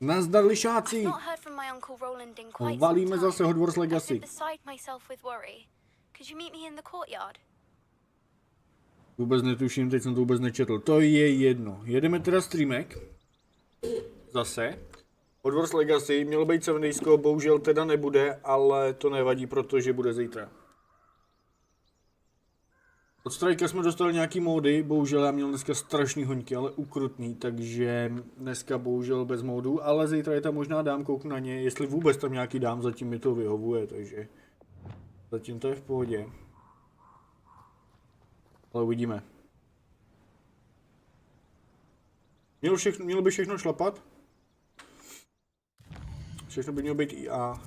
Nazdar lišáci! Valíme zase Hogwarts Legacy. Vůbec netuším, teď jsem to vůbec nečetl. To je jedno. Jedeme teda streamek. Zase. Hogwarts Legacy, mělo být 7 daysko, bohužel teda nebude, ale to nevadí, protože bude zítra. Od Strajka jsme dostali nějaký módy, bohužel já měl dneska strašný hoňky, ale ukrutný, takže dneska bohužel bez módu, ale zítra je tam možná dám, kouknu na ně, jestli vůbec tam nějaký dám, zatím mi to vyhovuje, takže zatím to je v pohodě. Ale uvidíme. Mělo by všechno šlapat? Všechno by mělo být IA.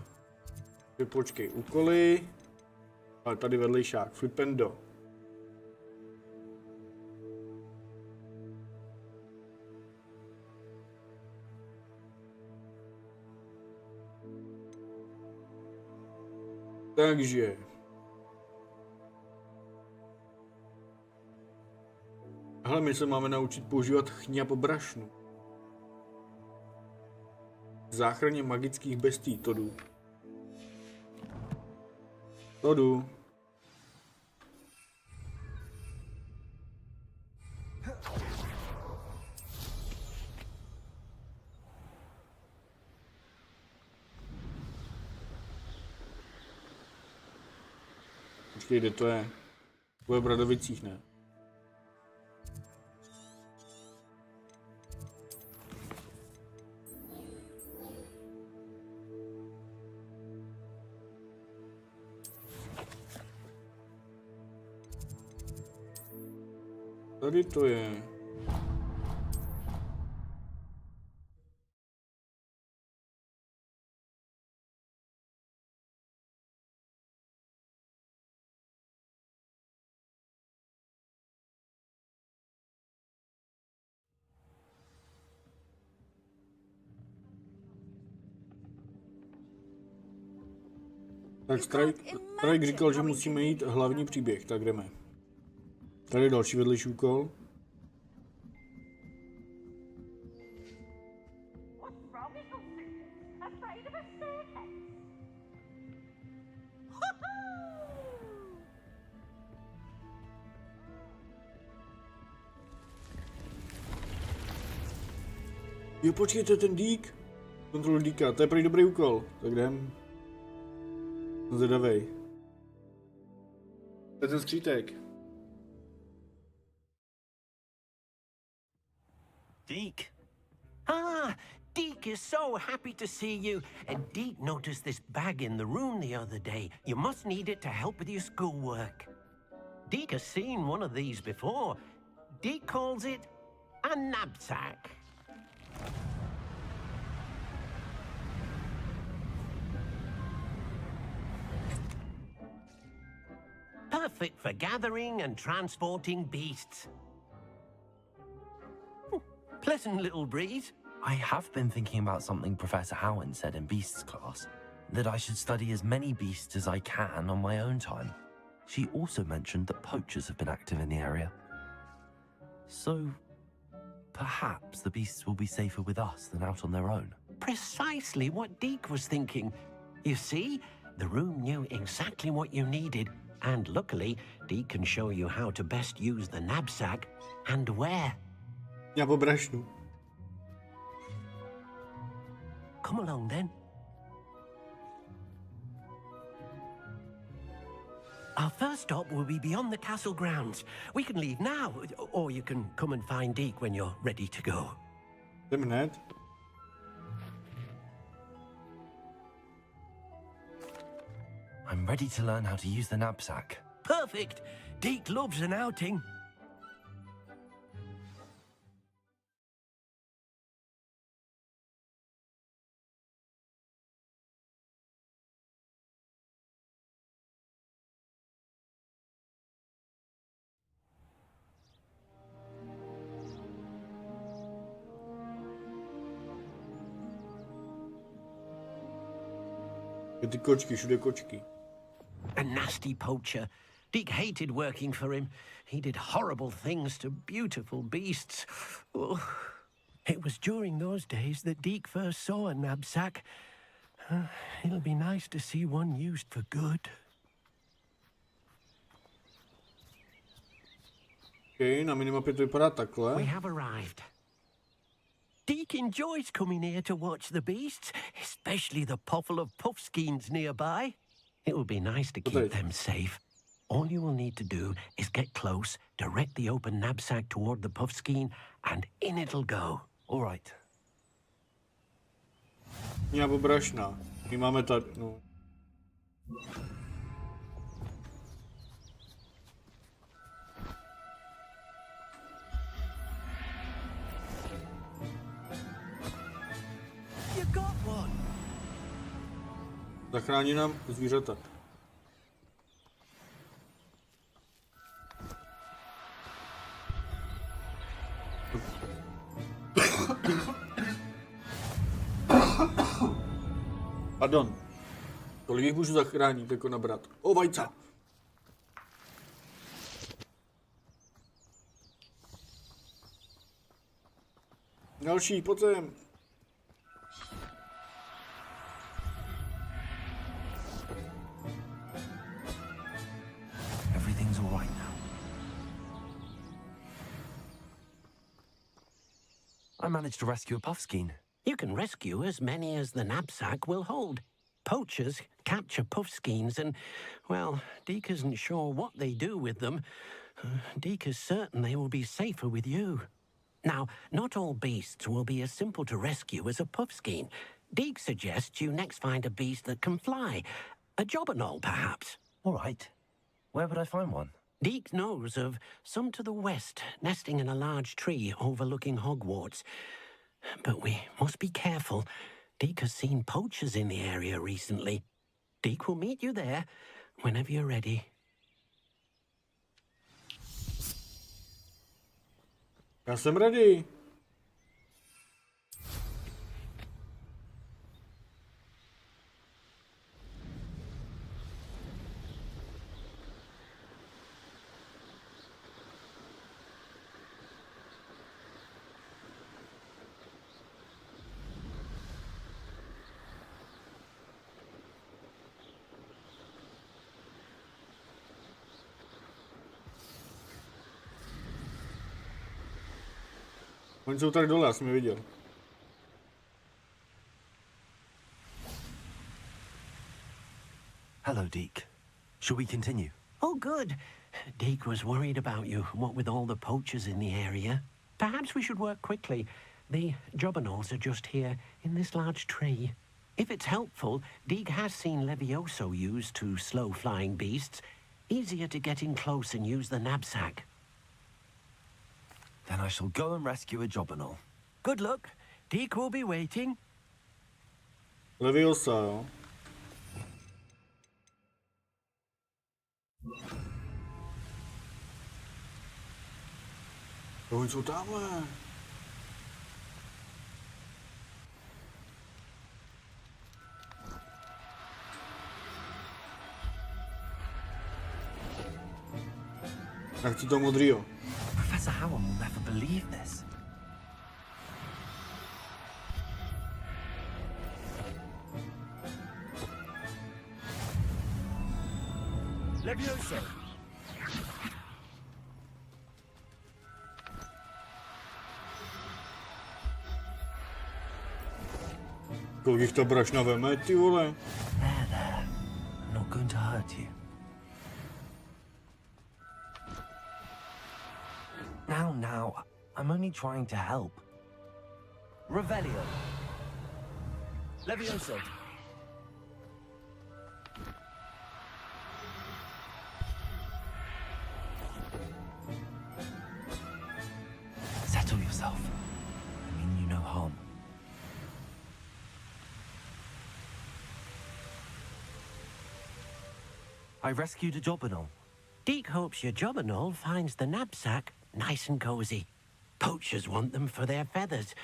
Počkej, úkoly. Ale tady vedlejšák, flipendo. Takže. Hele, my se máme naučit používat chňap brašnu. K záchraně magických bestí, to jdu. To jdu. Počkej, kde to je? To je v Bradavicích, ne? Tady to je. Tak Strike říkal, že musíme jít hlavní příběh, tak jdeme. Tady je další vedlejší úkol. Jo, počkej, to je ten dík. Kontrolu díka, to je prý dobrý úkol. Tak jdem. Jsem zvědavej. To je ten skřítek. Deke. Deke is so happy to see you. Deke noticed this bag in the room the other day. You must need it to help with your schoolwork. Deke has seen one of these before. Deke calls it a knapsack. Perfect for gathering and transporting beasts. Pleasant little breeze. I have been thinking about something Professor Howard said in Beasts class, that I should study as many beasts as I can on my own time. She also mentioned that poachers have been active in the area. So, perhaps the beasts will be safer with us than out on their own. Precisely what Deke was thinking. You see, the room knew exactly what you needed, and luckily, Deke can show you how to best use the knapsack and where. Já pobrašnu. Come along then. Our first stop will be beyond the castle grounds. We can leave now, or you can come and find Deke when you're ready to go. Jdem hned. I'm ready to learn how to use the knapsack. Perfect. Deke loves an outing. Ty kočky, všude kočky. A nasty poacher. Deke hated working for him. He did horrible things to beautiful beasts. Oh. It was during those days that Deke first saw a knapsack. It'll be nice to see one used for good. Okay, na minimapě to vypadá takhle. We have arrived. Deke enjoys coming here to watch the beasts, especially the potful of puffskeins nearby. It will be nice to keep them safe. All you will need to do is get close, direct the open knapsack toward the puffskein, and in it'll go. All right. Nebo brašna. My máme tady, no. You got one. Zachrání nám zvířata. Pardon. Kolik jich můžu zachránit, jako nabrat? O, vajca! Další, pojď sem. Everything's all right now. I managed to rescue a puffskein. You can rescue as many as the knapsack will hold. Poachers capture puffskeins and, well, Deke isn't sure what they do with them. Deke is certain they will be safer with you. Now, not all beasts will be as simple to rescue as a puffskein. Deke suggests you next find a beast that can fly. A jobberknoll, perhaps. All right. Where would I find one? Deke knows of some to the west, nesting in a large tree overlooking Hogwarts. But we must be careful. Deke has seen poachers in the area recently. Deke will meet you there whenever you're ready. Já jsem ready. Oni jsou tady dole, já jsem je viděl. Hello, Deke. Shall we continue? Oh, good. Deke was worried about you, what with all the poachers in the area. Perhaps we should work quickly. The jobberknolls are just here, in this large tree. If it's helpful, Deke has seen Levioso used to slow flying beasts. Easier to get in close and use the knapsack. Then I shall go and rescue a jobberknoll. Good luck. Deke will be waiting. Leviosa, jo. Oni jsou tamhle. Já chci to modrýho. Professor Howard will never believe this. Levioso. Kolik jich ta brašna veme, ty vole? There. I'm not going to hurt you. Now. I'm only trying to help. Revelio. Levioso. Settle yourself. I mean you no harm. I rescued a jobberknoll. Deke hopes your jobberknoll finds the knapsack nice and cozy. Poachers want them for their feathers,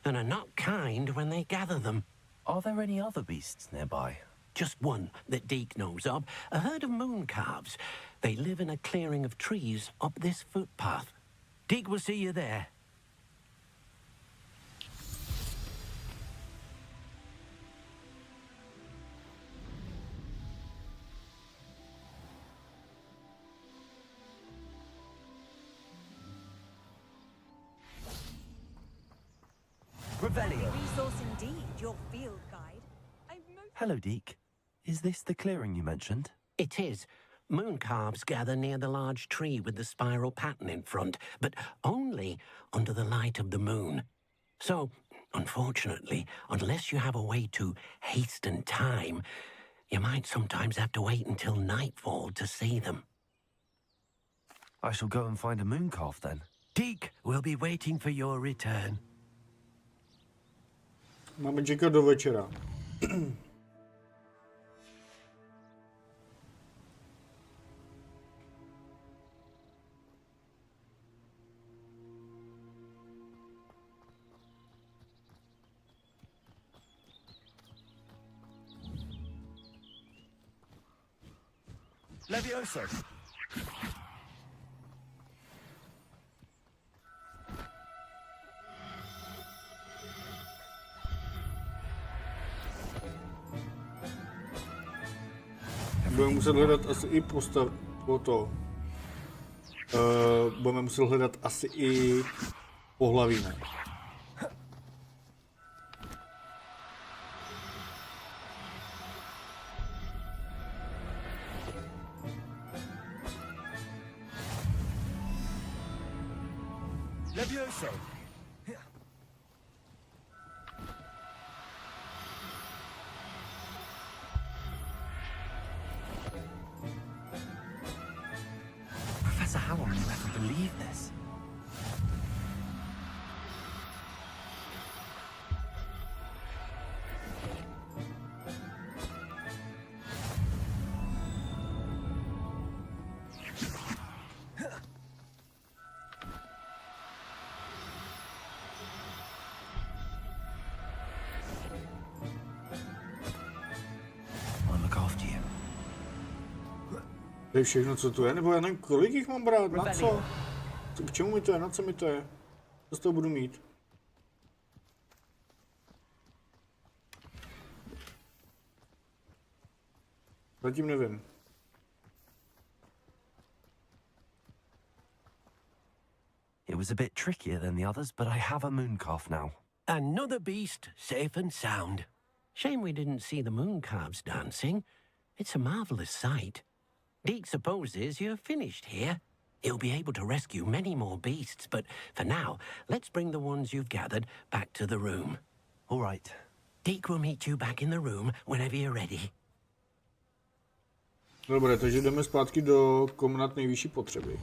and are not kind when they gather them. Are there any other beasts nearby? Just one that Deke knows of, a herd of moon calves. They live in a clearing of trees up this footpath. Deke will see you there. Resource indeed, your field guide. Hello, Deke. Is this the clearing you mentioned? It is. Moon calves gather near the large tree with the spiral pattern in front, but only under the light of the moon. So, unfortunately, unless you have a way to hasten time, you might sometimes have to wait until nightfall to see them. I shall go and find a moon calf then. Deke will be waiting for your return. Máme čekat do večera. Levioso! Budeme muset hledat asi i budeme muset hledat asi i pohlaví, ne? Levioso! Professor Howell will never believe this. I'll look after you. To je všechno, co tu je, nebo já nevím, kolik jich mám brát, na co? K čemu mi to je, na co mi to je? Co z toho budu mít? Zatím nevím. It was a bit trickier than the others, but I have a moon calf now. Another beast, safe and sound. Shame we didn't see the moon calves dancing. It's a marvelous sight. Deke supposes you're finished here. He'll be able to rescue many more beasts, but for now, let's bring the ones you've gathered back to the room. All right. Deke will meet you back in the room whenever you're ready. Dobré, takže jdeme zpátky do komnat nejvyšší potřeby.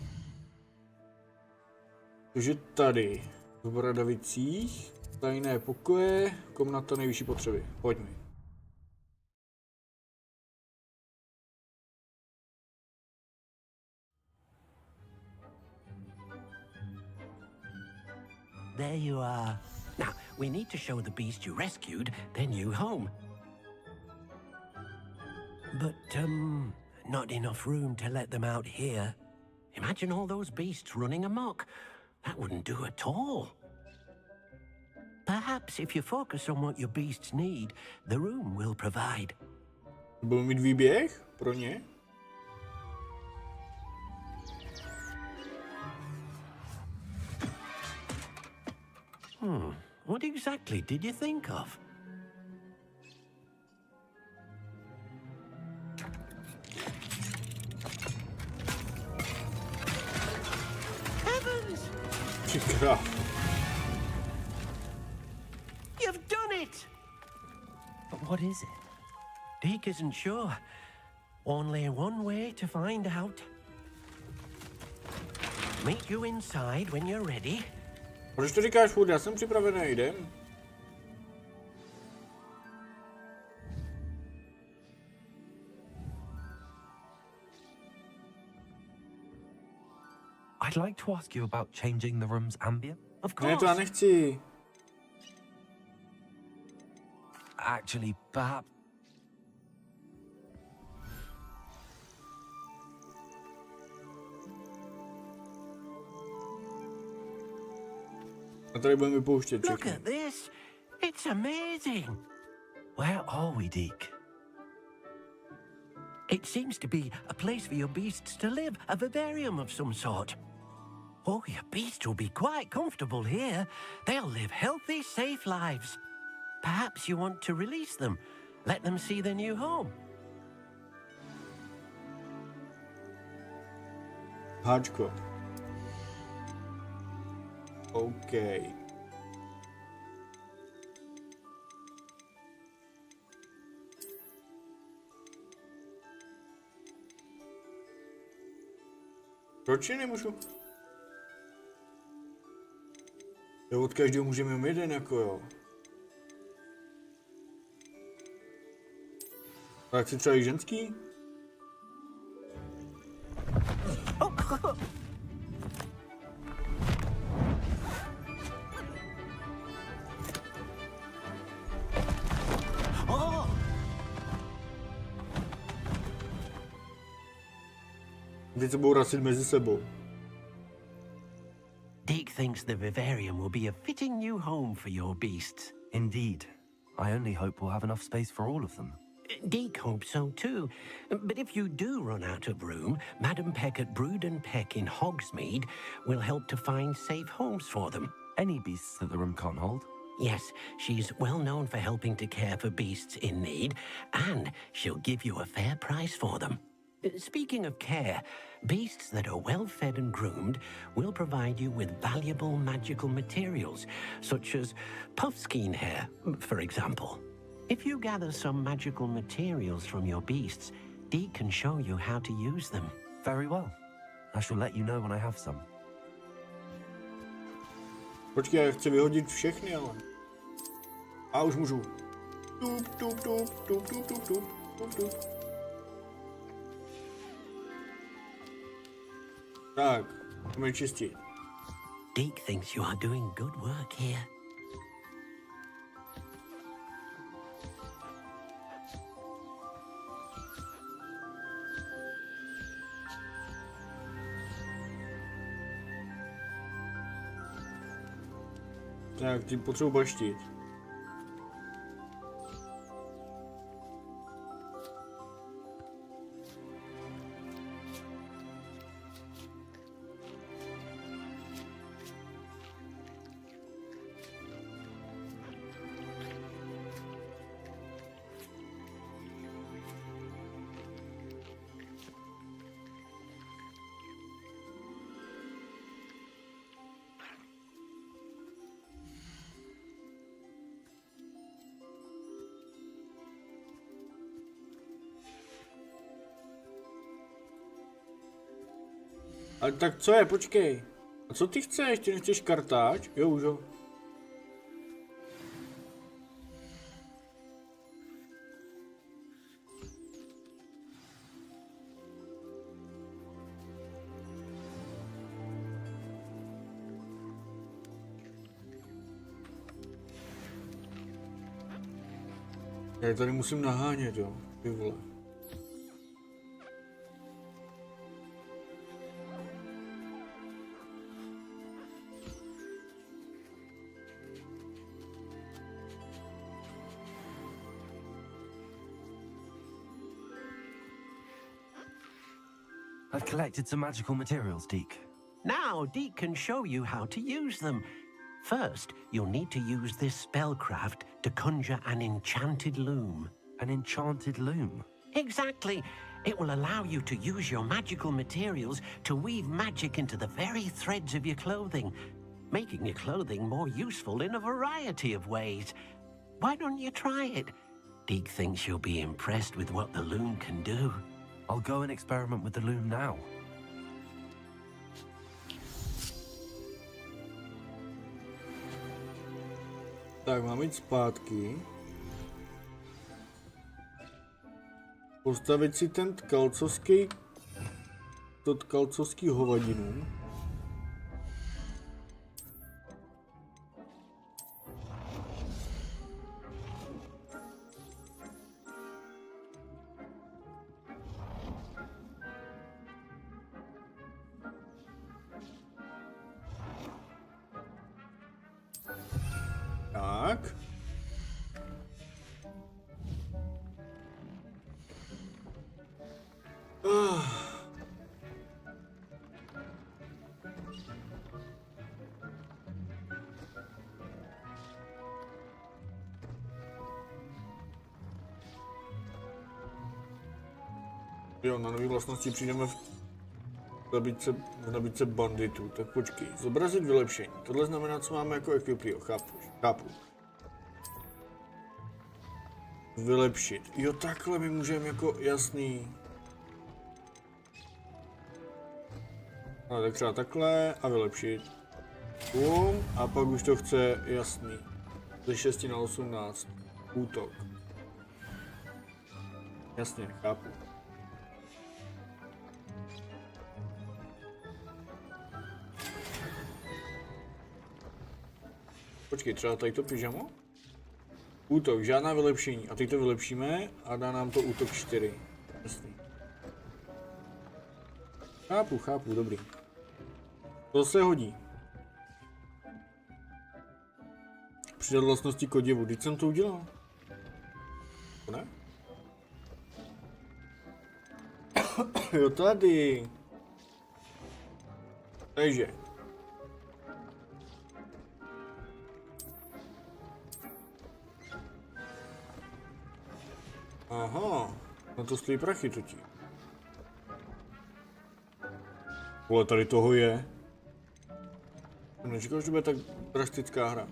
Takže tady, v Bradavicích, tajné pokoje, komnata nejvyšší potřeby. Pojďme. There you are. Now, we need to show the beast you rescued their new home. But, not enough room to let them out here. Imagine all those beasts running amok. That wouldn't do at all. Perhaps if you focus on what your beasts need, the room will provide. Budeme mít výběh pro ně? What exactly did you think of? Heavens! Která? You've done it! But what is it? Deke isn't sure. Only one way to find out. Meet you inside when you're ready. Proč to říkáš furt? Já jsem připravený, jdem. I'd like to ask you about changing the room's ambient. Of Ne, to já course. nechci. Actually, perhaps... A tady budeme vypouštět Look všechny. at this. It's amazing. Where are we, Deke? It seems to be a place for your beasts to live, a vivarium of some sort. Oh, your beasts will be quite comfortable here. They'll live healthy, safe lives. Perhaps you want to release them. Let them see their new home. Háčko. OK. Proč je nemůžu? Jo, od každého můžeme jenom jeden, jako jo. Tak si třeba i ženský? Teď se budou rasit mezi sebou. Deke thinks the vivarium will be a fitting new home for your beasts. Indeed. I only hope we'll have enough space for all of them. Deke hopes so too. But if you do run out of room, Madam Peck at Brood and Peck in Hogsmeade will help to find safe homes for them. Any beasts that the room can't hold? Yes, she's well known for helping to care for beasts in need, and she'll give you a fair price for them. Speaking of care, beasts that are well fed and groomed will provide you with valuable magical materials, such as puffskein hair, for example. If you gather some magical materials from your beasts, Deke can show you how to use them. Very well. I shall let you know when I have some. Počkej, já chci vyhodit všechny, ale... A už můžu. Tup, tup, tup, tup, tup, tup, tup, tup, tup. Tak, můžeme čistit. Deke thinks you are doing good work here. Tak, tím potřebuji baštit. Ale tak co je, počkej. A co ty chceš? Ty nechceš kartáč? Jo, už jo. Já tady musím nahánět, jo. Ty vole. I've collected some magical materials, Deke. Now, Deke can show you how to use them. First, you'll need to use this spellcraft to conjure an enchanted loom. An enchanted loom? Exactly. It will allow you to use your magical materials to weave magic into the very threads of your clothing, making your clothing more useful in a variety of ways. Why don't you try it? Deke thinks you'll be impressed with what the loom can do. I'll go and experiment with the loom now. Tak, mám jít zpátky. Postavit si ten tkalcovský hovadinu. Tak. Jo, na nový vlastnosti přijdeme v nabídce banditů. Tak počkej, zobrazit vylepšení. Tohle znamená, co máme jako ekvipio, chápu. Vylepšit. Jo, takhle my můžeme jako jasný. No, tak třeba takhle a vylepšit. A pak už to chce jasný. Ze 6 na 18. Útok. Jasně, chápu. Počkej, třeba tady to pyžamo? Útok, žádná vylepšení. A teď to vylepšíme a dá nám to útok 4. Jasný. Chápu, dobrý. To se hodí. Přidat vlastnosti k oděvu. Teď jsem to udělal. Ne? Jo, tady. Takže. Aha, na to stojí prachy totiž. Vole, tady toho je. Nečekal, že to bude tak drastická hra.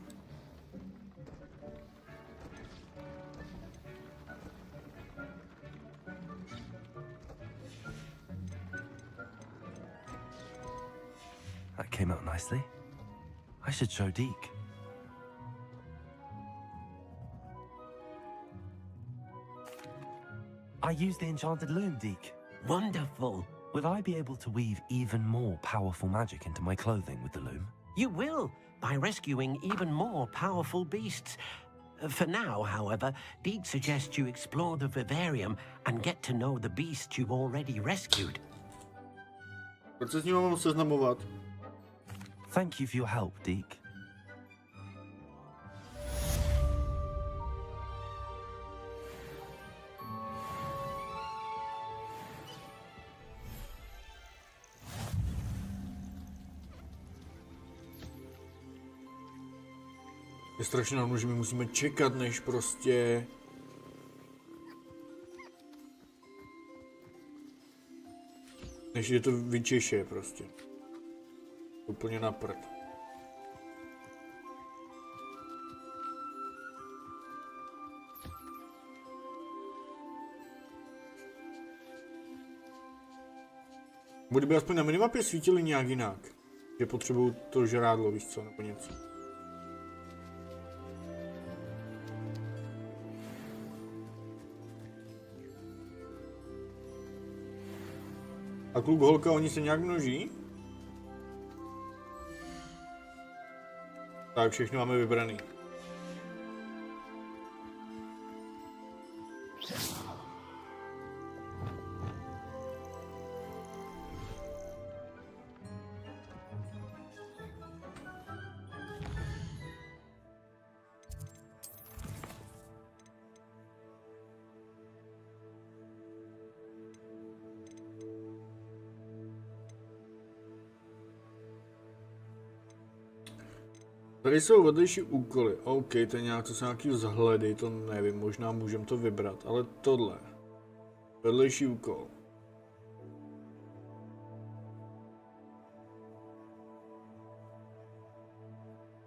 That came out nicely. I should show Deke. I used the enchanted loom, Deke. Wonderful. Will I be able to weave even more powerful magic into my clothing with the loom? You will, by rescuing even more powerful beasts. For now, however, Deed suggests you explore the vivarium and get to know the beasts you've already rescued. Proč se s ním mám seznamovat? Thank you for your help, Deke. Je strašně dávno, že my musíme čekat, než prostě... Než je to vyčeše prostě. Úplně na prd. Kdyby aspoň na minimapě svítili nějak jinak. Že potřebuju to žrádlo, víš co, nebo něco. A kluk, holka, oni se nějak množí? Tak, všechno máme vybraný. Tady jsou vedlejší úkoly. OK, to je nějak, to jsou nějaký vzhledy, to nevím, možná můžeme to vybrat, ale tohle. Vedlejší úkol.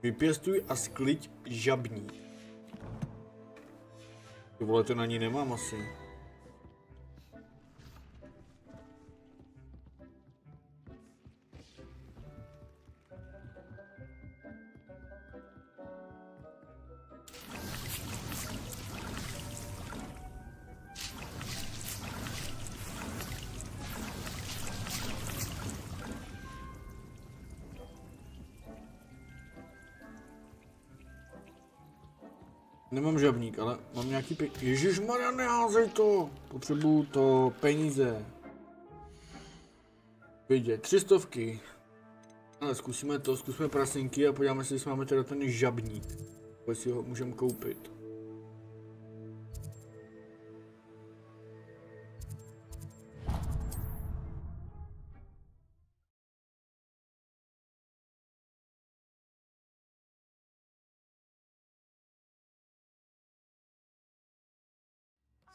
Vypěstuj a skliď žabní. Ty vole, to na ní nemám asi. Nemám žabník, ale mám nějaký Ježišmarja, neházej to! Potřebuju to, peníze. Vidět, 300. Ale zkusíme to, zkusíme prasinky a podíváme se, jestli máme teda ten žabník. Jestli ho můžeme koupit.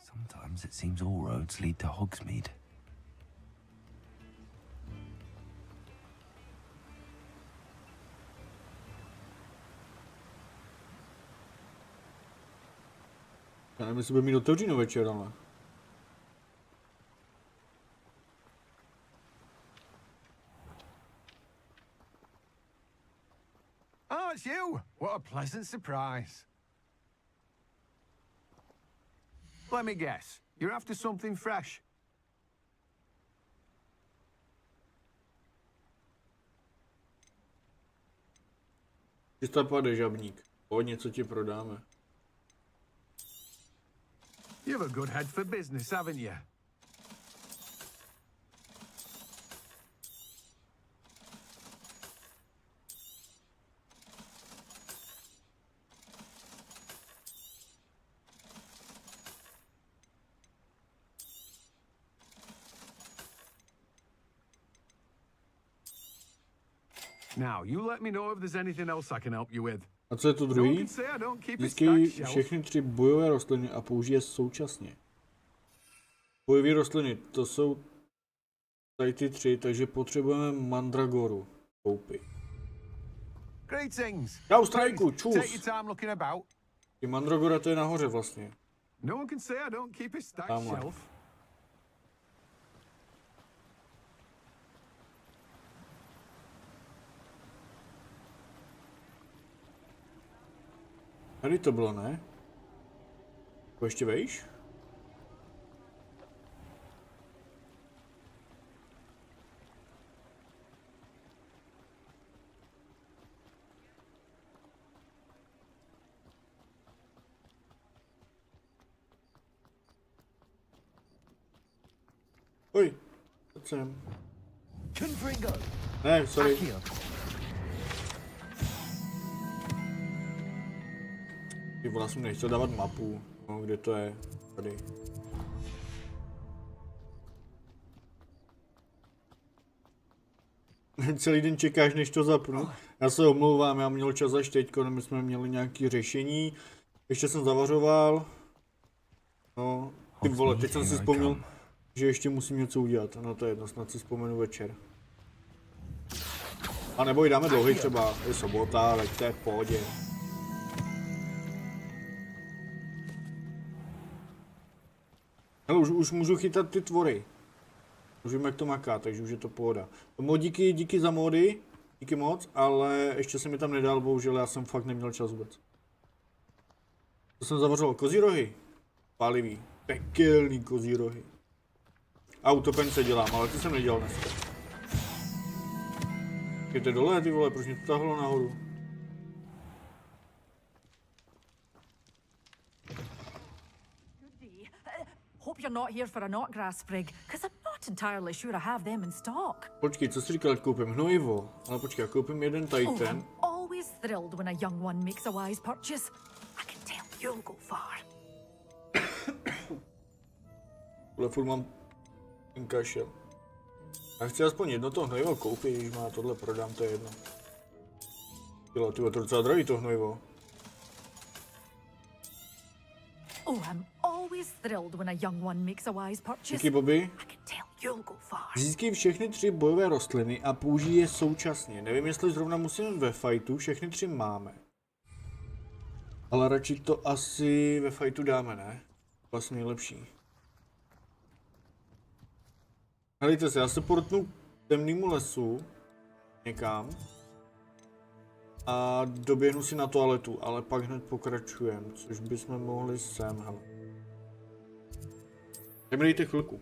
Sometimes it seems all roads lead to Hogsmeade. Já nevím, jestli bude mít otevřeno večer, ale... Oh, it's you! What a pleasant surprise. Let me guess. You're after something fresh. Čistopade žabník. O, něco ti prodáme. You've a good head for business, haven't you? Now, you let me know if there's anything else I can help you with. A co je to No one druhý? can say I don't keep it Získej stacked, všechny 3 bojové rostliny a použij je současně. Bojové rostliny, to jsou tady ty 3, takže potřebujeme mandragoru. Koupit. Greetings. Čau, strajku, Please, take your čus. time looking about. I mandragora to je nahoře vlastně. No one can say I don't keep it stacked, Tamhle. shelf. Tady to bylo, ne? To ještě vejš? Oj, pojď sem. Confringo! Ne, sorry. Accio! Ty vole, jsem nechtěl dávat mapu. No, kde to je? Tady. Celý den čekáš, než to zapnu. Já se omlouvám, já měl čas až teď, my jsme měli nějaké řešení. Ještě jsem zavařoval. No, ty vole, teď jsem si vzpomněl, že ještě musím něco udělat. No to je jedno, snad si vzpomenu večer. A nebo jí dáme dlouhý třeba, je sobota, ale to je v pohodě. Hele, už můžu chytat ty tvory. Už vím, jak to maká, takže už je to pohoda. Díky za módy, díky moc, ale ještě se mi tam nedal, bohužel, já jsem fakt neměl čas vůbec. To jsem zavařoval kozí rohy. Pálivý, pekelný kozí rohy. A utopence dělám, ale ty jsem nedělal dneska. Jděte dole, ty vole, proč mě to tahlo nahoru? Hope you're not here for a knotgrass sprig, because I'm not entirely sure I have them in stock. Počkej, co jsi říkal, ať koupím hnojivo? Ale počkej, já koupím jeden tady Oh, ten. I'm always thrilled when a young one makes a wise purchase. I can tell you'll go far. Tohle furt mám ten kašel. Já chci aspoň jedno to hnojivo koupit, když má tohle prodám, to je jedno. Tyhle, to je docela drahý to hnojivo. Oh, I'm always thrilled when a young one makes a wise purchase. Díky, Bobby. I can tell you'll go far. Získej všechny 3 bojové rostliny a použij je současně. Nevím, jestli zrovna musím ve fightu, všechny 3 máme. Ale radši to asi ve fightu dáme, ne? Vlastně nejlepší. Helejte se, já se portnu k temnému lesu. Někam. A doběhnu si na toaletu, ale pak hned pokračujem, což bychom mohli sem, hele. Tak mi dejte chvilku.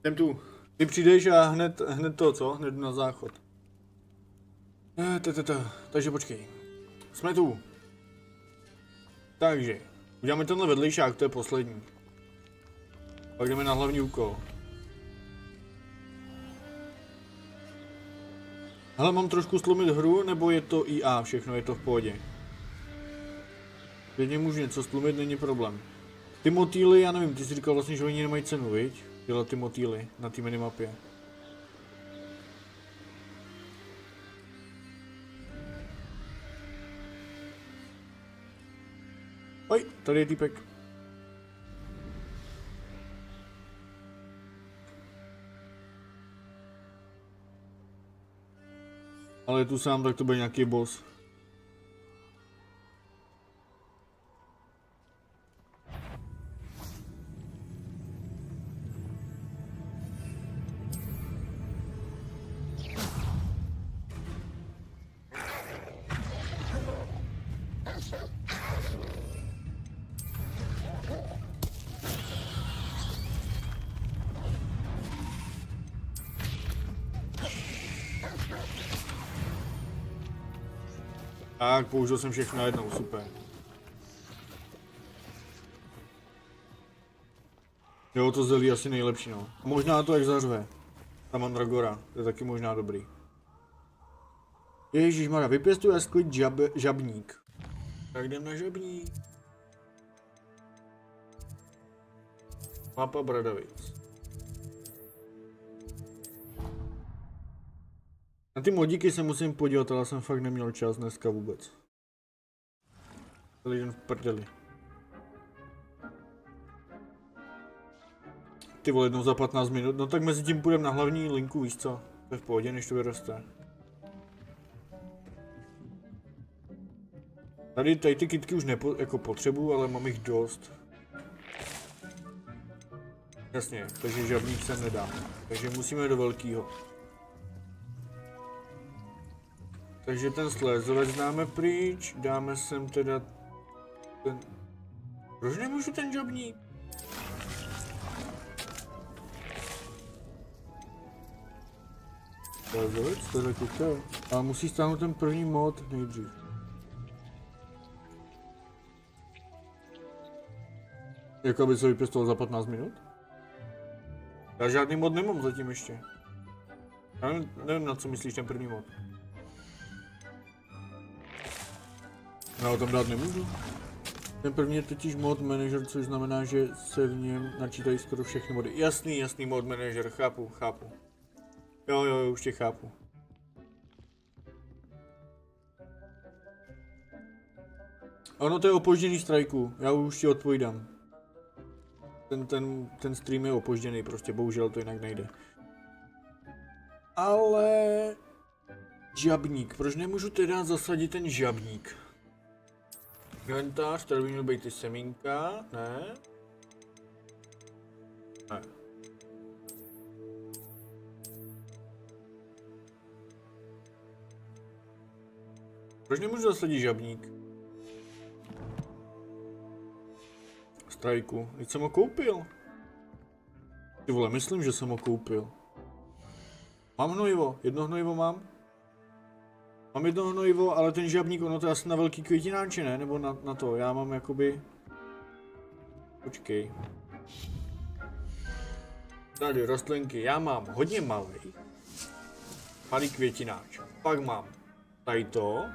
Jdem tu. Ty přijdeš a hned to, co? Hned na záchod. Takže počkej. Jsme tu. Takže. Uděláme tenhle vedlejšák, to je poslední. Pak jdeme na hlavní úkol. Hele, mám trošku slomit hru, nebo je to IA všechno, je to v pohodě? Klidně můžu něco slumit, není problém. Ty motýly, já nevím, ty jsi říkal vlastně, že oni nemají cenu, viď? Dělat ty motýly na té minimapě. Oj, tady je týpek. Ale je tu sám, tak to bude nějaký boss. Tak, použil jsem všechno najednou, super. Jo, to zelí asi nejlepší, no. Možná to jak zařve. Ta mandragora, to je taky možná dobrý. Ježišmarja, vypěstuj a sklid žabník. Tak jdem na žabník. Mapa Bradavic. Na ty modíky se musím podívat, ale jsem fakt neměl čas dneska vůbec. Celý den v prdeli. Ty vole, jednou za 15 minut, no tak mezi tím půjdem na hlavní linku, víš co? To je v pohodě, než to vyroste. Tady ty kitky už jako potřebuju, ale mám jich dost. Jasně, takže žabník se nedá. Takže musíme do velkýho. Takže ten slézovec dáme pryč, dáme sem teda ten... Proč nemůžu ten žabník? Slézovec, teda kouzel. Ale musí stáhnout ten první mod nejdřív. Jak aby se vypěstoval za 15 minut? Já žádný mod nemám zatím ještě. Já nevím, na co myslíš ten první mod. Já ho tam dát nemůžu. Ten první je totiž mod manager, což znamená, že se v něm načítají skoro všechny mody. Jasný mod manager, chápu. Jo, už tě chápu. Ono to je opožděný strajku, já už ti odpovídám. Ten stream je opožděný, prostě bohužel to jinak nejde. Ale... Žabník, proč nemůžu teda zasadit ten žabník? Inventář, tady by měl být ty semínka, ne? Ne. Proč nemůžu zasadit žabník? Strajku, teď jsem ho koupil. Ty vole, myslím, že jsem ho koupil. Mám hnojivo, jedno hnojivo mám. Mám jedno hnojivo, ale ten žabník, ono to je asi na velký květináče, ne? Nebo na to, já mám jakoby... Počkej. Tady rostlinky, já mám hodně malý květináč. Pak mám tady to.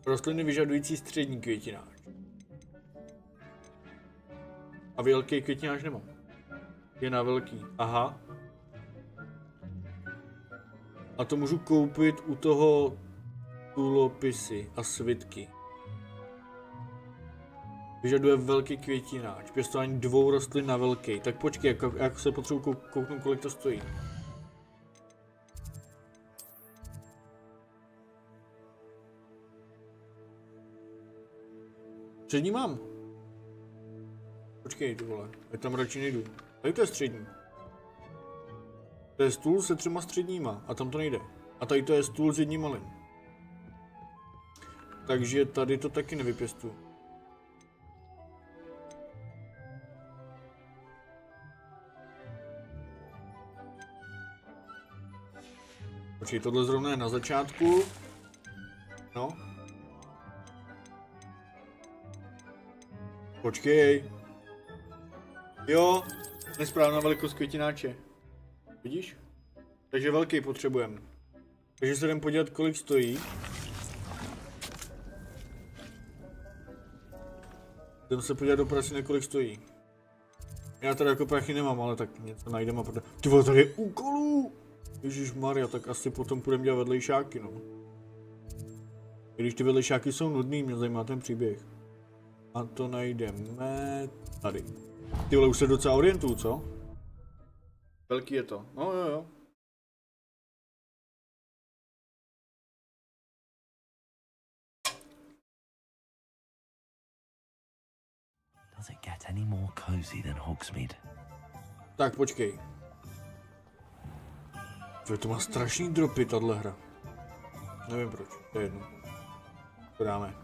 Rostliny vyžadující střední květináč. A velký květináč nemám. Je na velký, aha. A to můžu koupit u toho tulopisy a svitky. Vyžaduje velký květináč, pěstování 2 rostlin na velký. Tak počkej, jak se potřebuji kouknout, kolik to stojí. Střední mám. Počkej, ty vole, já tam radši nejdu. Tady to je střední. To je stůl se 3 středníma a tam to nejde. A tady to je stůl s jedním malým. Takže tady to taky nevypěstuju. Počkej, tohle zrovna je na začátku. No. Počkej. Jo, nesprávná velikost květináče. Vidíš? Takže velký potřebujeme. Takže se jdem podívat, kolik stojí. Jdem se podívat do prasy, kolik stojí. Já tady jako prachy nemám, ale tak něco najdeme a potom... Ty vole, tady je úkolů! Ježišmarja, tak asi potom půjdeme dělat vedlejšáky, no. I když ty vedlejšáky jsou nudný, mě zajímá ten příběh. A to najdeme tady. Ty vole, už se docela orientuju, co? Velký je to. No jo. Does it get any more cozy than Hogsmeade? Tak počkej. To má strašný dropy, tahle hra. Nevím proč, to je jedno. To dáme.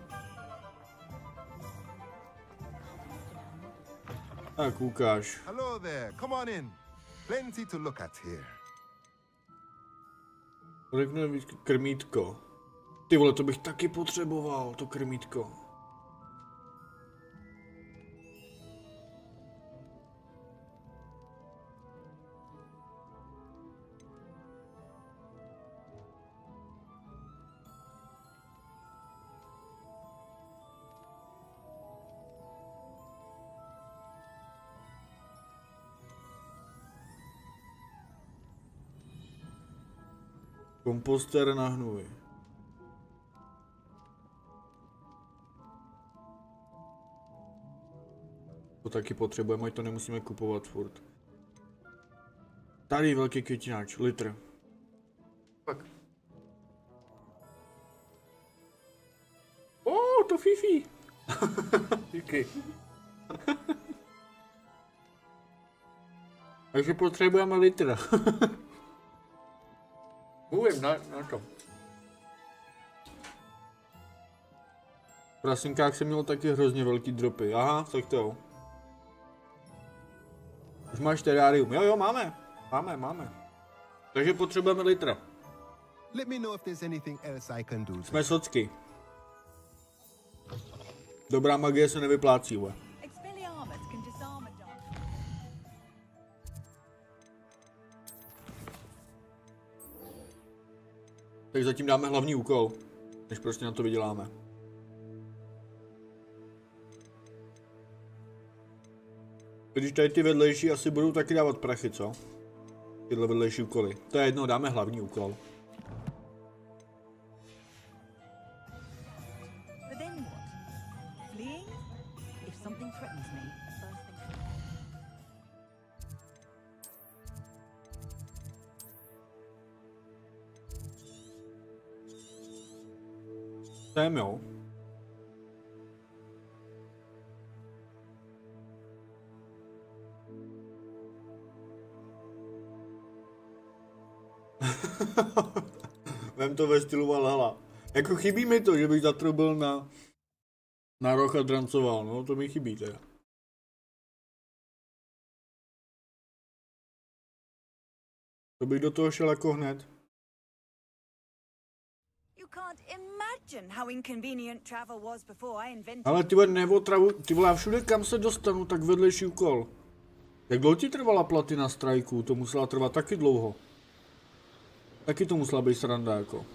Tak ukáž. Hello there, come on in. Plenty to look at here. Řekne víc krmítko. Ty vole, to bych taky potřeboval, to krmítko. Komposter na hnůj. To taky potřebujeme, ať to nemusíme kupovat furt. Tady velký květináč, litr. Tak. To fifi. Díky. Takže potřebujeme litr. Mluvím na to. V prasinkách jsem měl taky hrozně velký dropy. Aha, tak to jo. Už máš terárium. Jo, máme. Takže potřebujeme litra. Let me know if there's anything else I can do. Jsme socky. Dobrá magie se nevyplácí, ve. Expelliarmus can disarm a dog. Tak zatím dáme hlavní úkol, než prostě na to vyděláme. Když tady ty vedlejší asi budou taky dávat prachy, co? Tyhle vedlejší úkoly. To je jedno, dáme hlavní úkol. But then what? Fleeing? If something threatens me, first thing. Sem jo. Vem to ve stylu Valhalla. Jako chybí mi to, že bych zatrobil na roh a drancoval, no to mi chybí teda. To bych do toho šel jako hned. You can't imagine how inconvenient travel was before I invented. Ale ty vole, neotravu, ty vole, všude kam se dostanu, tak vedlejší úkol. Jak dlouho ti trvala platina strajků? To musela trvat taky dlouho. Taky to musela být sranda, jako.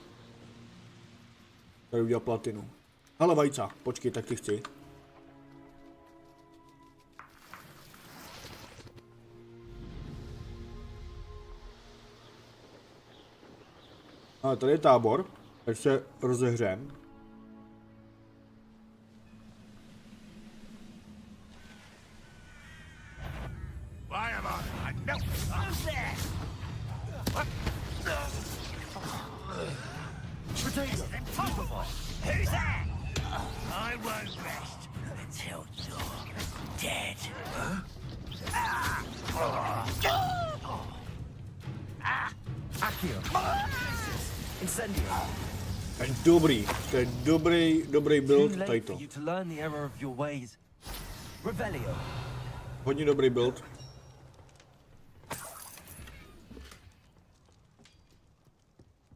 Tady udělat platinu. Hele, vajca, počkej, tak ty chci. Ale tady je tábor, tak se rozehřem. Why am I? No. Who's there? Impossible! Who's there? I won't rest until you're dead. Accio. Incendio. To je dobrý build, Too late tady for to. you to learn the error of your ways. Revelio. Hodně dobrý build.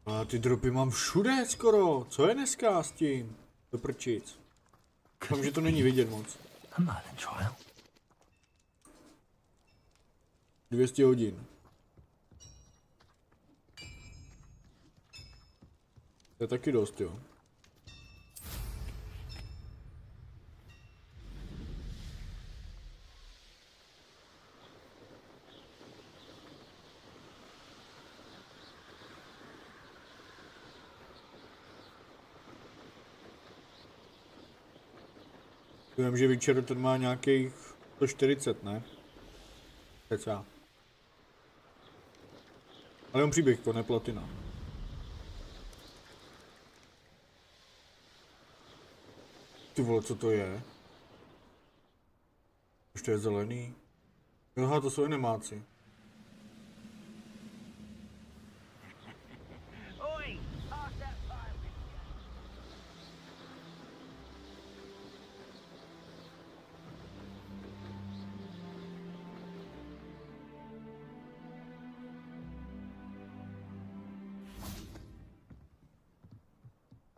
A ty dropy mám všude skoro. Co je dneska s tím? Do prčic. Doufám, že to není vidět moc. A Merlin trial. 200 hodin. To je taky dost, jo. Vím, že Witcher ten má nějakých 140, ne? Cca. Ale jenom příběh, to ne platina. Ty vole, co to je? Už to je zelený. Aha, to jsou nemáci.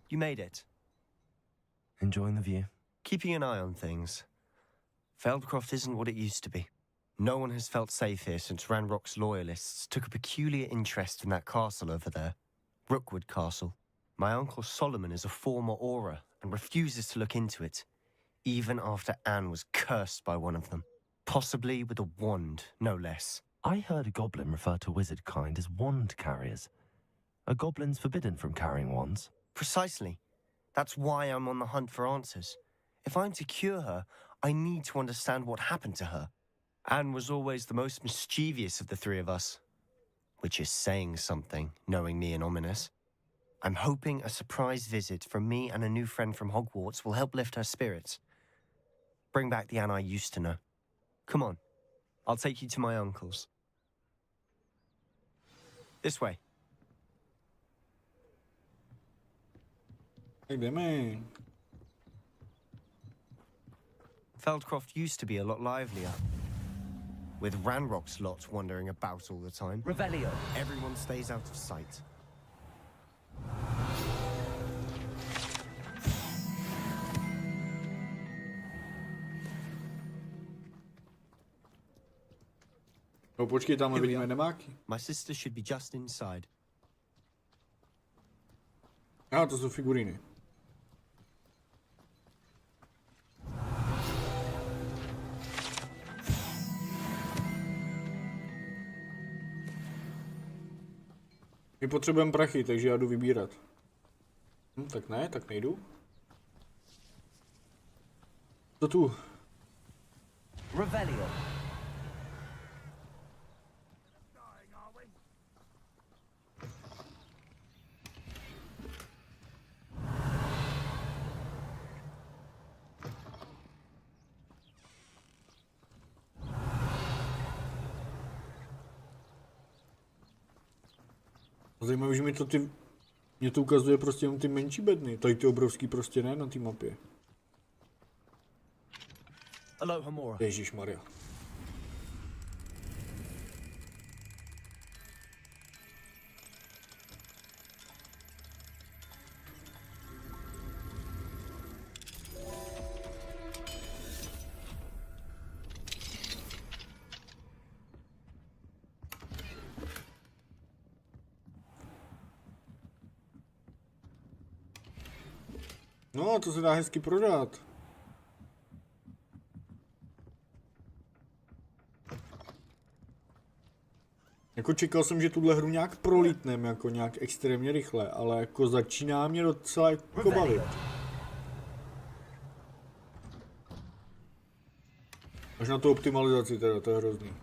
You made it. Enjoying the view? Keeping an eye on things. Feldcroft isn't what it used to be. No one has felt safe here since Ranrock's loyalists took a peculiar interest in that castle over there. Rookwood Castle. My uncle Solomon is a former Auror and refuses to look into it, even after Anne was cursed by one of them. Possibly with a wand, no less. I heard a goblin refer to wizard kind as wand carriers. Are goblins forbidden from carrying wands? Precisely. That's why I'm on the hunt for answers. If I'm to cure her, I need to understand what happened to her. Anne was always the most mischievous of the three of us. Which is saying something, knowing me and ominous. I'm hoping a surprise visit from me and a new friend from Hogwarts will help lift her spirits. Bring back the Anne I used to know. Come on. I'll take you to my uncle's. This way. Tak jdeme. Feldcroft used to be a lot livelier. With Ranrock's lot wandering about all the time. Revelio. Everyone stays out of sight. No počkej, tam vidíme nemáky. My sister should be just inside. Aha, to jsou figuríny. My potřebujeme prachy, takže já jdu vybírat. Tak ne, tak nejdu. To tu. Revelio. Zajímavé, že mě to ukazuje prostě jenom ty menší bedny. Tady ty obrovský prostě ne na té mapě. Ježišmarja. No, to se dá hezky prodat. Jako čekal jsem, že tuhle hru nějak prolítnem, jako nějak extrémně rychle, ale jako začíná mě docela jako bavit. Až na tu optimalizaci teda, to je hrozný.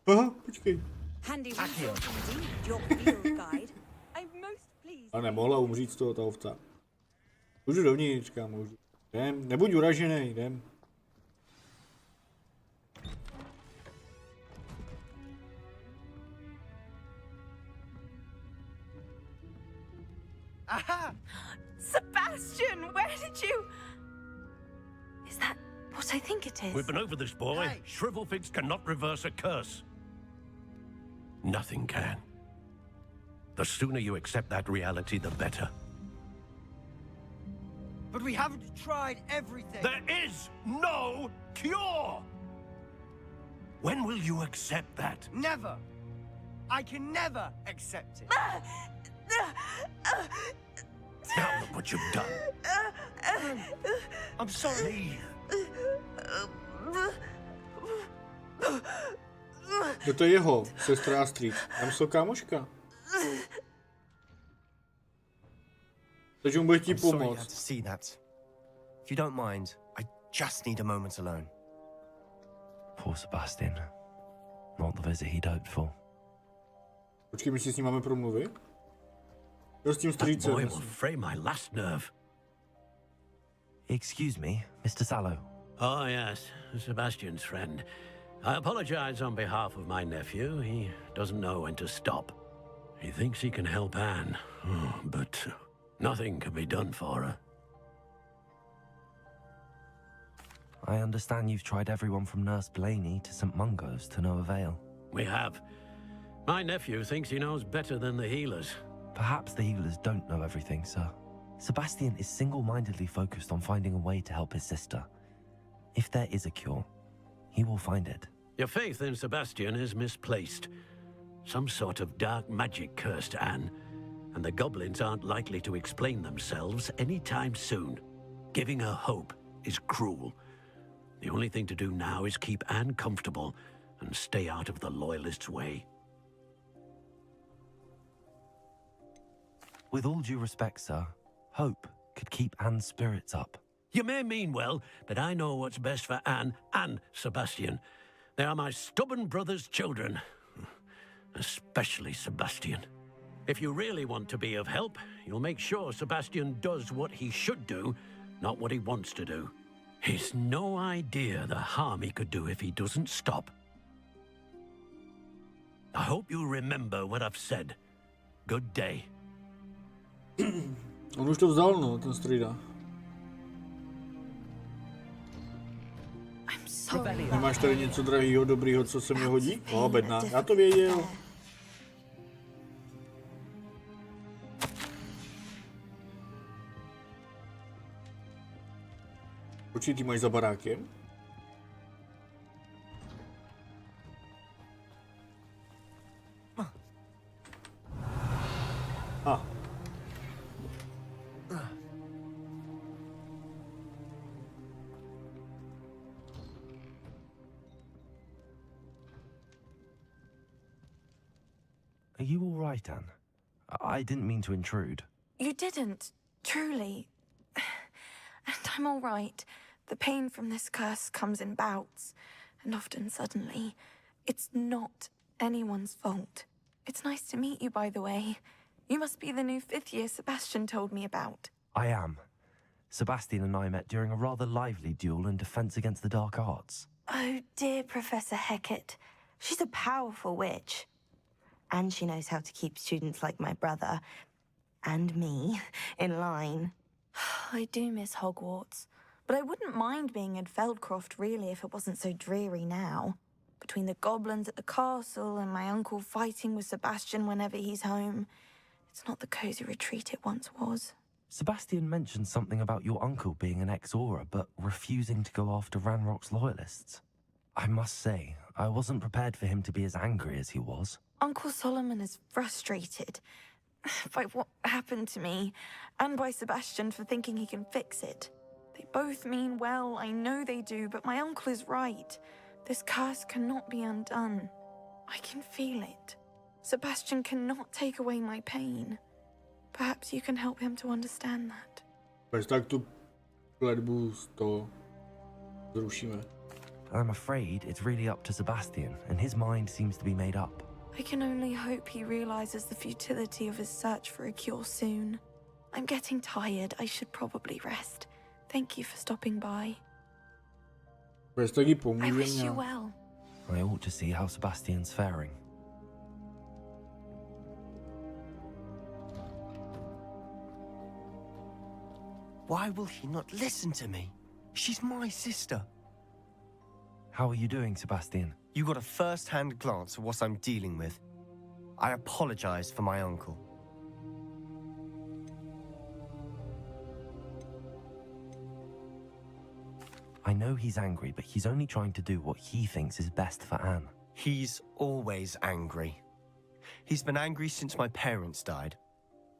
Aha, počkej. Handy resource indeed, your field guide. I'm most pleased. A nemohla umřít z toho ta ovca. Můžu dovnitř, můžu. Jdem, nebuď uražený, jdem. Aha! Sebastian, where did you... Is that what I think it is? We've been over this, boy. Hey. Shrivelfigs cannot reverse a curse. Nothing can. The sooner you accept that reality, the better. But we haven't tried everything. There is no cure! When will you accept that? Never. I can never accept it. Now look what you've done. I'm sorry. To je jeho sestra Astrid. Tam jsou kámoška. Takže mu bude chtít I'm sorry you had pomoct. to see that. If you don't mind, I just need a moment alone. Poor Sebastian. Not the visit he'd hoped for. Počkej, my si s ním máme promluvit? Jo, s tím That strýcem. boy will fray my last nerve. Excuse me, Mr. Sallow. Oh, yes, Sebastian's friend. I apologize on behalf of my nephew. He doesn't know when to stop. He thinks he can help Anne, but nothing can be done for her. I understand you've tried everyone from Nurse Blaney to St. Mungo's to no avail. We have. My nephew thinks he knows better than the healers. Perhaps the healers don't know everything, sir. Sebastian is single-mindedly focused on finding a way to help his sister. If there is a cure, he will find it. Your faith in Sebastian is misplaced. Some sort of dark magic cursed Anne, and the goblins aren't likely to explain themselves anytime soon. Giving her hope is cruel. The only thing to do now is keep Anne comfortable and stay out of the Loyalists' way. With all due respect, sir, hope could keep Anne's spirits up. You may mean well, but I know what's best for Anne and Sebastian. They are my stubborn brother's children. Especially Sebastian. If you really want to be of help, you'll make sure Sebastian does what he should do, not what he wants to do. He's no idea the harm he could do if he doesn't stop. I hope you remember what I've said. Good day. On už to vzal, no, ten strýda. I'm sorry. Nemáš tady něco drahýho, dobrýho, co se mi hodí? O, bedna, já to věděl. Počkej, ty máš za barákem? A. Are you all right, Anne? I didn't mean to intrude. You didn't, truly. And I'm all right. The pain from this curse comes in bouts, and often suddenly. It's not anyone's fault. It's nice to meet you, by the way. You must be the new 5th year Sebastian told me about. I am. Sebastian and I met during a rather lively duel in defense against the dark arts. Oh, dear Professor Hecat. She's a powerful witch. And she knows how to keep students like my brother, and me, in line. I do miss Hogwarts, but I wouldn't mind being in Feldcroft, really, if it wasn't so dreary now. Between the goblins at the castle and my uncle fighting with Sebastian whenever he's home, it's not the cozy retreat it once was. Sebastian mentioned something about your uncle being an ex-Aura, but refusing to go after Ranrock's loyalists. I must say, I wasn't prepared for him to be as angry as he was. Uncle Solomon is frustrated by what happened to me, and by Sebastian for thinking he can fix it. They both mean well, I know they do, but my uncle is right. This curse cannot be undone. I can feel it. Sebastian cannot take away my pain. Perhaps you can help him to understand that. Tak tu kletbu z toho zrušíme. I'm afraid it's really up to Sebastian, and his mind seems to be made up. I can only hope he realizes the futility of his search for a cure soon. I'm getting tired. I should probably rest. Thank you for stopping by. Tak jí I pomůžeme. wish you well. I ought to see how Sebastian's faring. Why will he not listen to me? She's my sister. How are you doing, Sebastian? You got a first-hand glance at what I'm dealing with. I apologize for my uncle. I know he's angry, but he's only trying to do what he thinks is best for Anne. He's always angry. He's been angry since my parents died.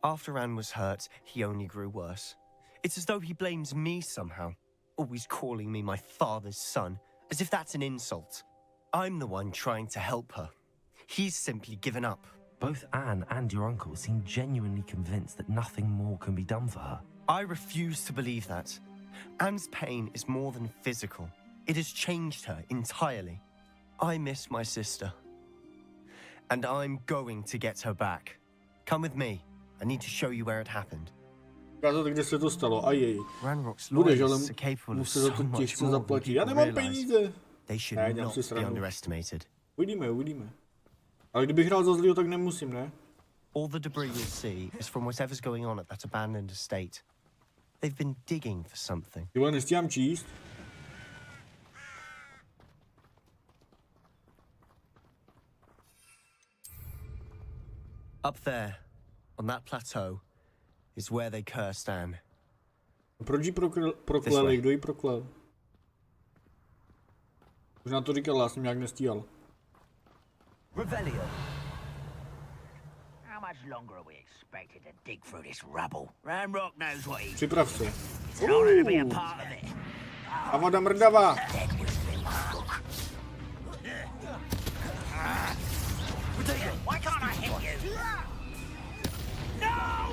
After Anne was hurt, he only grew worse. It's as though he blames me somehow, always calling me my father's son, as if that's an insult. I'm the one trying to help her. He's simply given up. Both Anne and your uncle seem genuinely convinced that nothing more can be done for her. I refuse to believe that. Anne's pain is more than physical. It has changed her entirely. I miss my sister. And I'm going to get her back. Come with me. I need to show you where it happened. Ukázat, kde se to stalo. A jej. Ranrock's Budeš, ale lawyers are capable of musí za so to much těžce more than zaplatit. Já people nemám realize. peníze. They should Ne, dělám not si be srandu. underestimated. Uvidíme. Ale kdybych hrál za zlýho, tak nemusím, ne? All the debris you'll see is from whatever's going on at that abandoned estate. They've been digging for something. Ty vole, nestíhám číst. Up there, on that plateau, is where they cursed Anne. Proč jí prokleli? Kdo jí proklel? Možná to říkal, já jsem nějak nestíhal. Revelio. How much longer are we expected to dig through this rubble? Ranrock knows what he's Připrav se. It's an honor to be a part of it. A voda mrdavá. Why can't I hit you? No!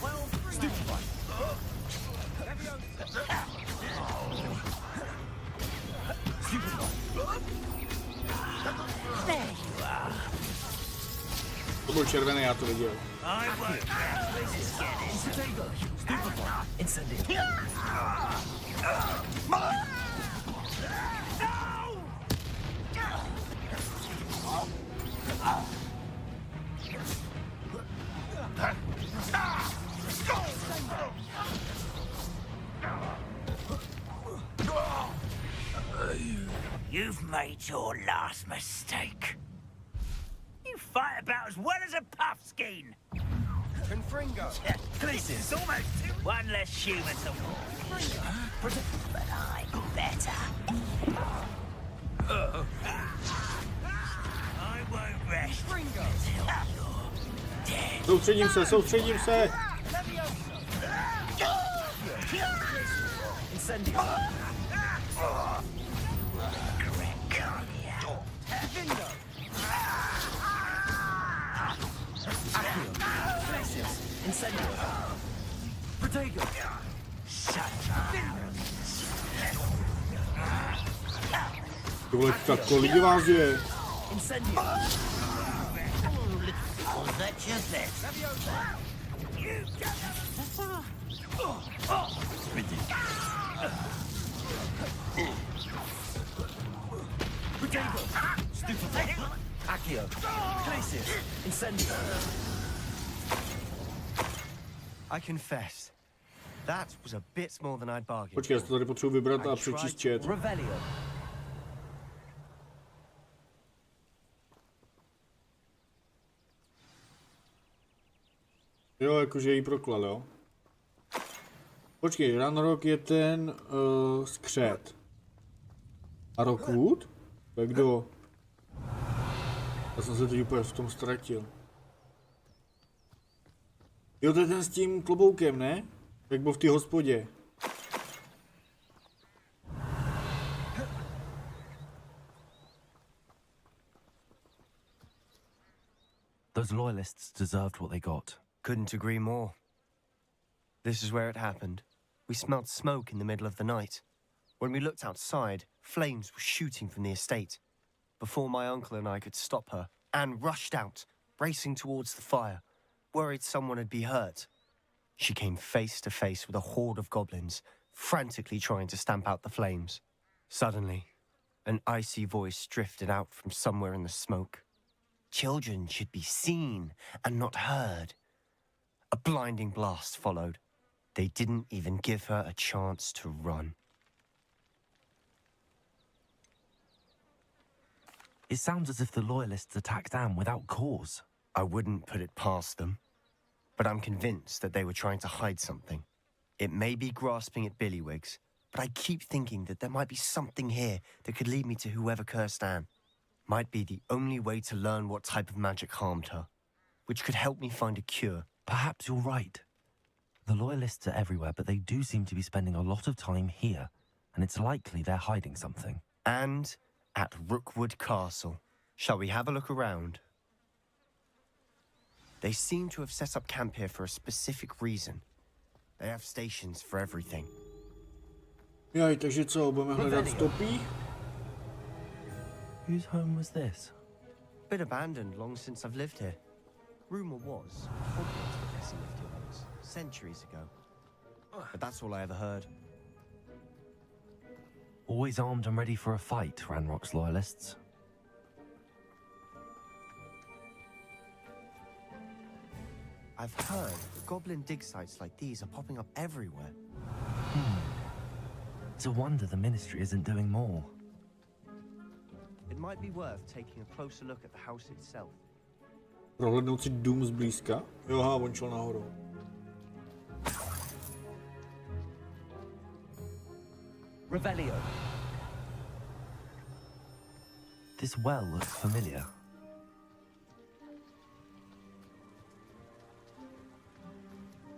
Well, stupid one. There you are. To byl červený, já to viděl. I won't Incendio. You've made your last mistake. You fight about as well as a puffskein. Confringo. This is almost one less human to war. But I'm better. I won't rest until you're dead. Soustředím se. Incendio. Incendio. Protego. Ty vole, tak kolik vás je? Incendio. That's your best. Protego. Stupid. Accio. Glacius. Incendio. I confess, that was a bit more than I'd bargained. Počkej, já si to tady potřebuji vybrat a přečíst chat. Revelio. Jo, jakože jí proklal, jo. Počkej, Ranrock je ten skřet. A Rockwood? To je kdo? Já jsem se teď úplně v tom ztratil. Jo, to je ten s tím kloboukem, ne? Jak byl v té hospodě. Those loyalists deserved what they got. Couldn't agree more. This is where it happened. We smelled smoke in the middle of the night. When we looked outside, flames were shooting from the estate. Before my uncle and I could stop her, Anne rushed out, racing towards the fire, worried someone had been hurt. She came face to face with a horde of goblins, frantically trying to stamp out the flames. Suddenly, an icy voice drifted out from somewhere in the smoke. Children should be seen and not heard. A blinding blast followed. They didn't even give her a chance to run. It sounds as if the loyalists attacked Anne without cause. I wouldn't put it past them, but I'm convinced that they were trying to hide something. It may be grasping at Billywigs, but I keep thinking that there might be something here that could lead me to whoever cursed Anne. Might be the only way to learn what type of magic harmed her, which could help me find a cure. Perhaps you're right. The loyalists are everywhere, but they do seem to be spending a lot of time here, and it's likely they're hiding something. And at Rookwood Castle. Shall we have a look around? They seem to have set up camp here for a specific reason. They have stations for everything. Jaj, takže co, budeme hledat stopy? Whose home was this? Been abandoned long since I've lived here. Rumor was Hogwarts Legacy lived here once, centuries ago. But that's all I ever heard. Always armed and ready for a fight, Ranrock's loyalists. I've heard goblin dig sites like these are popping up everywhere. It's a wonder the Ministry isn't doing more. It might be worth taking a closer look at the house itself. Prohlédnout si dům zblízka? Jo, aha, on šel nahoru. Revelio. This well looks familiar.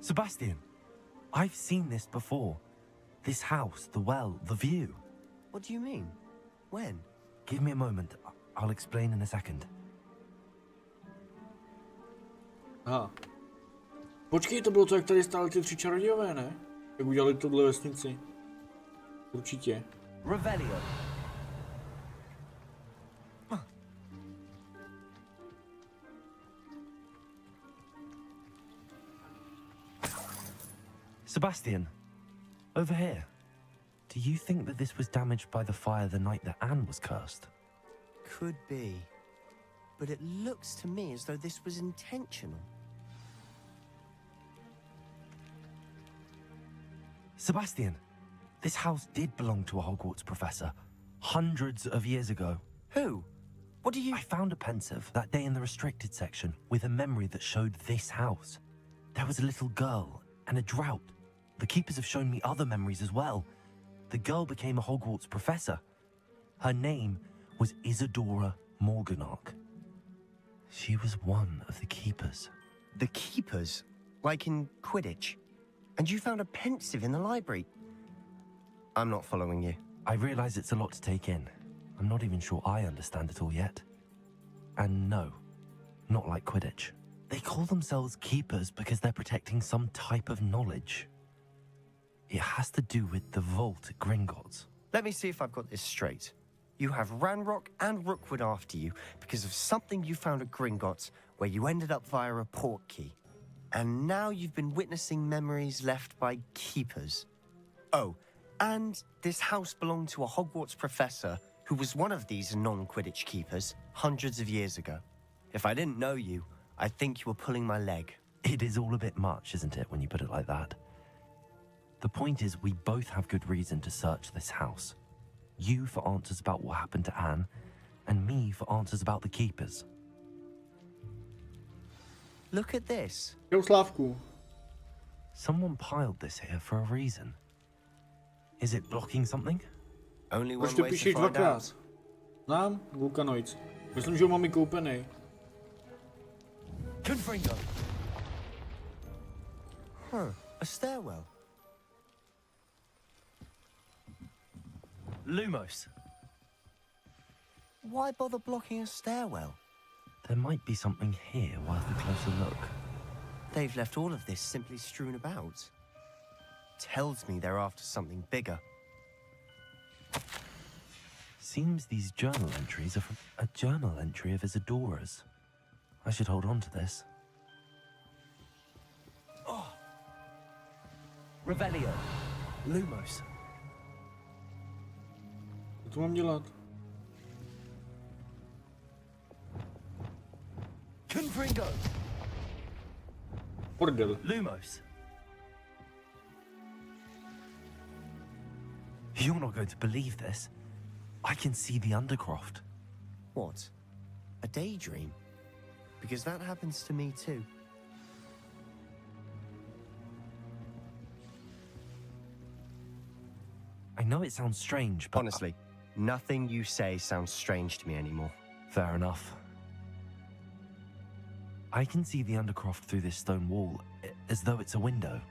Sebastian, I've seen this before. This house, the well, the view. What do you mean? When? Give me a moment. I'll explain in a second. Aha. Počkej, to bylo to, jak tady stáli ty 3 čarodějové, ne? Jak udělali tuhle vesnici. Určitě. Revelio. Sebastian, over here. Do you think that this was damaged by the fire the night that Anne was cursed? Could be. But it looks to me as though this was intentional. Sebastian, this house did belong to a Hogwarts professor, hundreds of years ago. Who? What do you... I found a pensive that day in the restricted section with a memory that showed this house. There was a little girl and a drought. The keepers have shown me other memories as well. The girl became a Hogwarts professor. Her name was Isadora Morganach. She was one of the keepers. The keepers? Like in Quidditch? And you found a pensive in the library? I'm not following you. I realize it's a lot to take in. I'm not even sure I understand it all yet. And no, not like Quidditch. They call themselves keepers because they're protecting some type of knowledge. It has to do with the vault at Gringotts. Let me see if I've got this straight. You have Ranrock and Rookwood after you because of something you found at Gringotts where you ended up via a portkey. And now you've been witnessing memories left by keepers. Oh, and this house belonged to a Hogwarts professor who was one of these non-Quidditch keepers hundreds of years ago. If I didn't know you, I'd think you were pulling my leg. It is all a bit much, isn't it, when you put it like that? The point is, we both have good reason to search this house. You for answers about what happened to Anne, and me for answers about the keepers. Look at this. Jo, Slávku. Someone piled this here for a reason. Is it blocking something? Only Proč one to way to píšeš find out. dvakrát? Znám, Vulkanoids. Myslím, že ho mám i koupený. Confringo! Huh, a stairwell. Lumos! Why bother blocking a stairwell? There might be something here worth a closer look. They've left all of this simply strewn about. Tells me they're after something bigger. Seems these journal entries are from a journal entry of Isadora's. I should hold on to this. Oh. Revelio. Lumos. Co mám dělat? Confringo. Bordel. Lumos. You're not going to believe this. I can see the Undercroft. What? A daydream? Because that happens to me too. I know it sounds strange, but... Honestly, nothing you say sounds strange to me anymore. Fair enough. I can see the Undercroft through this stone wall, as though it's a window.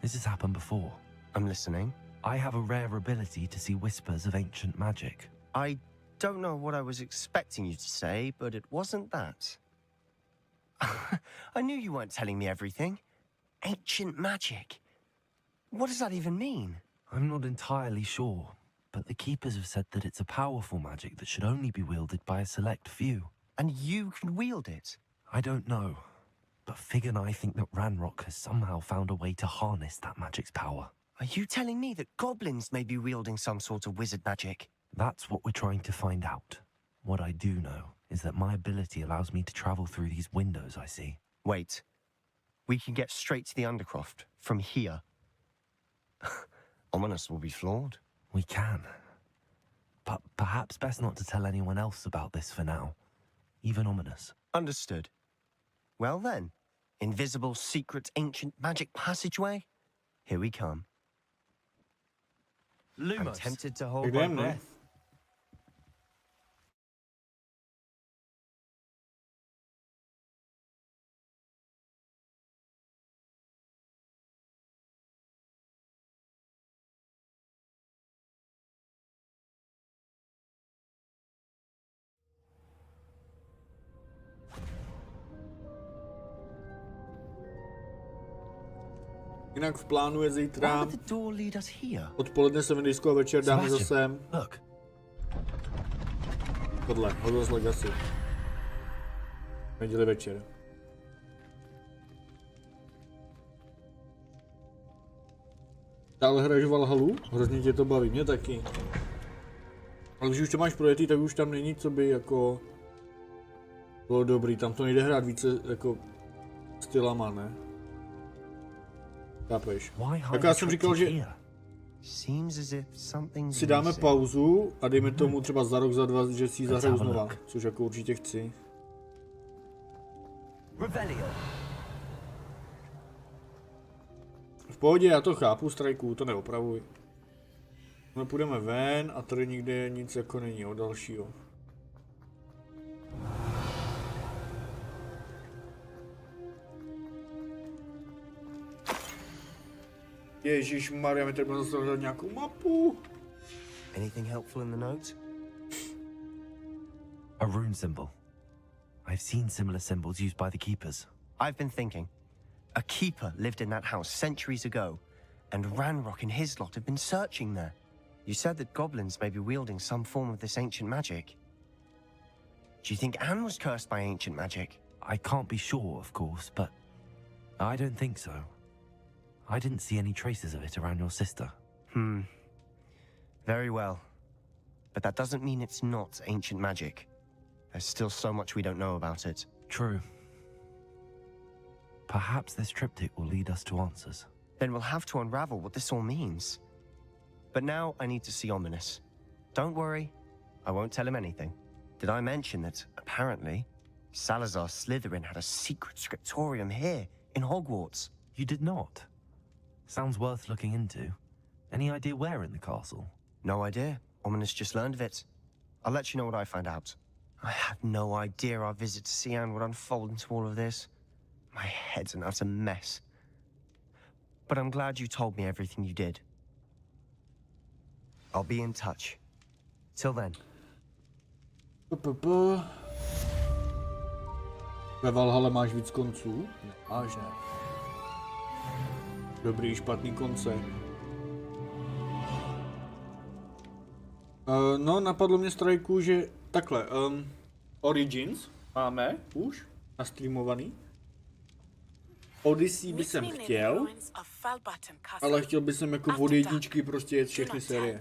This has happened before. I'm listening. I have a rare ability to see whispers of ancient magic. I don't know what I was expecting you to say, but it wasn't that. I knew you weren't telling me everything. Ancient magic. What does that even mean? I'm not entirely sure, but the Keepers have said that it's a powerful magic that should only be wielded by a select few. And you can wield it? I don't know, but Fig and I think that Ranrock has somehow found a way to harness that magic's power. Are you telling me that goblins may be wielding some sort of wizard magic? That's what we're trying to find out. What I do know is that my ability allows me to travel through these windows I see. Wait. We can get straight to the Undercroft from here. Ominous will be flawed. We can. But perhaps best not to tell anyone else about this for now. Even Ominous. Understood. Well then, invisible, secret, ancient magic passageway? Here we come. Lumos. I'm tempted to hold my breath. Jinak v plánu je zítra. Why would the door lead us here? Odpoledne se disco a večer dáme zase Look. tohle, Hogwarts Legacy. Neděli večer. Dále hraješ Valhalu? Hrozně tě to baví, mě taky. Ale když už to máš projetý, tak už tam není co by jako bylo dobrý, tam to nejde hrát více jako stylama, ne? Chápeš? Tak já jsem říkal, že si dáme pauzu a dejme tomu třeba za rok, za dva, že si ji zahraju znova, což jako určitě chci. V pohodě, já to chápu, strajku, to neopravuj. No půjdeme ven a tady nikde nic jako není od dalšího. Ježišmarja, mi třeba zase hledat nějakou mapu. Anything helpful in the note? A rune symbol. I've seen similar symbols used by the Keepers. I've been thinking. A keeper lived in that house centuries ago, and Ranrock and his lot have been searching there. You said that goblins may be wielding some form of this ancient magic. Do you think Anne was cursed by ancient magic? I can't be sure, of course, but I don't think so. I didn't see any traces of it around your sister. Very well. But that doesn't mean it's not ancient magic. There's still so much we don't know about it. True. Perhaps this triptych will lead us to answers. Then we'll have to unravel what this all means. But now I need to see Ominous. Don't worry, I won't tell him anything. Did I mention that, apparently, Salazar Slytherin had a secret scriptorium here, in Hogwarts? You did not? Sounds worth looking into. Any idea where in the castle? No idea. Ominous just learned of it. I'll let you know what I find out. I had no idea our visit to Sian would unfold into all of this. My head's an utter mess. But I'm glad you told me everything you did. I'll be in touch. Till then. Ve Valhalle máš víc konců? Máš, ne? Dobrý, špatný konce. No, napadlo mě strajku, že takhle, Origins máme už nastreamovaný. Odyssey by jsem chtěl, ale chtěl bych jsem jako od jedničky prostě jet všechny série.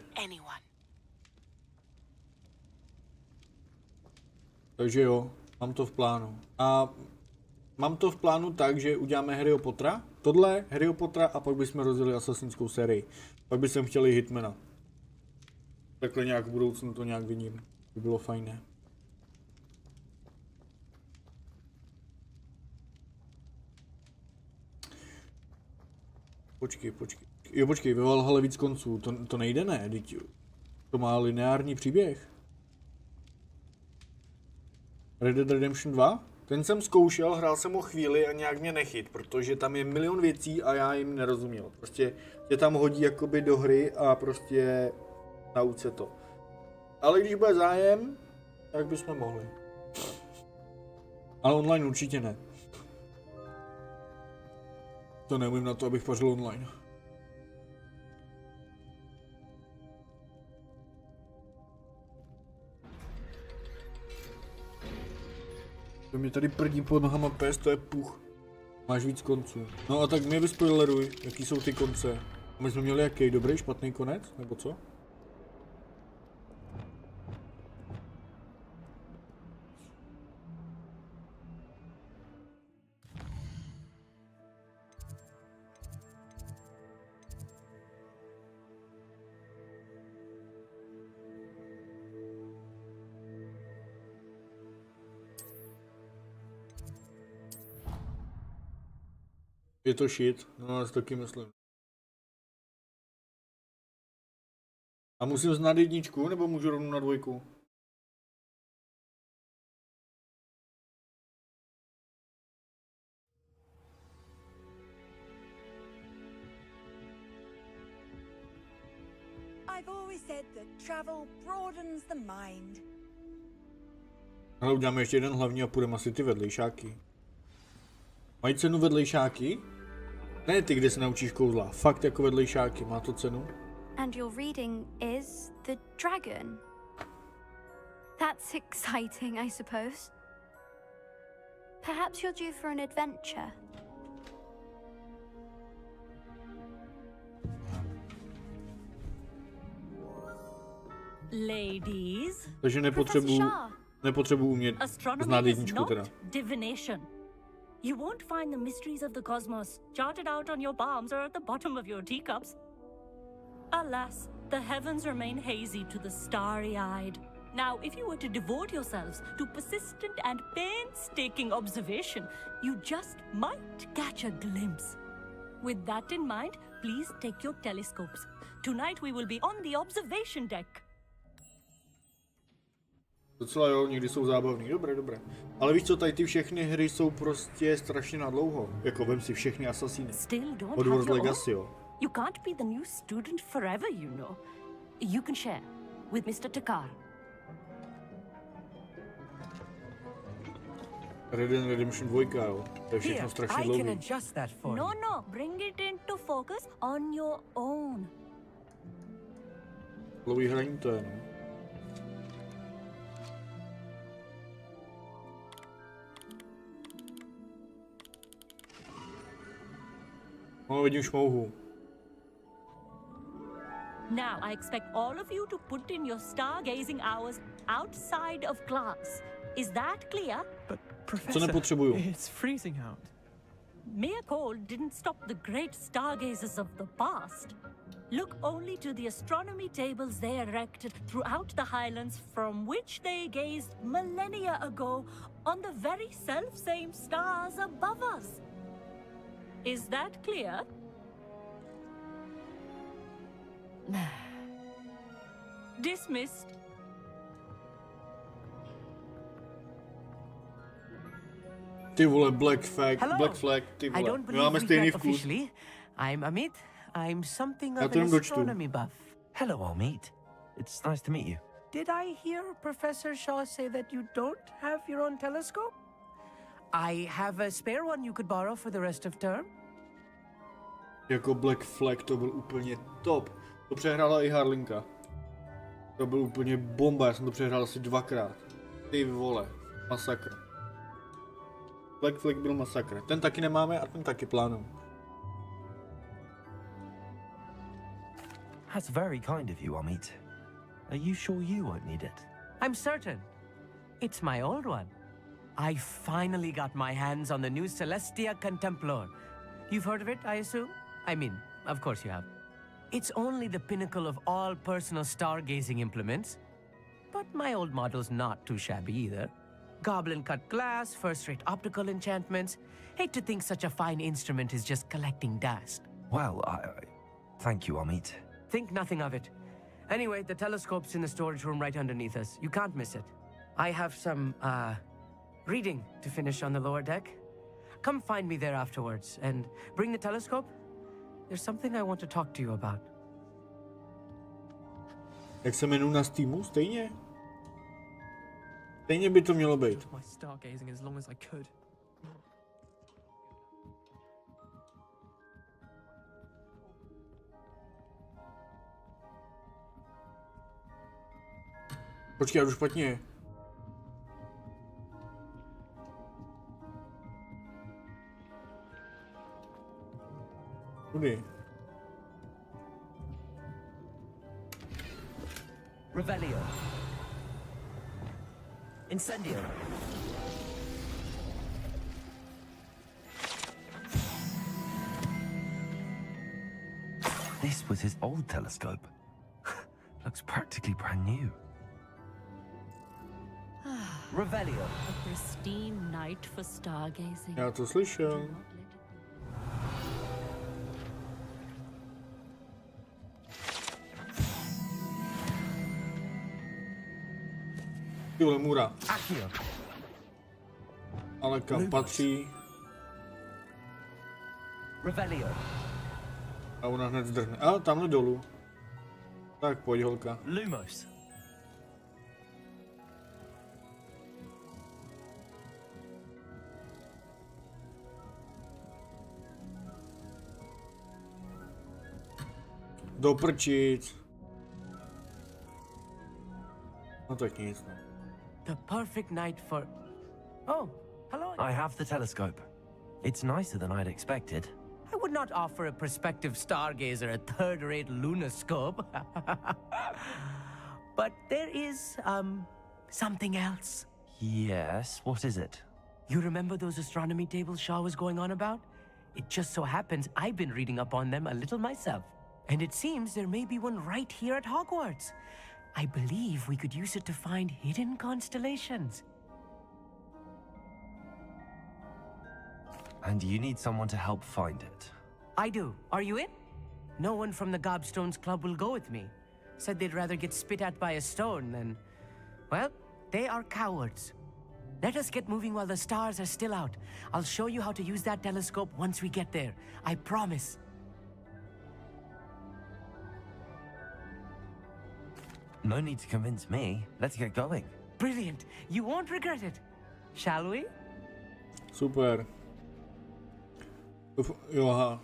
Takže jo, mám to v plánu. A mám to v plánu tak, že uděláme Harryho Pottera, tohle, Harryho Pottera a pak bychom rozjeli Asasynskou sérii. Pak bychom chtěli Hitmana. Takhle nějak v budoucnu to nějak vidím, by bylo fajné. Počkej. Jo, počkej, ve Valhalle víc konců. To nejde, ne? To má lineární příběh. Red Dead Redemption 2? Ten jsem zkoušel, hrál jsem ho chvíli a nějak mě nechyt, protože tam je milion věcí a já jim nerozuměl. Prostě tě tam hodí jakoby do hry a prostě nauč se to. Ale když bude zájem, tak bychom mohli. Ale online určitě ne. To neumím na to, abych pařil online. To mě tady prdí pod nohama pes, to je puch. Máš víc konců. No a tak mě vyspoileruj, jaký jsou ty konce. A my jsme měli jaký, dobrý, špatný konec, nebo co? Je to shit, no já si taky myslím. A musím znát jedničku, nebo můžu rovnou na dvojku? I've always said that travel broadens the mind. Ale uděláme ještě jeden hlavní a půjdeme asi ty vedlejšáky. Mají cenu vedlejšáky? Ne ty, kde se naučíš kouzla. Fakt jako vedlejšáky. Má to cenu? And your reading is The Dragon. That's exciting, I suppose. Perhaps you're due for an adventure. Ladies, Takže nepotřebuji umět znát jedničku teda. Divination. You won't find the mysteries of the cosmos charted out on your palms or at the bottom of your teacups. Alas, the heavens remain hazy to the starry-eyed. Now, if you were to devote yourselves to persistent and painstaking observation, you just might catch a glimpse. With that in mind, please take your telescopes. Tonight we will be on the observation deck. Docela jo, někdy jsou zábavný, dobré. Ale víš co, tady ty všechny hry jsou prostě strašně na dlouho. Jako vem si všechny asasíny. Hogwarts Legacy, jo. You can't be the new student forever, you know. You can share with Mr. Takar. Red Dead Redemption 2, jo. To je všechno strašně dlouhý. No, bring it into focus on your own. Dlouhý hraní to je, no. No, vidím šmouhu. Now, I expect all of you to put in your stargazing hours outside of class. Is that clear? But, Professor, co nepotřebuju? It's freezing out. Mere cold didn't stop the great stargazers of the past. Look only to the astronomy tables they erected throughout the highlands from which they gazed millennia ago on the very self-same stars above us. Is that clear? Dismissed. Ty vole, Black Flag, ty I vole. don't My máme believe stejný we met vkus. officially. I'm Amit. I'm something Já of to an jenom dočtu. astronomy buff. Hello, Amit. It's nice to meet you. Did I hear Professor Shaw say that you don't have your own telescope? I have a spare one you could borrow for the rest of term. Jako Black Flag to byl úplně top. To přehrála i Harlinka. To byl úplně bomba, já jsem to přehrál asi 2krát. Ty vole, masakr. Black Flag byl masakr. Ten taky nemáme a ten taky plánuju. That's very kind of you, Amit. Are you sure you won't need it? I'm certain. It's my old one. I finally got my hands on the new Celestia Contemplor. You've heard of it, I assume? I mean, of course you have. It's only the pinnacle of all personal stargazing implements. But my old model's not too shabby either. Goblin-cut glass, first-rate optical enchantments. Hate to think such a fine instrument is just collecting dust. Well, thank you, Amit. Think nothing of it. Anyway, the telescope's in the storage room right underneath us. You can't miss it. I have some, reading to finish on the lower deck. Come find me there afterwards, and bring the telescope. There's something I want to talk to you about. Jak se jmenuji na Steamu? Stejně? Stejně by to mělo být. My stargazing as long as I could. Počkej, já jdu špatně. Kudy? Revelio. Incendio. This was his old telescope. Looks practically brand new. Revelio. A pristine night for stargazing. Já to slyšel. Tyhle můra. Ale kam patří? Revelio. A ona hned zdrhne. A tamhle dolů. Tak pojď, holka. Lumos. Doprčit. No tak nic, no. The perfect night for... Oh, hello. I have the telescope. It's nicer than I'd expected. I would not offer a prospective stargazer a third-rate lunoscope. But there is, something else. Yes, what is it? You remember those astronomy tables Shaw was going on about? It just so happens I've been reading up on them a little myself. And it seems there may be one right here at Hogwarts. I believe we could use it to find hidden constellations. And you need someone to help find it. I do. Are you in? No one from the Gobstones Club will go with me. Said they'd rather get spit at by a stone than... Well, they are cowards. Let us get moving while the stars are still out. I'll show you how to use that telescope once we get there. I promise. No need to convince me. Let's get going. Brilliant. You won't regret it. Shall we? Super. Jo, aha.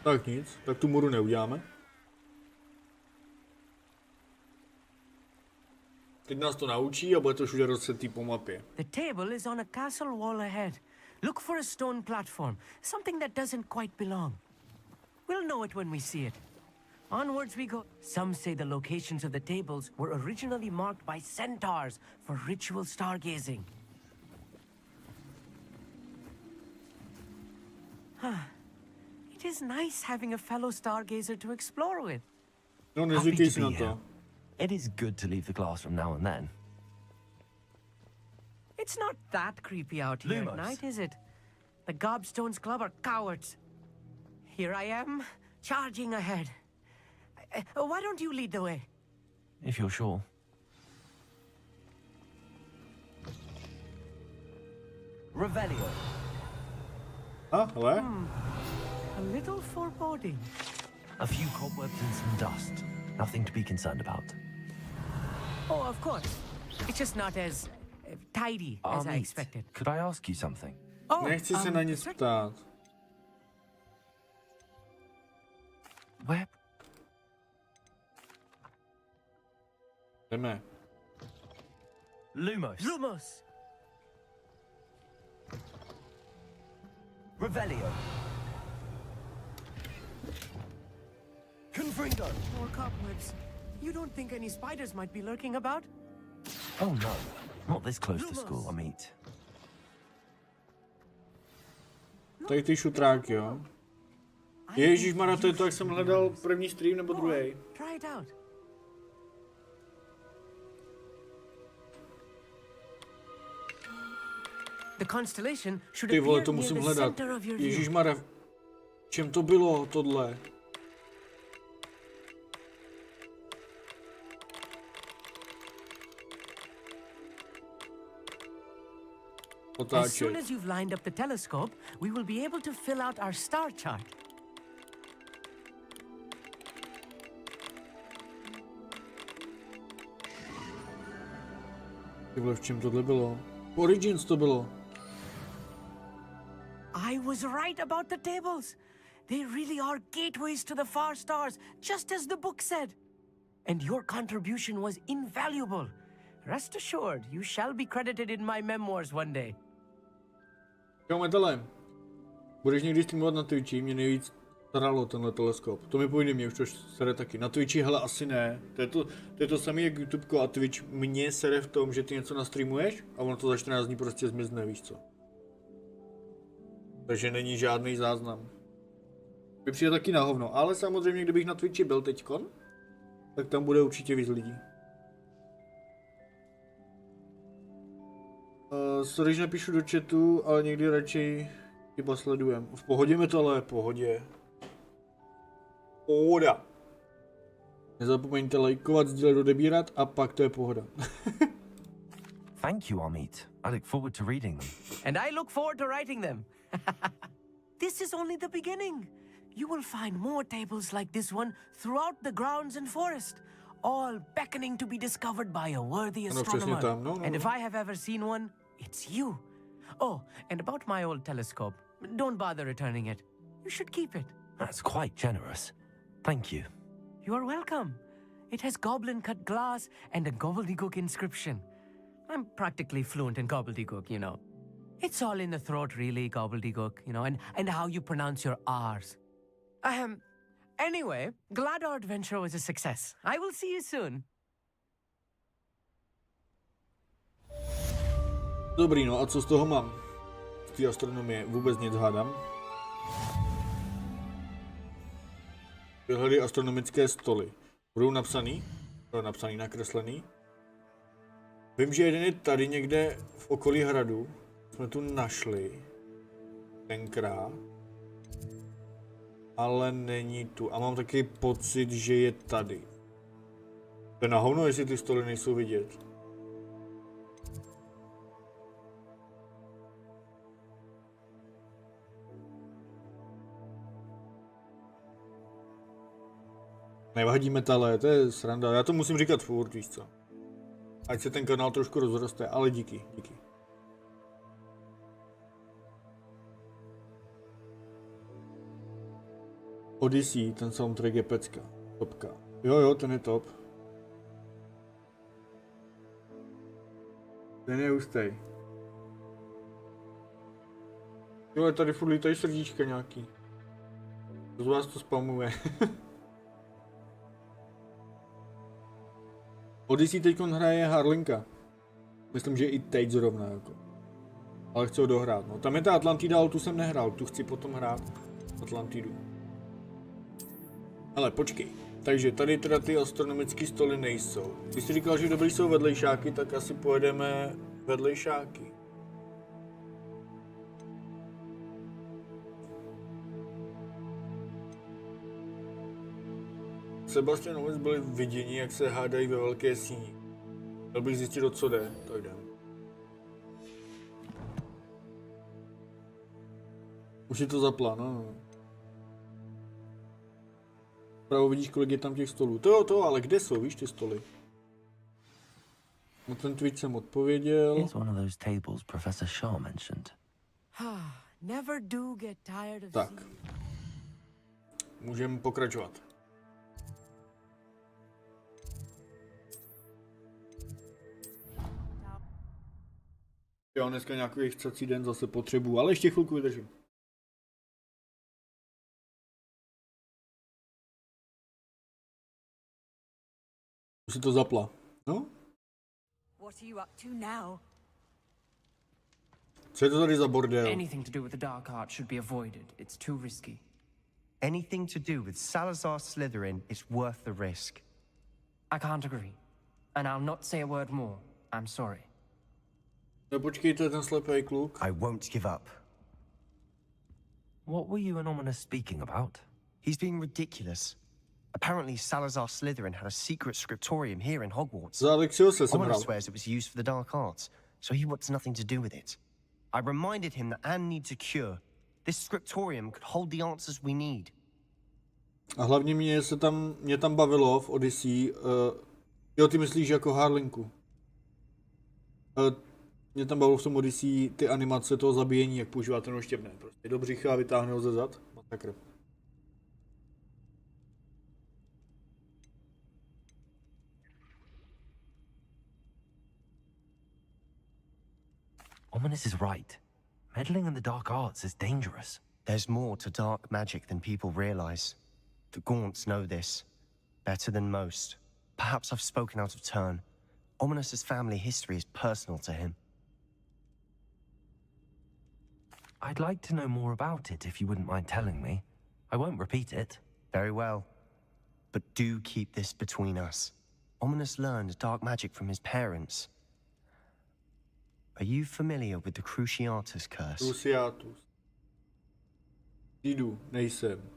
Tak nic, tak tu můru neuděláme. Teď nás to naučí a bude to všude rozsetý po mapě. The table is on a castle wall ahead. Look for a stone platform, something that doesn't quite belong. We'll know it when we see it. Onwards we go. Some say the locations of the tables were originally marked by centaurs for ritual stargazing. It is nice having a fellow stargazer to explore with. No, Happy nezvykej to si be na here. to. It is good to leave the classroom now and then. It's not that creepy out here Lumos. at night, is it? The Gobstones Club are cowards. Here I am, charging ahead. Why don't you lead the way? If you're sure. Revelio. Ah, hele. A little foreboding. A few cobwebs and some dust. Nothing to be concerned about. Oh, of course. It's just not as tidy as I Amit, expected. could I ask you something? Oh, Nechci se na nic ptát. Where? Jdeme. Lumos. Lumos. Revelio. Confringo. More cobwebs. You don't think any spiders might be lurking about? Oh no, not this close to school, Amit. Tady ty šutráky, jo. Ježišmarja, to je to, jak jsem hledal první stream nebo druhý. Try it out. The constellation should Ty vole, appear to near musím the hledat. center of your view. Ježišmarja. Čem to bylo, tohle? As soon as you've lined up the telescope, we will be able to fill out our star chart. Tyhle, v čem tohle bylo? Origins to bylo. I was right about the tables. They really are gateways to the far stars, just as the book said. And your contribution was invaluable. Rest assured, you shall be credited in my memoirs one day. Jo, metele. Budeš někdy streamovat na Twitchi, mě nejvíc staralo tenhle teleskop. To mi půjde, mě už to sere taky. Na Twitchi, hele, asi ne. To je to samé jak YouTube a Twitch. Mně sere v tom, že ty něco nastreamuješ a ono to za 14 dní prostě zmizne, víš co. Takže není žádný záznam. By přijde taky na hovno, ale samozřejmě, kdybych na Twitchi byl teďkon, tak tam bude určitě víc lidí. Sorry, že napíšu do chatu, ale někdy radši chyba sledujem. V pohodě, metale, pohodě. Pohoda. Nezapomeňte lajkovat, sdílet, odebírat a pak to je pohoda. Thank you, Amit. I look forward to reading them. And I look forward to writing them. This is only the beginning. You will find more tables like this one throughout the grounds and forest, all beckoning to be discovered by a worthy astronomer. And if I have ever seen one, it's you. Oh, and about my old telescope, don't bother returning it. You should keep it. That's quite generous. Thank you. You are welcome. It has goblin-cut glass and a gobbledygook inscription. I'm practically fluent in gobbledygook, you know. It's all in the throat, really, gobbledygook, you know, and how you pronounce your R's. Anyway, glad our adventure was a success. I will see you soon. Dobrý, no a co z toho mám? Z té astronomie vůbec nic hádám. Vyhledy astronomické stoly. Budou napsaný? Budou napsaný, nakreslený. Vím, že jeden je tady někde v okolí hradu. Jsme tu našli. Tenkrát. Ale není tu. A mám taky pocit, že je tady. To je na hovno, jestli ty stoly nejsou vidět. Nevadí, metale, to je sranda. Já to musím říkat furt, víš co. Ať se ten kanál trošku rozroste, ale díky, díky. Odyssey, ten soundtrack je pecka. Topka. Jo, ten je top. Ten je hustej. Jo, tady furt lítají srdíčka nějaký. Z vás to spamuje. Odyssey teďkon hraje Harlinka. Myslím, že i teď zrovna jako. Ale chci ho dohrát, no. Tam je ta Atlantida, ale tu jsem nehrál, tu chci potom hrát. Atlantidu. Ale počkej. Takže tady teda ty astronomické stoly nejsou. Když jsi říkal, že dobrý jsou vedlejšáky, tak asi pojedeme vedlejšáky. Sebastian Obec byli viděni, jak se hádají ve velké síni. Chtěl bych zjistit, o co jde, tak jdem. Už je to zapla, no. Pravo vidíš, kolik je tam těch stolů. To, ale kde jsou, víš, ty stoly? Na ten tweet jsem odpověděl. Here's one of those tables Professor Shaw mentioned. Never do get tired of Tak. Můžeme pokračovat. Jo, dneska nějaký chcecí den zase potřebuji, ale ještě chvilku vydržím. Už si to zapla, no? What are you up to now? Co je to tady za bordel? Anything to do with the dark art should be avoided. It's too risky. Anything to do with Salazar Slytherin is worth the risk. I can't agree. And I'll not say a word more. I'm sorry. No počkej, to je ten slepý kluk. I won't give up. What were you and Ominous speaking about? He's being ridiculous. Apparently, Salazar Slytherin had a secret scriptorium here in Hogwarts. Ominous swears it was used for the dark arts, so he wants nothing to do with it. I reminded him that Anne needs a cure. This scriptorium could hold the answers we need. A hlavně mě tam bavilo v Odyssey, jo, ty myslíš jako Harlinku. Mě tam bavilo v tom Odyssey ty animace toho zabíjení, jak používá ten oštěpné. Prostě do břicha a vytáhne ho ze zad. Masakr. Ominous is right. Meddling in the dark arts is dangerous. There's more to dark magic than people realize. The Gaunts know this better than most. Perhaps I've spoken out of turn. Ominous's family history is personal to him. I'd like to know more about it if you wouldn't mind telling me. I won't repeat it. Very well. But do keep this between us. Ominous learned dark magic from his parents. Are you familiar with the Cruciatus curse? Cruciatus. Přijdu, nejsem.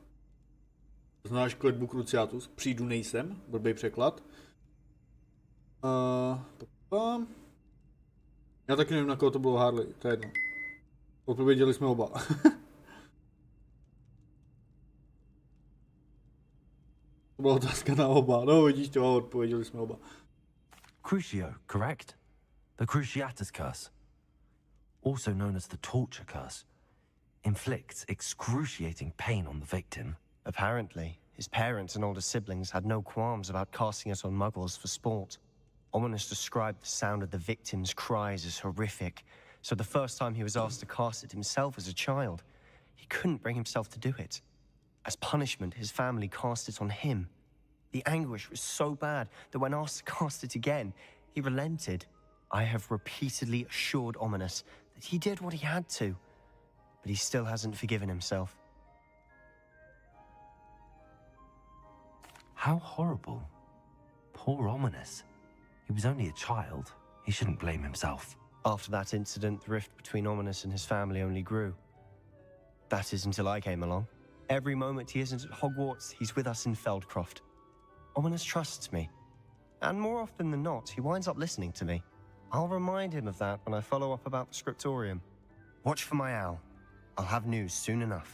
Znáš kletbu Cruciatus? Přijdu, nejsem. Blbý překlad. Já taky nevím, na koho to bylo Harley. To je jedno. Odpověděli jsme oba. To byla otázka na oba. No vidíš to, odpověděli jsme oba. Crucio, correct? The Cruciatus curse, also known as the torture curse, inflicts excruciating pain on the victim. Apparently, his parents and older siblings had no qualms about casting it on muggles for sport. Ominous described the sound of the victim's cries as horrific, so the first time he was asked to cast it himself as a child, he couldn't bring himself to do it. As punishment, his family cast it on him. The anguish was so bad that when asked to cast it again, he relented. I have repeatedly assured Ominous that he did what he had to, but he still hasn't forgiven himself. How horrible. Poor Ominous. He was only a child. He shouldn't blame himself. After that incident, the rift between Ominous and his family only grew. That is until I came along. Every moment he isn't at Hogwarts, he's with us in Feldcroft. Ominous trusts me, and more often than not, he winds up listening to me. I'll remind him of that when I follow up about the scriptorium. Watch for my owl. I'll have news soon enough.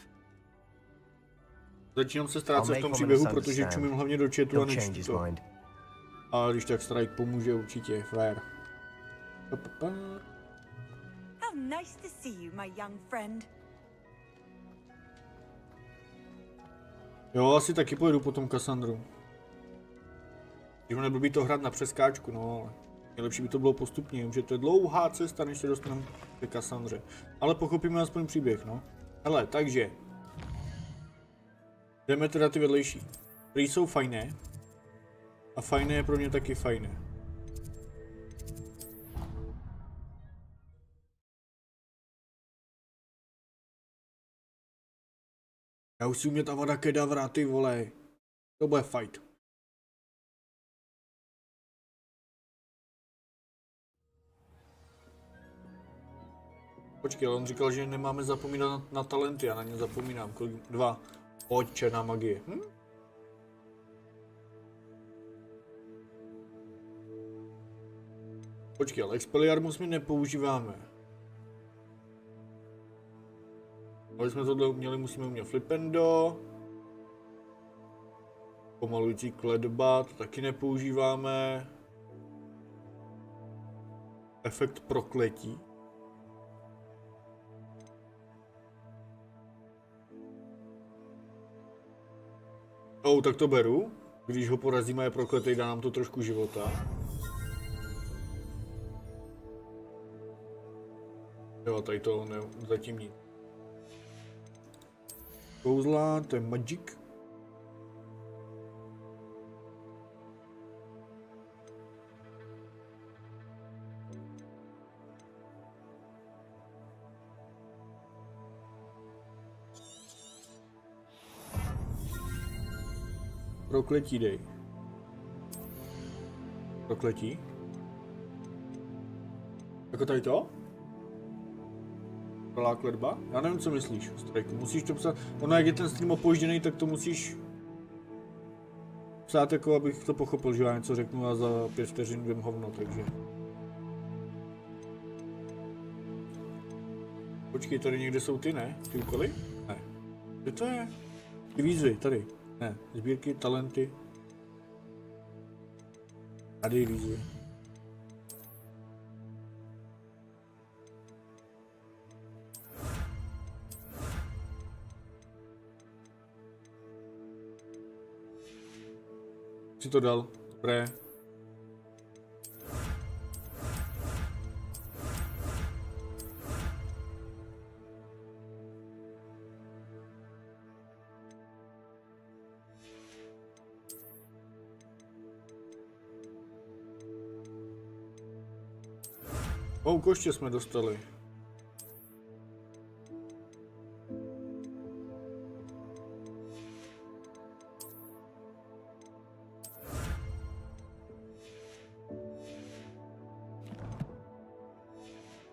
Začínám se ztrácet v tom příběhu, protože čumím hlavně do chatu a nečtu to. A když tak strike pomůže určitě, fair. How nice to see you, my young friend. Jo, asi taky pojedu potom Kassandru. Když nebyl by to hrát na přeskáčku, no ale nejlepší by to bylo postupně, že to je dlouhá cesta, než se dostaneme ke Kassandře. Ale pochopíme aspoň příběh, no. Hele, takže jdeme teda ty vedlejší. Prý jsou fajné. A fajné je pro mě taky fajné. Já už si umět Avada Kedavra, ty vole. To bude fight. Počkej, ale on říkal, že nemáme zapomínat na talenty, já na ně zapomínám. Kolik? 2. Pojď, černá magie. Počkej, ale Expelliarmus my nepoužíváme. Ale jsme tohle uměli, musíme umět Flipendo. Pomalující kletba, to taky nepoužíváme. Efekt prokletí. Tak to beru. Když ho porazíme je prokletej, dá nám to trošku života. Jo, tady to zatím nic. Kouzla, to je Magic. Prokletí dej. Prokletí? Jako tady to? Byla kletba? Já nevím, co myslíš, Strajku. Musíš to psát. Ono, jak je ten stream opožděný, tak to musíš psát jako, abych to pochopil, že já něco řeknu a za 5 vteřin vím hovno, takže. Počkej, tady někde jsou ty, ne? Ty úkoly? Ne. Kde to je? Ty výzvy, tady. Ne. Sbírky, talenty. Tady výzvy. Si to dal. Dobré. Koště jsme dostali.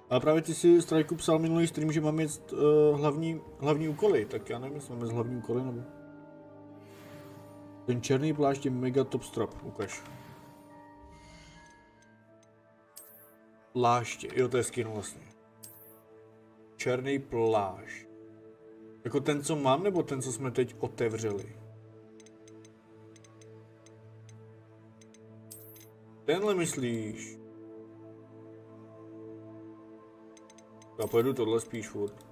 A právě ty si, Strajku, psal minulý stream, že mám jet hlavní úkoly, tak já nevím, jestli máme hlavní úkoly, nebo... Ten černý plášť je mega top strap, ukaž. Pláště, jo, to je skin vlastně. Černý plášť. Jako ten, co mám, nebo ten, co jsme teď otevřeli? Tenhle myslíš? Já pojedu tohle spíš furt.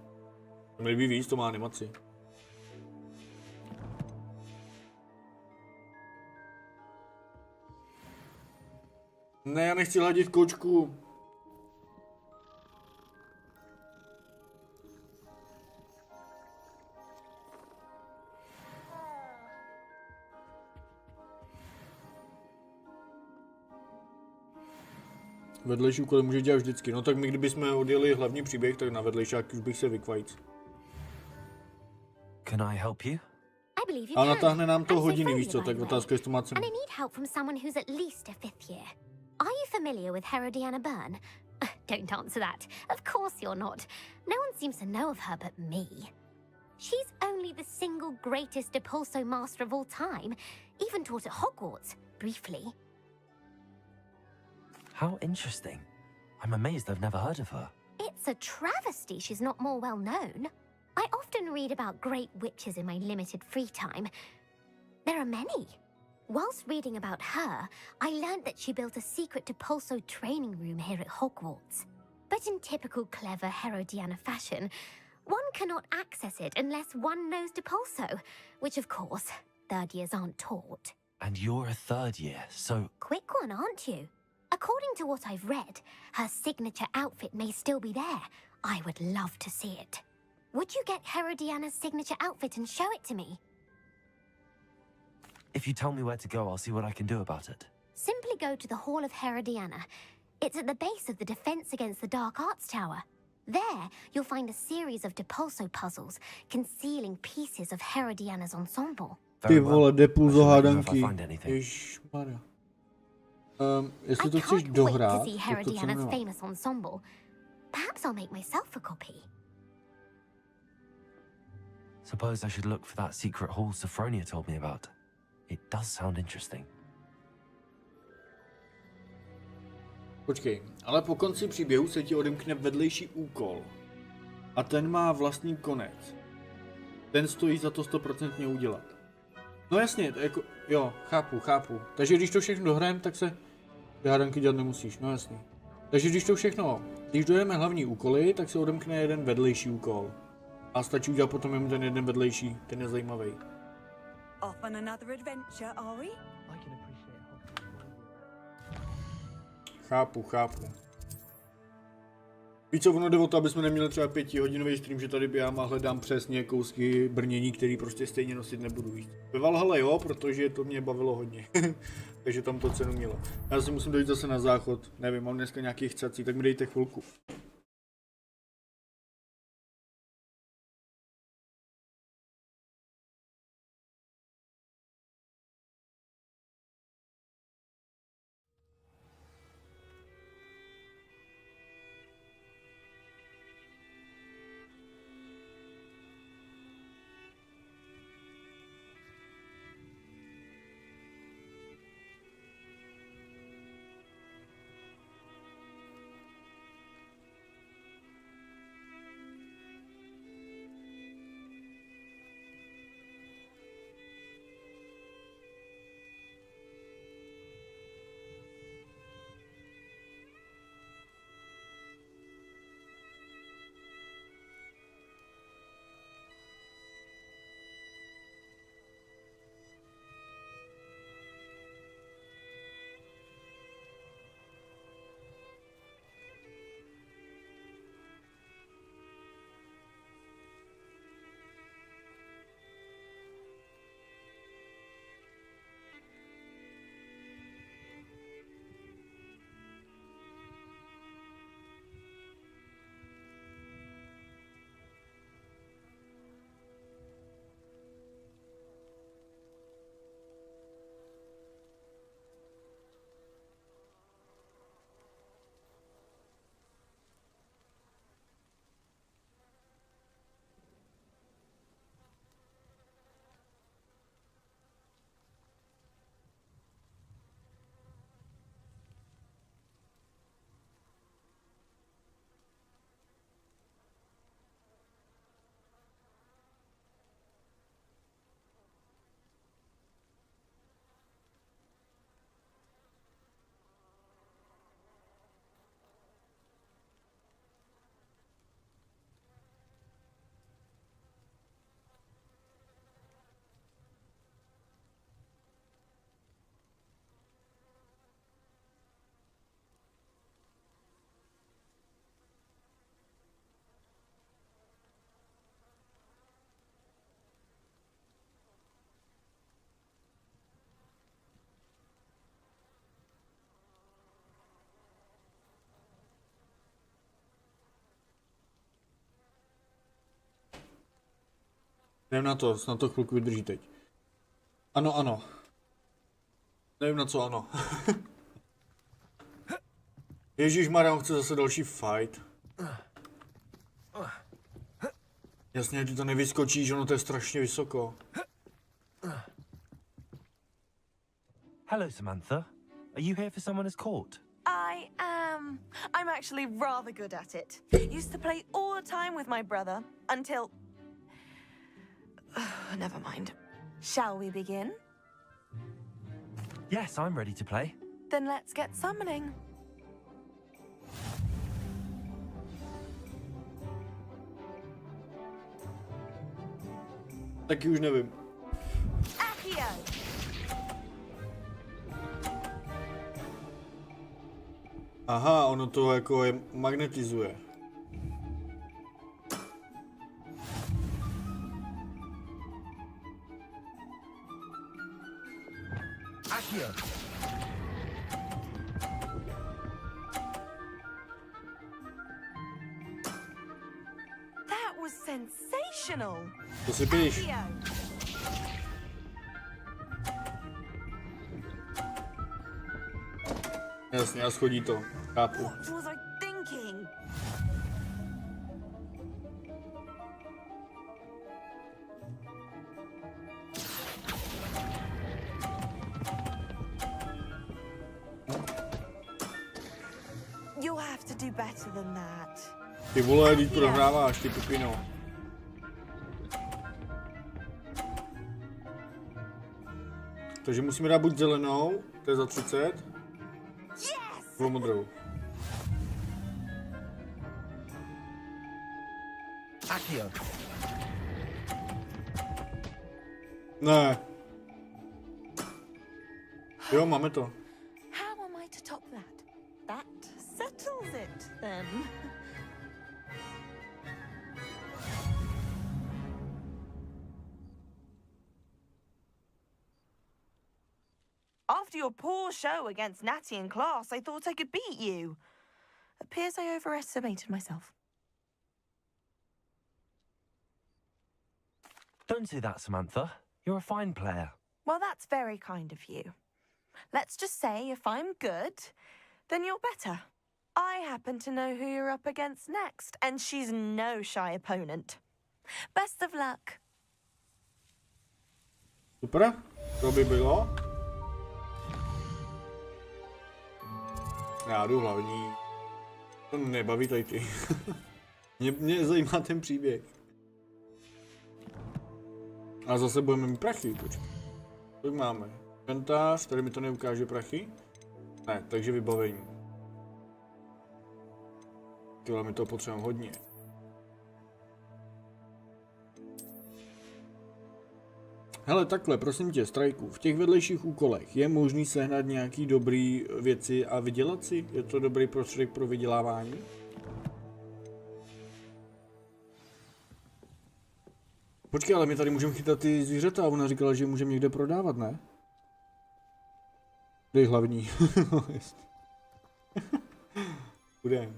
To mi líbí víc, to má animaci. Ne, já nechci hladit kočku. Vedlejší úkoly může dělat vždycky. No tak my kdybychom odjeli hlavní příběh, tak na vedlejšák už bych se vykvajc. Can I help you? A natáhne nám to hodiny, víš co, tak otázka, jestli to má cenu. And I need help from someone who's at least a 5th year. Are you familiar with Herodiana Byrne? Don't answer that. Of course you're not. No one seems to know of her but me. She's only the single greatest Depulso master of all time. Even taught at Hogwarts, briefly. How interesting. I'm amazed I've never heard of her. It's a travesty she's not more well known. I often read about great witches in my limited free time. There are many. Whilst reading about her, I learned that she built a secret Depulso training room here at Hogwarts. But in typical clever Herodiana fashion, one cannot access it unless one knows Depulso, which of course, 3rd years aren't taught. And you're a 3rd year, so... Quick one, aren't you? According to what I've read, her signature outfit may still be there. I would love to see it. Would you get Herodiana's signature outfit and show it to me? If you tell me where to go, I'll see what I can do about it. Simply go to the Hall of Herodiana. It's at the base of the Defense Against the Dark Arts Tower. There, you'll find a series of Depulso puzzles concealing pieces of Herodiana's ensemble. Ty vole, Depulso hádanky. Ježišmarja. Jestli to chceš dohrát, to see Herodiana's famous ensemble. Perhaps I'll make myself a copy. Suppose I should look for that secret hall Sophronia told me about. It does sound interesting. Počkej, ale po konci příběhu se ti odemkne vedlejší úkol. A ten má vlastní konec. Ten stojí za to 100% udělat. No jasně, to jako, jo, chápu. Takže když to všechno dohrajeme, tak se hádanky dělat nemusíš, no jasně. Takže když dojdeme hlavní úkoly, tak se odemkne jeden vedlejší úkol. A stačí udělat potom jen ten jeden vedlejší, ten je zajímavý. Off on another adventure, are we? Chápu. Víš co, ono jde o to, aby jsme neměli třeba 5hodinový stream, že tady běhám a hledám přesně kousky brnění, který prostě stejně nosit nebudu, víc. Ve Valhalle jo, protože to mě bavilo hodně. Takže tam to cenu mělo. Já si musím dojít zase na záchod, nevím, mám dneska nějaký chcací, tak mi dejte chvilku. Nevím na to, snad to chvilku vydrží teď. Ano, ano. Nevím na co ano. Ježišmarja, on chce zase další fight. Jasně, ty to nevyskočíš, ono to je strašně vysoko. Hello, Samantha. Are you here for someone who's caught? I am. I'm actually rather good at it. Used to play all the time with my brother until... Never mind. Shall we begin? Yes, I'm ready to play. Then let's get summoning. Taky už nevím. Accio! Aha, ono to jako je magnetizuje. Accio. That was sensational. To si píš. Accio! Jasně, a schodí to. Chápu. What was I thinking? You'll have to do better than that. Ty vole, když prohráváš, ty pupino. Takže musíme dát buď zelenou, to je za 30. Nebo modrou. Accio. Ne. Jo, máme to. How am I to top that? That settles it, then. After your poor show against Natty in class, I thought I could beat you. Appears I overestimated myself. Don't say that, Samantha. You're a fine player. Well, that's very kind of you. Let's just say if I'm good, then you're better. I happen to know who you're up against next, and she's no shy opponent. Best of luck. Super, to by bylo. Já jdu hlavní. To nebaví tady ty. mě zajímá ten příběh. A zase budeme mít prachy, počkej. Tak máme. Inventář, tady mi to neukáže prachy. Ne, takže vybavení. Tyhle mi to potřebujeme hodně. Hele, takhle, prosím tě, Strajku, v těch vedlejších úkolech je možný sehnat nějaký dobrý věci a vydělat si? Je to dobrý prostředek pro vydělávání? Počkej, ale my tady můžeme chytat ty zvířata a ona říkala, že je můžeme někde prodávat, ne? Dej hlavní. Budeme.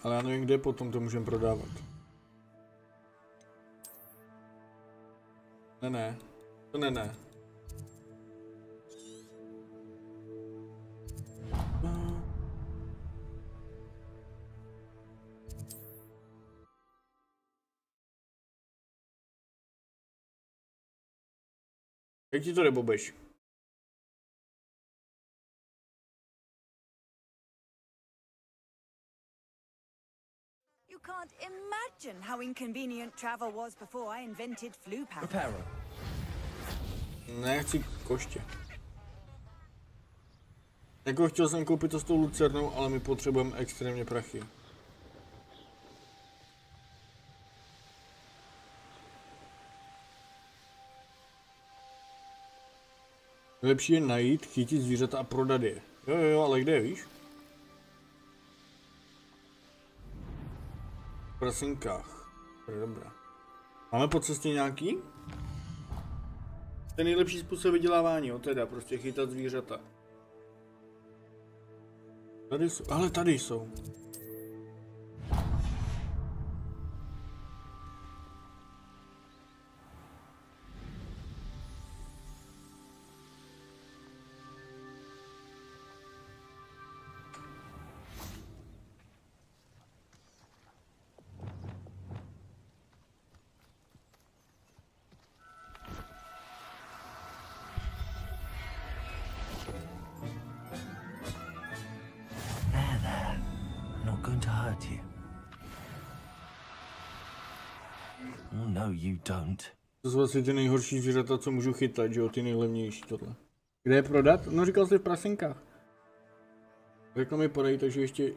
Ale já nevím, kde potom to můžeme prodávat. Ne. To ne. Jak ti to jde, Bobeš? You can't imagine how inconvenient travel was before I invented flu powder. Repairer. Ne, chci koště. Jako chtěl jsem koupit to s tou lucernou, ale my potřebujeme extrémně prachy. Lepší je najít, chytit zvířata a prodat je. Jo, ale kde je, víš? V prasinkách. To je dobré. Máme po cestě nějaký? Ten nejlepší způsob vydělávání, teda prostě chytat zvířata. Tady jsou, ale tady jsou. No, you don't. To jsou vlastně ty nejhorší zvířata, co můžu chytat, že jo, ty nejlevnější tohle. Kde je prodat? No říkal jsi v prasinkách. Řekl mi podej, takže ještě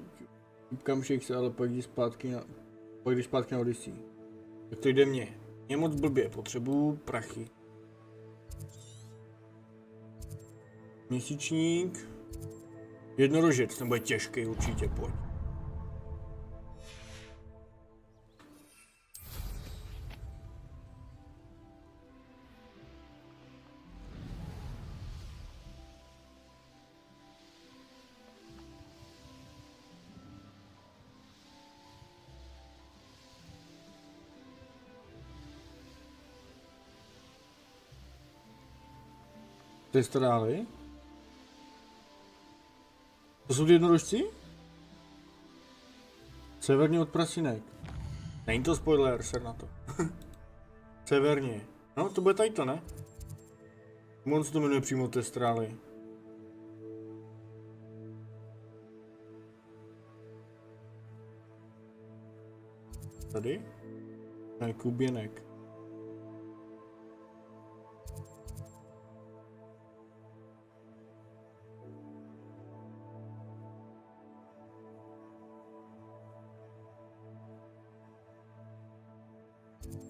kam všech se, ale pak jdi zpátky na Odyssey. Tak to jde mně. Je moc blbě, potřebuju prachy. Měsíčník. Jednorožec, ten bude těžký určitě, pojď. Testrály? To jsou ty jednorožci? Severně od prasinek. Není to spoiler, ser na to. Severně. No, to bude tady to, ne? On se to jmenuje přímo testrály. Tady? Ne, kuběnek.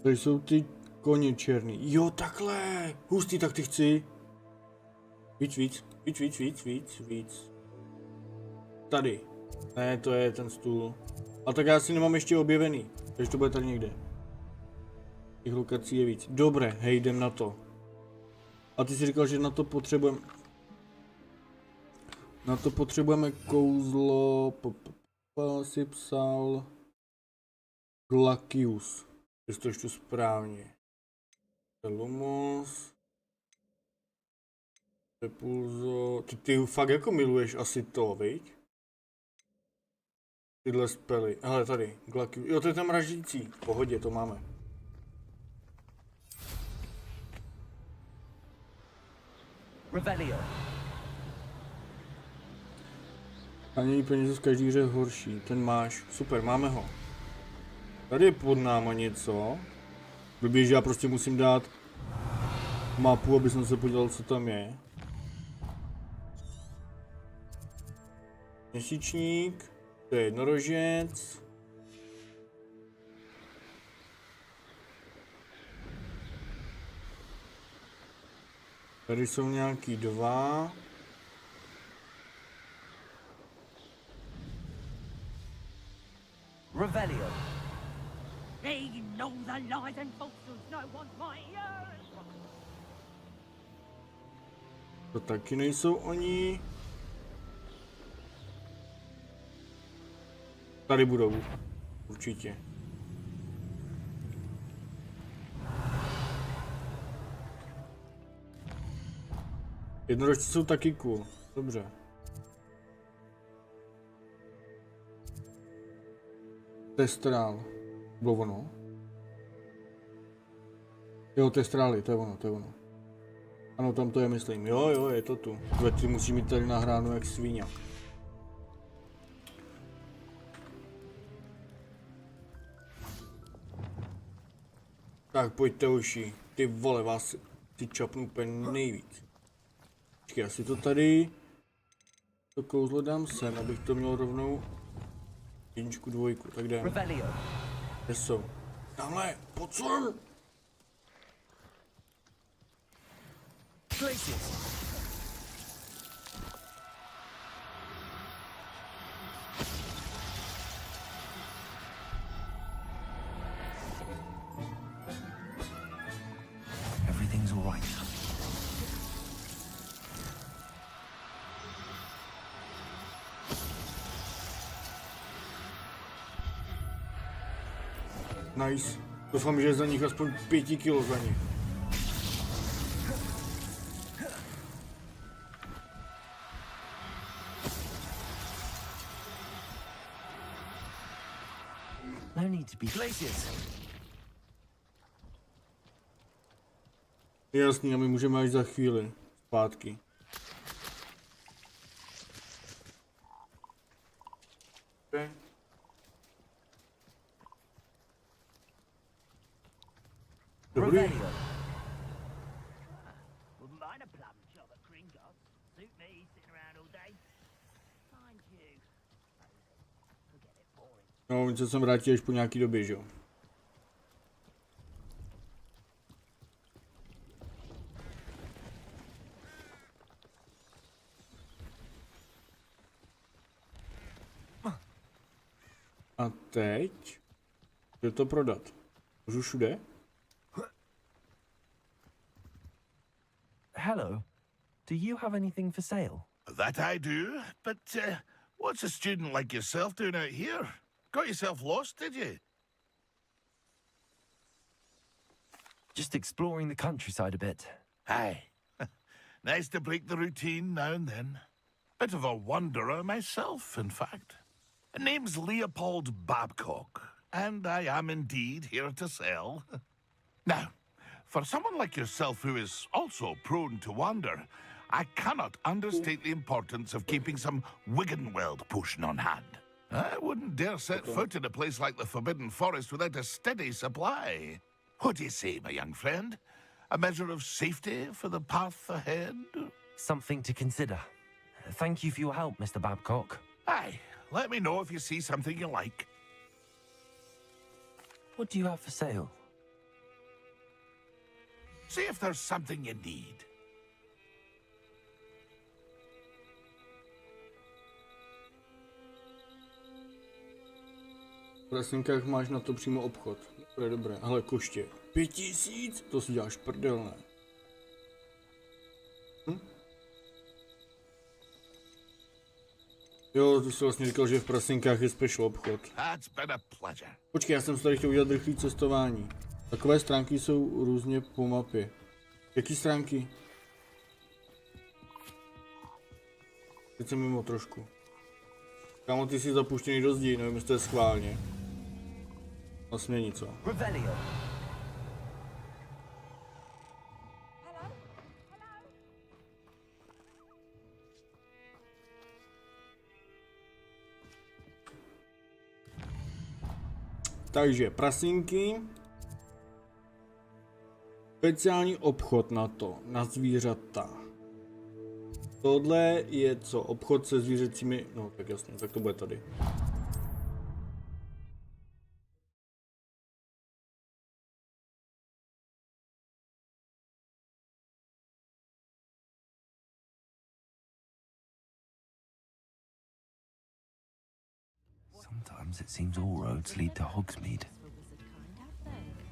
Tady jsou ty koně černý. Jo, takhle. Hustý, tak ty chci. Víc. Tady. Ne, to je ten stůl. A tak já si nemám ještě objevený. Takže to bude tady někde. Těch lokací je víc. Dobré, hej, jdem na to. A ty jsi říkal, že na to potřebujeme... Na to potřebujeme kouzlo... Si psal... Glacius. Jestli to ještě správně. Lumos. Repulzo. Ty fakt jako miluješ asi to, viď? Tyhle spely. Hele, tady. Glacius. Jo, to je ten mražící. V pohodě, to máme. Revelio. Ani peníze z každý hře horší. Ten máš. Super, máme ho. Tady je pod náma něco. Blbě, že já prostě musím dát mapu, aby jsem se podíval, co tam je. Měsíčník. To je jednorožec. Tady jsou nějaký dva. Revelio. They know the lies and falsehoods no one might hear. To taky nejsou oni. Tady budou. Určitě. Jednorožci jsou taky cool. Dobře. Testrál. Bylo ono? Jo, testrály, to je ono. Ano, tam to je, myslím. Jo, je to tu. Ty musí mít tady nahráno jak svíňa. Tak, pojďte uši. Ty vole, vás ty čapnu úplně nejvíc. Počkej, asi to tady... To kouzlo dám sem, abych to měl rovnou... jedničku, dvojku, tak jdem. Kde jsou? Tamhle, pojď sem! Everything's all right. Nice. Doufám, že je za nich aspoň 5 kilo za nich. No need to be glaciers. Jasný, a my můžeme až za chvíli zpátky. Okay. Dobrý. No, oni se sem vrátí až po nějaký době, že jo? A teď? Jde to prodat. Můžu všude? Hello. Do you have anything for sale? That I do, but what's a student like yourself doing out here? Got yourself lost, did you? Just exploring the countryside a bit. Aye. Nice to break the routine now and then. Bit of a wanderer myself, in fact. Name's Leopold Babcock, and I am indeed here to sell. Now, for someone like yourself who is also prone to wander, I cannot understate the importance of keeping some Wiggenweld potion on hand. I wouldn't dare set foot in a place like the Forbidden Forest without a steady supply. What do you say, my young friend? A measure of safety for the path ahead? Something to consider. Thank you for your help, Mr. Babcock. Aye, let me know if you see something you like. What do you have for sale? See if there's something you need. V prasinkách máš na to přímo obchod. To je dobré. Hele, koště. 5000? To si děláš prdel, ne? Hm? Jo, ty jsi vlastně říkal, že v prasinkách je special obchod. Počkej, já jsem si tady chtěl udělat rychlé cestování. Takové stránky jsou různě po mapě. Jaký stránky? Teď jsem mimo trošku. Kámo, ty jsi zapuštěný do zdí, nevím, jestli to je schválně. Vlastně nic, co? Takže prasinky. Speciální obchod na to, na zvířata. Tohle je co? Obchod se zvířecími... No tak jasně, tak to bude tady. Sometimes it seems all roads lead to Hogsmeade.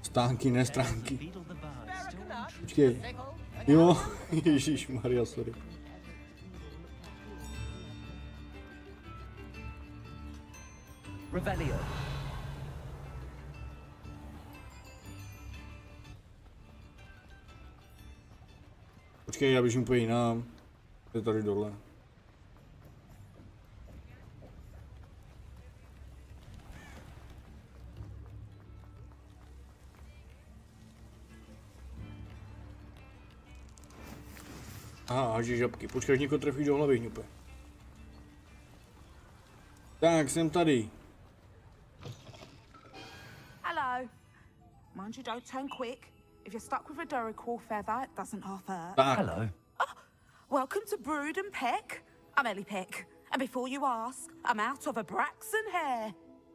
Stánky, ne stránky. Počkej. Jo, ježišmarja, sorry. Revelio. Počkej, já běžím úplně jinam. To je tady dole. Aha, háží žabky. Počkej, až někoho trefíš do hlavy, hňupe. Tak, jsem tady. Hello. Mind you don't turn quick. If you're stuck with a Duracell feather, it doesn't half hurt. Hello. Oh, welcome to Brood and Peck. I'm Ellie Peck. And before you ask, I'm out of a Braxton hair.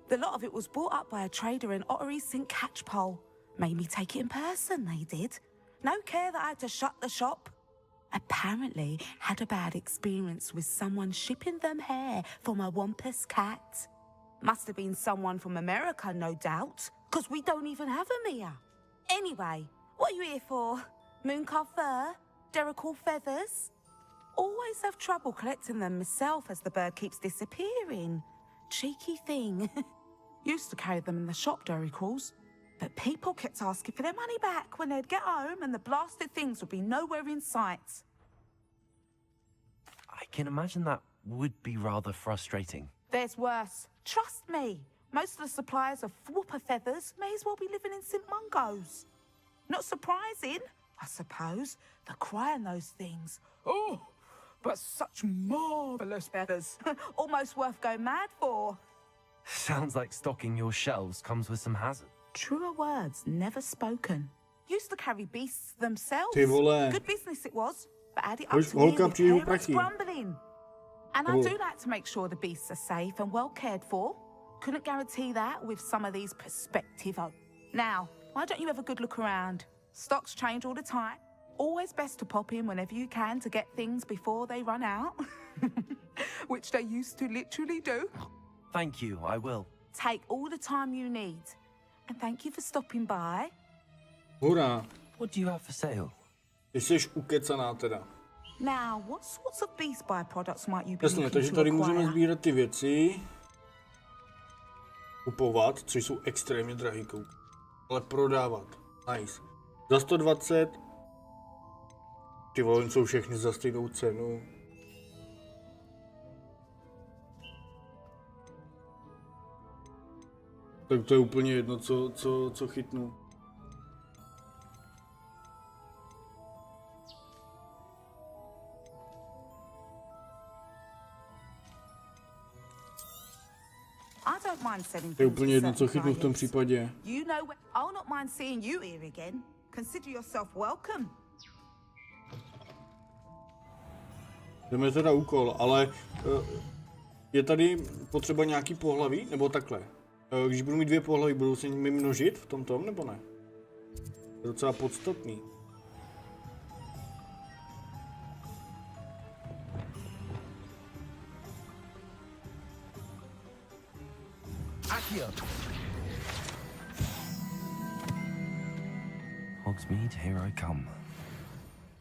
The lot of it was bought up by a trader in Ottery St. Catchpole. Made me take it in person, they did. No care that I had to shut the shop. Apparently had a bad experience with someone shipping them hair from a wampus cat. Must have been someone from America, no doubt, because we don't even have them here. Anyway, what are you here for? Mooncar fur? Derrickle feathers? Always have trouble collecting them myself as the bird keeps disappearing. Cheeky thing. Used to carry them in the shop, Derricles. But people kept asking for their money back when they'd get home and the blasted things would be nowhere in sight. I can imagine that would be rather frustrating. There's worse. Trust me. Most of the suppliers of whooper feathers may as well be living in St. Mungo's. Not surprising, I suppose, the cry on those things. Oh, but such marvellous feathers. Almost worth going mad for. Sounds like stocking your shelves comes with some hazard. Truer words never spoken. Used to carry beasts themselves. Ty vole. Good business it was, but add it up Pojď, to me holka, with přijdu parents prachy. grumbling. And I do like to make sure the beasts are safe and well cared for. Couldn't guarantee that with some of these perspective. Now, why don't you have a good look around? Stocks change all the time. Always best to pop in whenever you can to get things before they run out. Which they used to literally do. Thank you, I will. Take all the time you need. And thank you for stopping by. Hurá. What do you have for sale? Ty jsi ukecaná teda. Now, what sorts of beast byproducts might you be Jasně, looking takže to tady acquire? můžeme sbírat ty věci. Kupovat, což jsou extrémně drahý ale prodávat. Nice. Za 120. Ty vole, jsou všechny za stejnou cenu. Tak to je úplně jedno, co chytnu. I don't mind selling To je things úplně to jedno, co certain chytnu v tom clients. případě. You know, I'll not mind seeing you here again. Consider yourself welcome. Jdeme teda úkol, ale je tady potřeba nějaký pohlaví, nebo takhle? Když budu mít 2 pohlaví, budou se mi množit v tom, nebo ne? To je docela podstatný. Hogsmeade, here I come.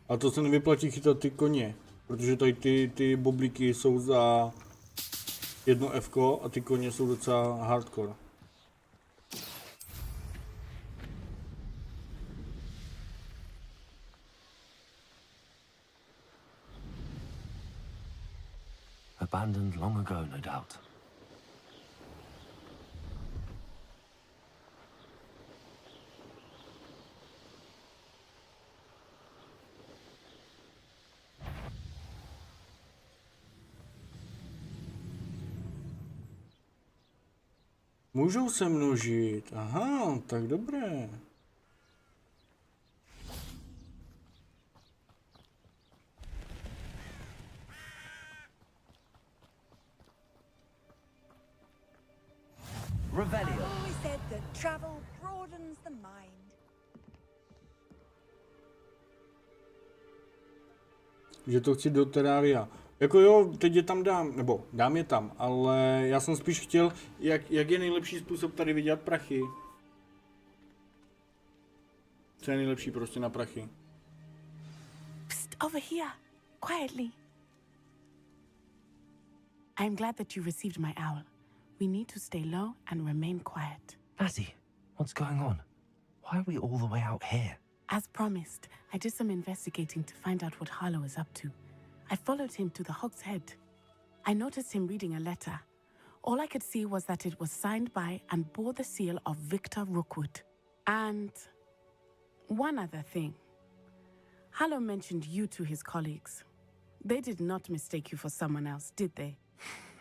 A to se nevyplatí chytat ty koně, protože tady ty boblíky jsou za 1 F a ty koně jsou docela hardcore. Abandoned long ago, no doubt. Můžou se množit, aha, tak dobré. I've always said that travel broadens the mind. Že to chci do terária. Jako jo, teď je tam dám, nebo dám je tam, ale já jsem spíš chtěl, jak je nejlepší způsob tady vydělat prachy. Co je nejlepší prostě na prachy? Psst, over here, quietly. I am glad that you received my owl. We need to stay low and remain quiet. Natty, what's going on? Why are we all the way out here? As promised, I did some investigating to find out what Harlow is up to. I followed him to the Hog's Head. I noticed him reading a letter. All I could see was that it was signed by and bore the seal of Victor Rookwood. And one other thing. Harlow mentioned you to his colleagues. They did not mistake you for someone else, did they?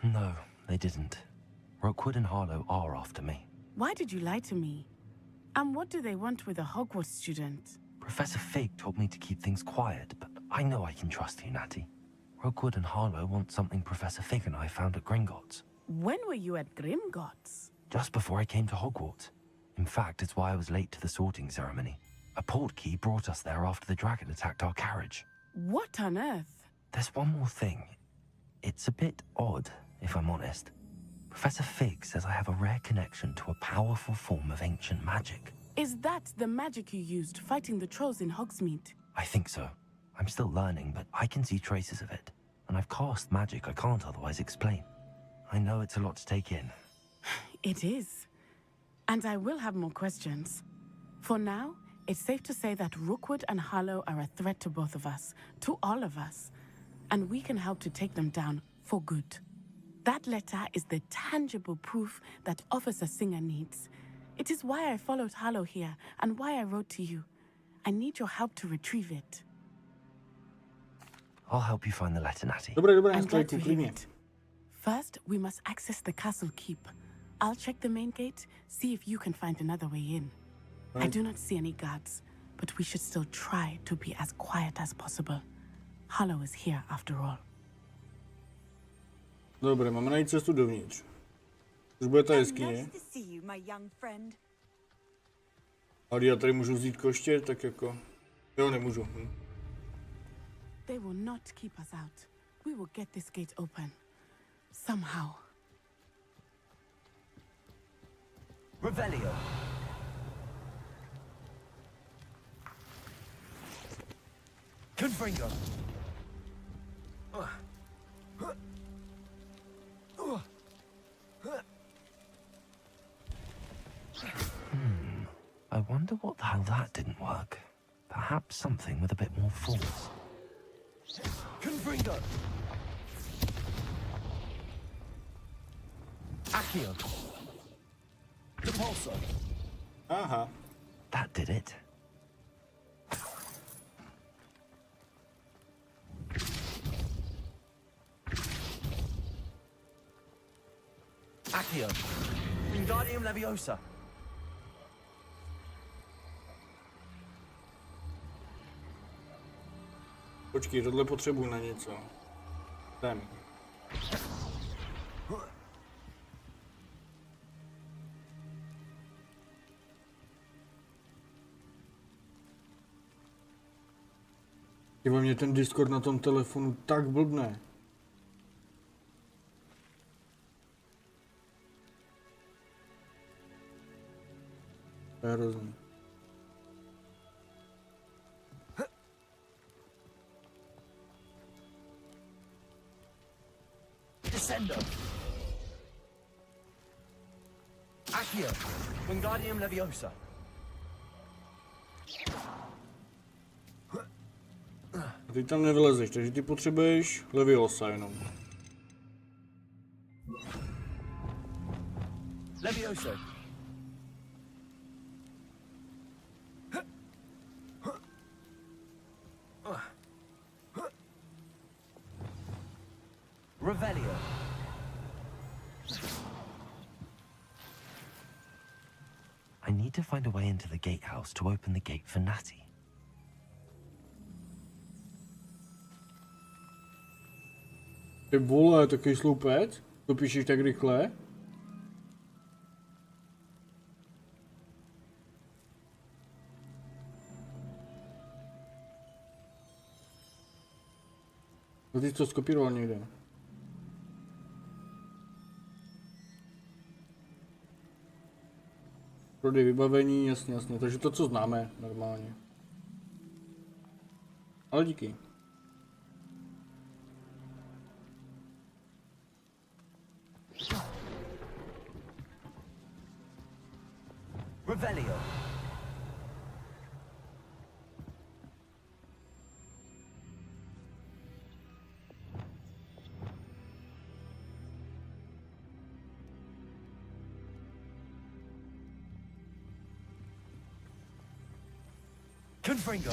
No, they didn't. Rookwood and Harlow are after me. Why did you lie to me? And what do they want with a Hogwarts student? Professor Fig told me to keep things quiet, but I know I can trust you, Natty. Rookwood and Harlow want something Professor Fig and I found at Gringotts. When were you at Gringotts? Just before I came to Hogwarts. In fact, it's why I was late to the sorting ceremony. A portkey brought us there after the dragon attacked our carriage. What on earth? There's one more thing. It's a bit odd, if I'm honest. Professor Fig says I have a rare connection to a powerful form of ancient magic. Is that the magic you used fighting the trolls in Hogsmeade? I think so. I'm still learning, but I can see traces of it. And I've cast magic I can't otherwise explain. I know it's a lot to take in. It is. And I will have more questions. For now, it's safe to say that Rookwood and Harlow are a threat to both of us, to all of us. And we can help to take them down for good. That letter is the tangible proof that Officer Singer needs. It is why I followed Harlow here and why I wrote to you. I need your help to retrieve it. I'll help you find the letter, Natty. Dobré, I'm glad to hear it. First, we must access the castle keep. I'll check the main gate, see if you can find another way in. I do not see any guards, but we should still try to be as quiet as possible. Harlow is here after all. Dobré, máme najít cestu dovnitř. Už bude ta jeskyně. Nice to see you, my young friend. A já tady můžu vzít koště, tak jako... Jo, nemůžu. They will not keep us out. We will get this gate open. Somehow. Revelio. Confringo. I wonder what the hell that didn't work. Perhaps something with a bit more force. Confringo. Accio. Depulso. Aha. That did it. Accio. Wingardium Leviosa. Počkej, tohle potřebuji na něco. Sem. Tyvo, mě ten Discord na tom telefonu tak blbne. To je hrozný. Descendo. Accio. Wingardium Leviosa. A ty tam nevylezeš, takže ty potřebuješ Leviosa jenom. Leviosa. Revelio. I need to find a way into the gatehouse to open the gate for Natty. Ty vole, takový sloupec? To píšeš tak rychle? No ty jsi to skopíroval někde. Prodej vybavení, jasně, jasně, takže to, co známe normálně. Ale díky. Revelio. Confringo.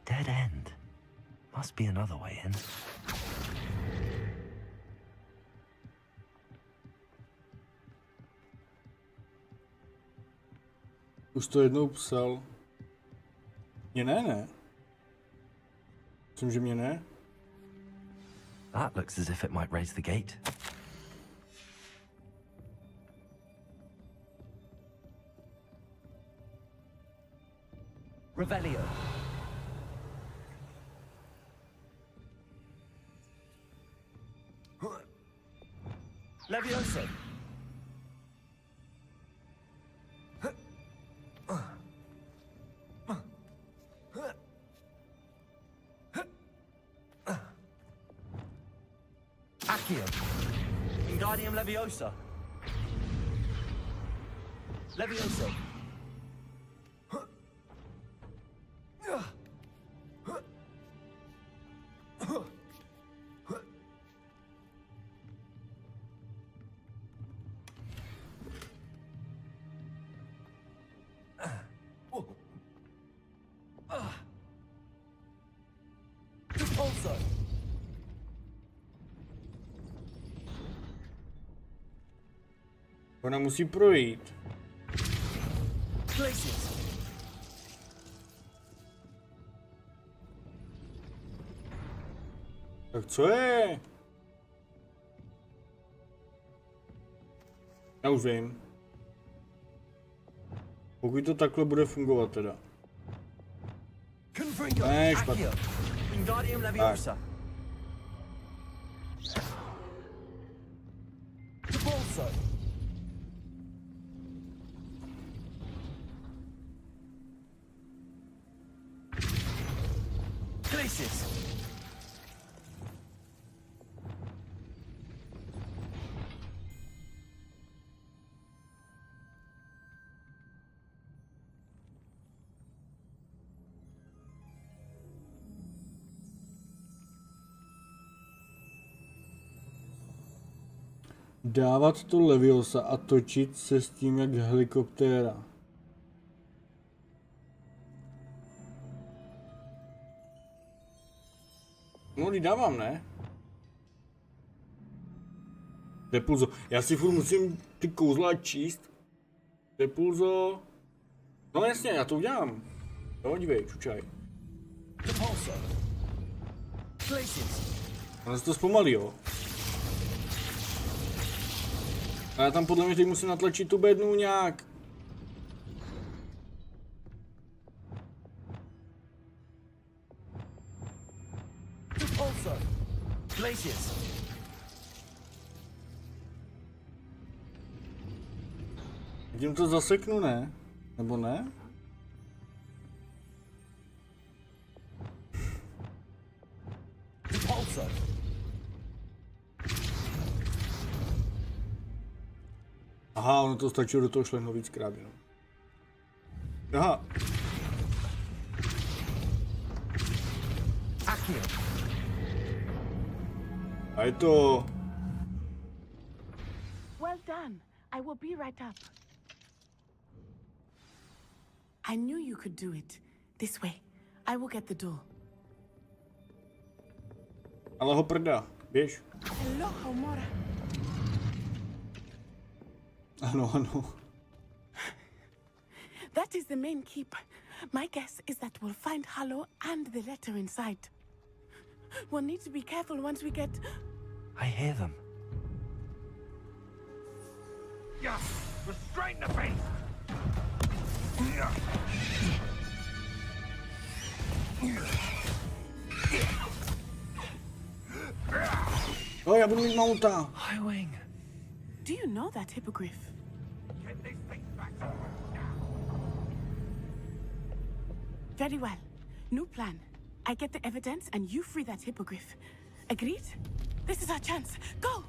Dead end. Must be another way in. Už to jednou psal. Mě ne. Myslím, že mě ne. That looks as if it might raise the gate. Revelio. Leviosa. Accio. Wingardium Leviosa. Leviosa. Ona musí projít. Tak co je? Já už vím. Pokud to takhle bude fungovat teda. Ne, špatně. Tak. Dávat to Leviosa a točit se s tím jak helikoptéra. No, dávám, ne? Depulzo. Já si furt musím ty kouzla číst. Depulzo. No jasně, já to udělám. Jo, dívej, čučaj. Ono se to zpomalí, jo. A já tam podle mě teď musím natlačit tu bednu nějak. Tím to zaseknu, ne? Nebo ne? Aha, ono to stačilo do toho šlehnout víckrát, jo. Aha. A je to... Well done. I will be right up. I knew you could do it. This way. I will get the door. Ale ho prda, běž. Hello, Homora. Ano, ano. That is the main keep. My guess is that we'll find Hallow and the letter inside. We'll need to be careful once we get... I hear them. Yeah, restrain the beast! Oh, já budu mít mouta. Highwing. Do you know that hippogriff? Get these things back. Very well. New plan. I get the evidence and you free that hippogriff. Agreed? This is our chance. Go!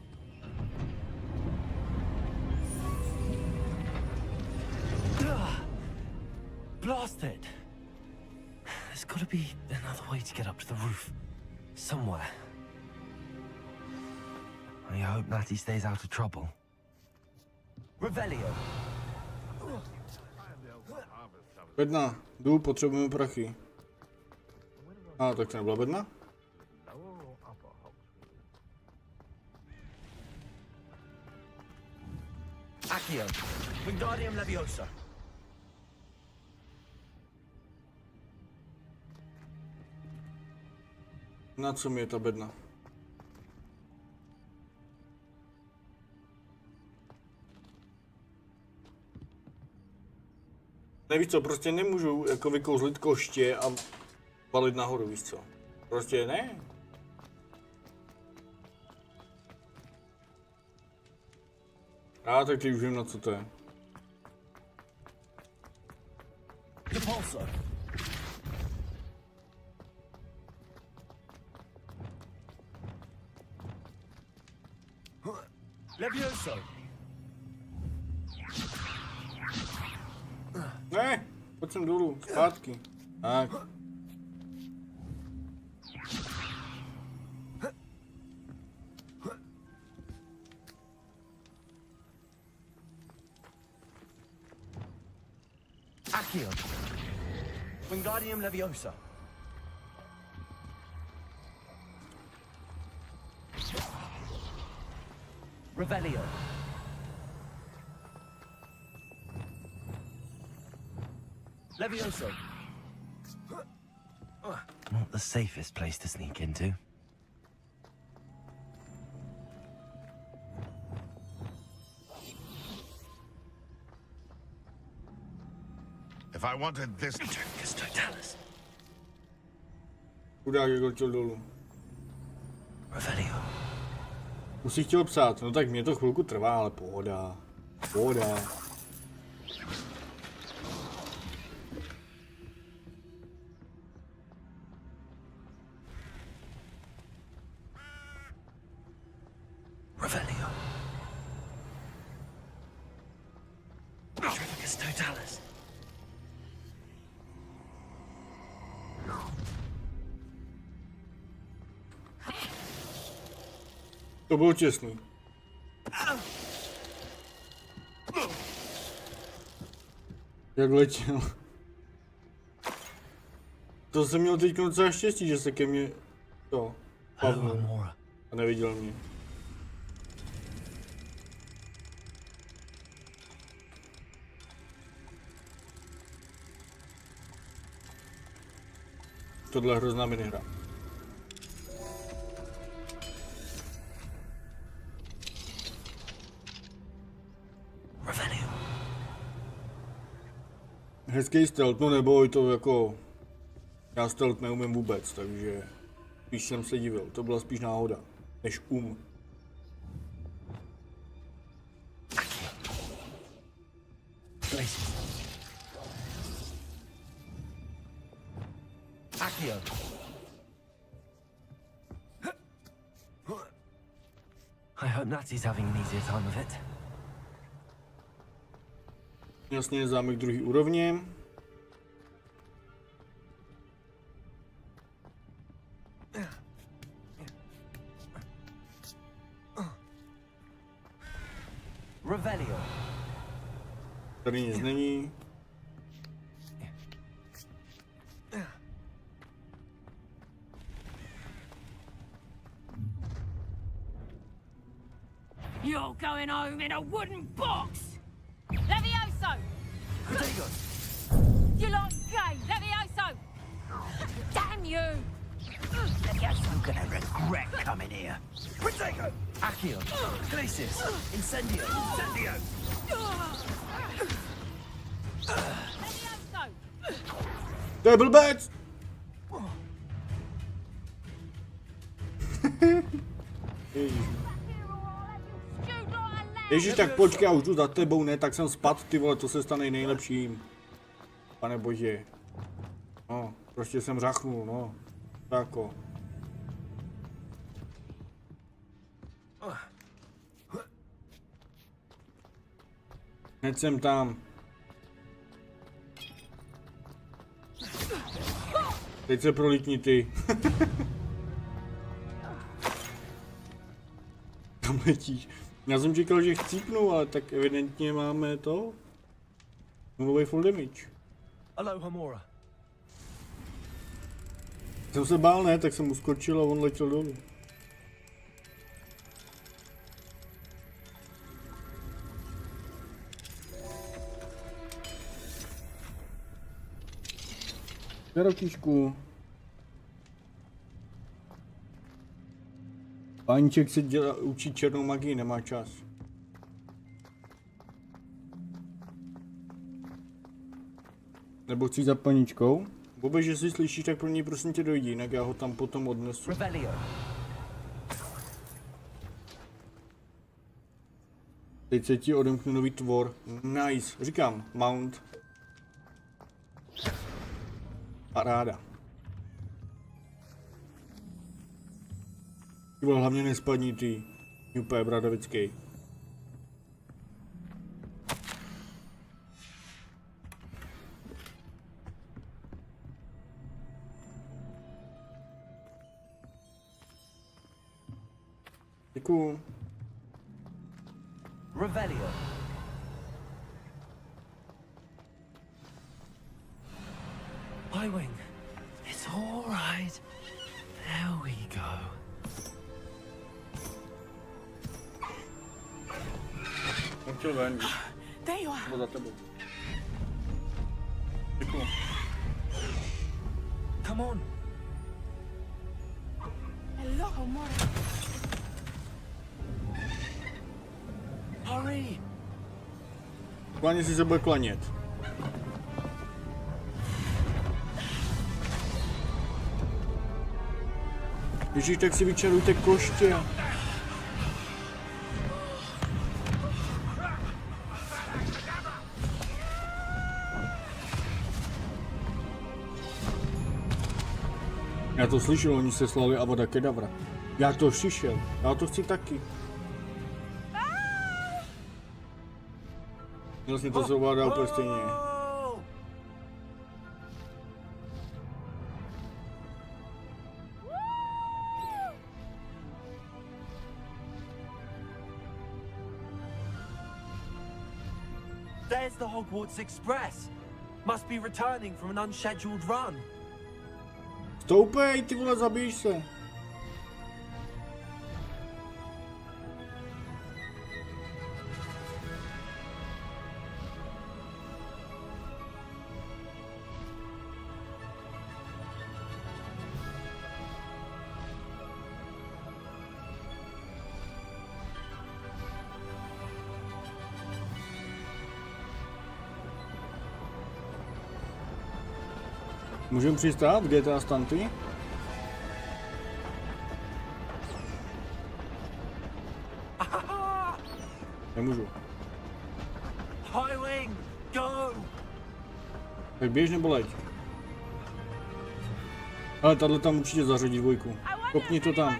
Blasted! There's got to be another way to get up to the roof. Somewhere. I hope Natty stays out of trouble. Revelio! Bedna, jdu, potřebujeme prachy. A, tak to nebyla bedna? Accio. Wingardium Leviosa. Na co mi je ta bedna? Nevíš co, prostě nemůžu jako vykouzlit koště a valit nahoru, víš co? Prostě ne. A tak teď už vím, na co to je. Levioso. Ne, pojď sem dolů, zpátky. Tak. Accio. Wingardium Leviosa. Revelio. Levioso. Not the safest place to sneak into. If I wanted this... Chudák, jak letěl dolů. Revelio. Už si chtěl psát, no tak mě to chvilku trvá, ale pohoda. Pohoda. Revelio. Trifficus totalis. To bylo těsný. Jak letěl. To jsem měl teď docela štěstí, že se ke mně to pavnul a neviděl mě. Tohle je hrozná minihra. Hezký stealth, no neboj, to jako... Já stealth neumím vůbec, takže... Spíš jsem se divil, to byla spíš náhoda, než Accio. I hope Natty's having an easier time of it. Jasně, zámek druhý úrovně. Revelio. Tady nic není. You're going home in a wooden box! Levioso! You lot gay! Levioso! Damn you! Levioso gonna regret coming here. Protego! Accio. Glacius. Incendio. Incendio. Levioso! To je blbec! Ježíš, tak počkej, já už jdu za tebou, ne, tak jsem spadl, ty vole, to se stane nejlepším. Pane bože. No, prostě jsem řachnul, no. Tako. Hned jsem tam. Teď se prolítni ty. Tam letíš. Já jsem čekal, že chcípnu, ale tak evidentně máme to. Nový full damage. Aloha Mora. Jsem se bál, ne, tak jsem uskočil a on letěl dolů. Rotíšku. Páníček se učí černou magii, nemá čas. Nebo chci za paníčkou? Bobe, že si slyšíš, tak pro něj prosím tě dojdi, jinak já ho tam potom odnesu. Revelio. Teď se ti odemkne nový tvor. Nice, říkám, mount. Paráda. Ty vole, hlavně nespadni ty. Úplně Bradavický. Děkuju. Revelio. Highwing. It's all right. There we go. On chtěl ven. There you are. Nebo za tebou. Děkuju. Come on. Hello, more. Hurry. Klání si se bude klanět. Ježíš, tak si vyčarujte koště. Já to slyšel, oni se slali Avada Kedavra. Já to slyšel, já to chci taky. Vlastně to se ovládá úplně stejně. There's the Hogwarts Express. Must be returning from an unscheduled run. Stoupej, ty vole, zabiješ se. Můžeme přistát GTA stanty? Nemůžu. Highwing, go! Tak běž nebo leď. Ale tahle tam určitě zařadí dvojku. Kopni to tam.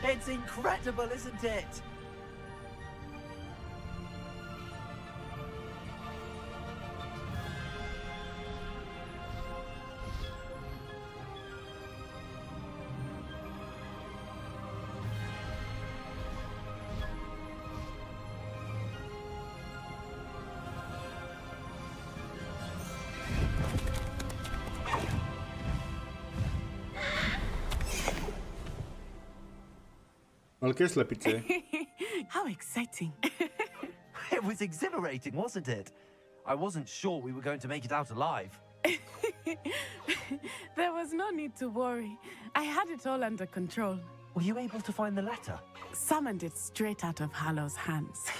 It's incredible, isn't it? Velké slepice. How exciting. It was exhilarating, wasn't it? I wasn't sure we were going to make it out alive. There was no need to worry. I had it all under control. Were you able to find the letter? Summoned it straight out of Hallow's hands.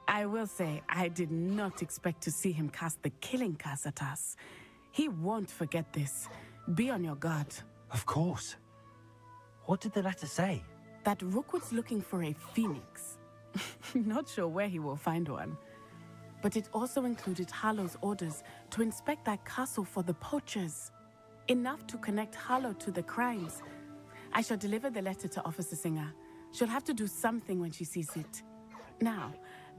I will say, I did not expect to see him cast the killing curse at us. He won't forget this. Be on your guard. Of course. What did the letter say? That Rookwood's looking for a phoenix. Not sure where he will find one. But it also included Hallow's orders to inspect that castle for the poachers. Enough to connect Hallow to the crimes. I shall deliver the letter to Officer Singer. She'll have to do something when she sees it. Now,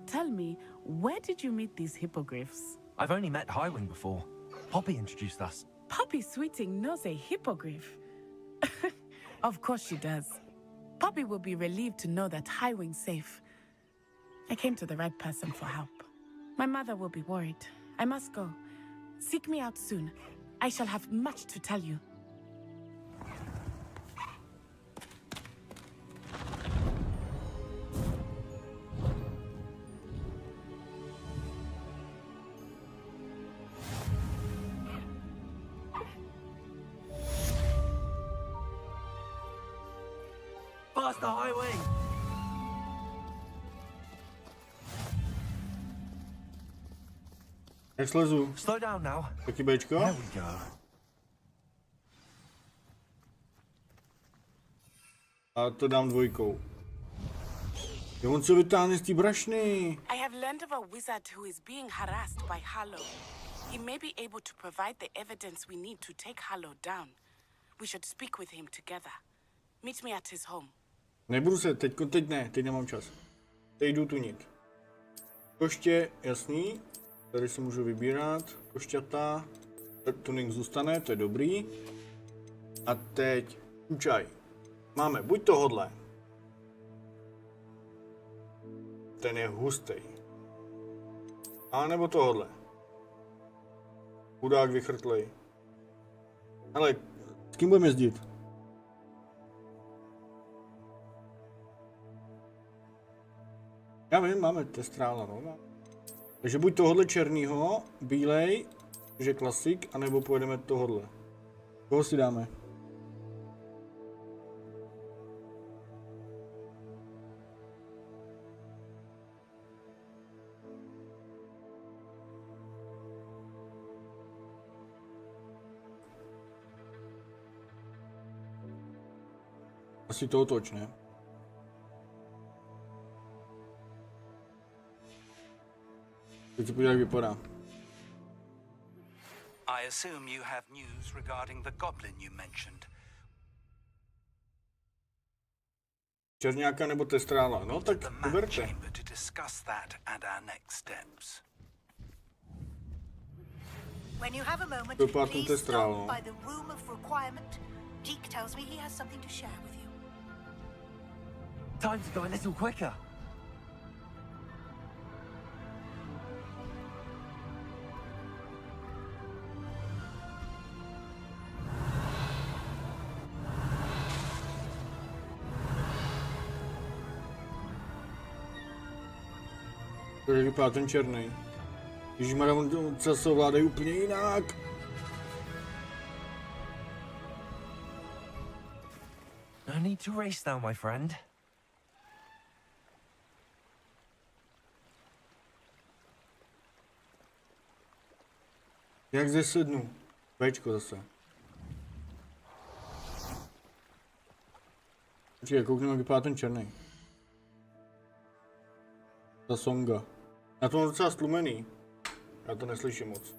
tell me, where did you meet these hippogriffs? I've only met Highwing before. Poppy introduced us. Poppy Sweeting knows a hippogriff. Of course she does. Poppy will be relieved to know that Highwing's safe. I came to the right person for help. My mother will be worried. I must go. Seek me out soon. I shall have much to tell you. Faster, Highwing! Jak slezu? Slow down now. Taky Bčko? There we go. A to dám dvojkou. Jo, on se vytáhne z té brašny. I have learned of a wizard who is being harassed by Hallow. He may be able to provide the evidence we need to take Hallow down. We should speak with him together. Meet me at his home. Nebudu se, teď ne, teď nemám čas. Teď jdu tunit. Koště, jasný. Tady si můžu vybírat. Košťata. Tuning zůstane, to je dobrý. A teď učaj. Máme buď tohodle. Ten je hustý. A nebo tohodle. Chudák vychrtlej. Ale s kým budeme jezdit? Já vím, máme testrála, no. Takže buď tohodle černýho, bílej, že klasik, anebo pojedeme tohodle. Koho si dáme? Asi toho toč, ne? Teď se podívej, jak vypadá. I assume you have news regarding the goblin you mentioned. Čerňáka nebo testrála? No tak vyberte. To discuss that and our next steps. When you have a moment, Dopadnu please testrálu. stop by the room of requirement. Deke tells me he has something to share with you. Time to go a little quicker. To je vypadá ten černý. Ježišmarja, on se ovládají úplně jinak. No need to race now, my friend. Jak zesednu? Bčko zase. Počkej, kouknu, jak vypadá ten černý. Ta songa. Já to mám docela stlumený. Já to neslyším moc.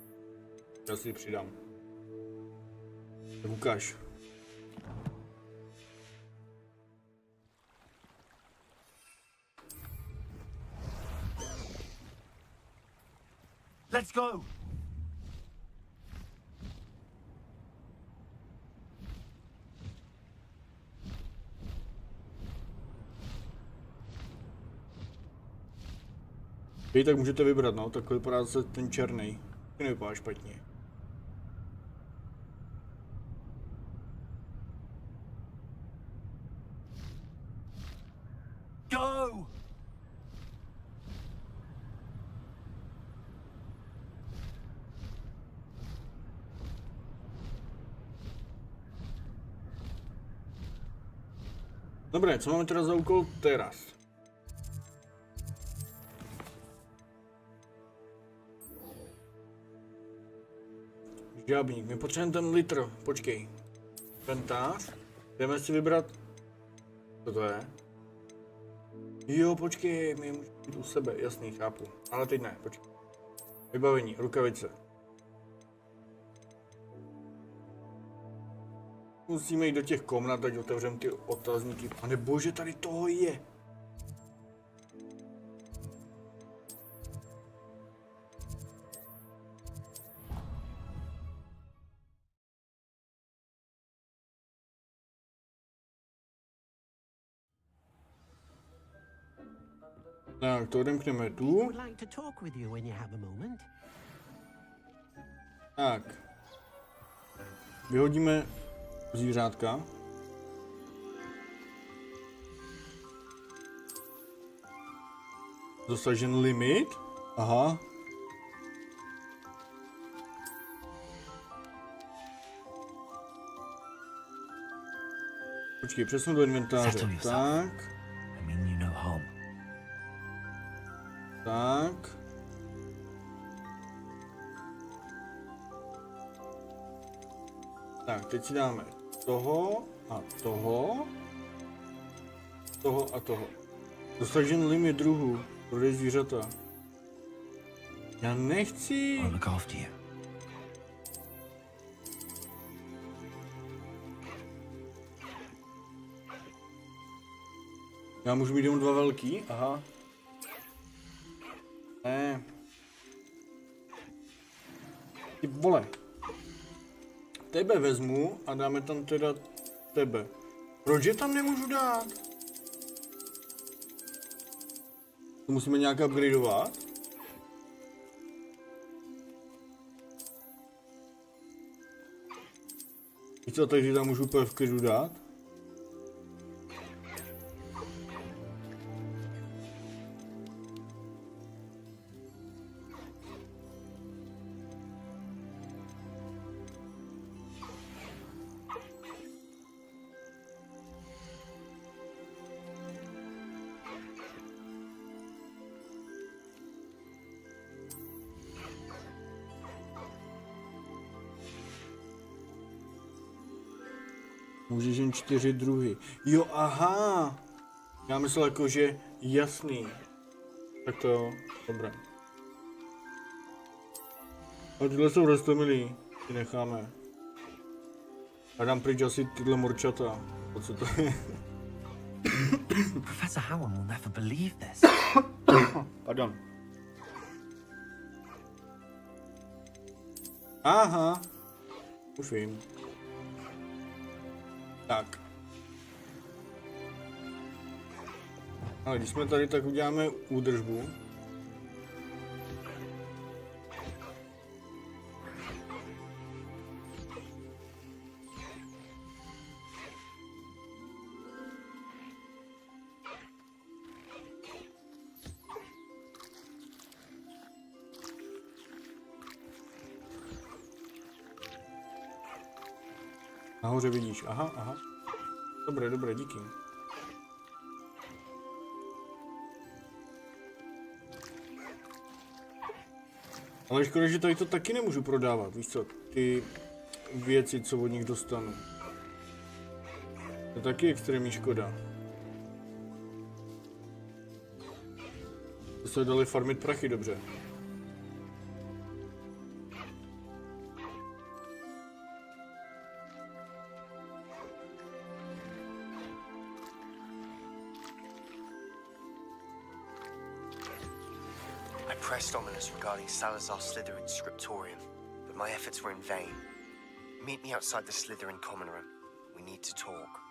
Já si ji přidám. Tak ukáž. Let's go. Vy tak můžete vybrat, no, tak vypadá zase ten černý. To nevypadá špatně. Go! Dobré, co máme teda za úkol teraz? Žábník, my potřebujeme ten litr, počkej. Inventář, jdeme si vybrat, co to je? Jo, počkej, my můžeme být u sebe, jasný, chápu, ale teď ne, počkej. Vybavení, rukavice. Musíme jít do těch komnat, ať otevřeme ty otazníky. Pane bože, tady toho je. Tak, to odemkneme tu. Tak. Vyhodíme zvířátka. Dosažen limit. Aha. Počkej, přesun do inventáře. Tak. Tak. Tak, teď si dáme toho a toho. Toho a toho. Dosažen limit druhů. Prodej zvířata. Já nechci. Já můžu mít jenom 2 velký? Aha. Ne. Ty vole. Tebe vezmu a dáme tam teda tebe. Proč je tam nemůžu dát? To musíme nějak upgradeovat? Víš co, takže tam můžu úplně v klidu dát? Můžeš jen 4 druhy. Jo, aha. Já myslel jako, že jasný. Tak to jo, dobré. A tyhle jsou roztomilí. Ty necháme. A dám pryč asi tyhle morčata. O co to je? Professor Howard will never believe this. Pardon. Aha. Už vím. Tak. Ale když jsme tady, tak uděláme údržbu. Nahoře vidíš, aha, aha. Dobré, dobré, díky. Ale škoda, že tady to taky nemůžu prodávat, víš co, ty věci, co od nich dostanu. To je taky extrémní škoda. To se dali farmit prachy dobře. Pressed ominous regarding Salazar Slytherin's scriptorium, but my efforts were in vain. Meet me outside the Slytherin common room. We need to talk.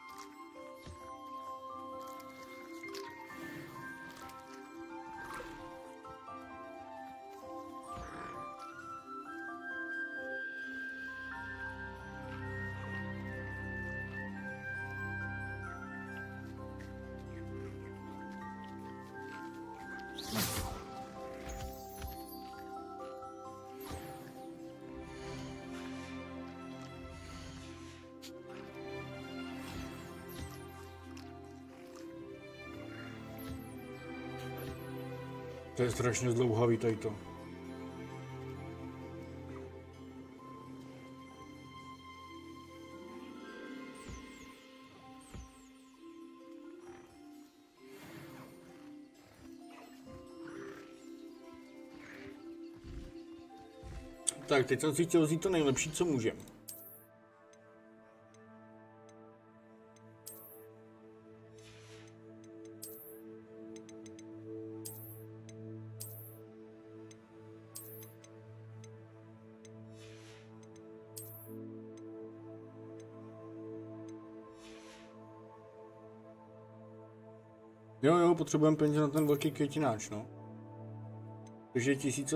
To je strašně zdlouhavý tady to. Tak, teď jsem si chtěl vzít to nejlepší, co můžem. Jo, potřebujeme peníze na ten velký květináč, no. Takže je 1000.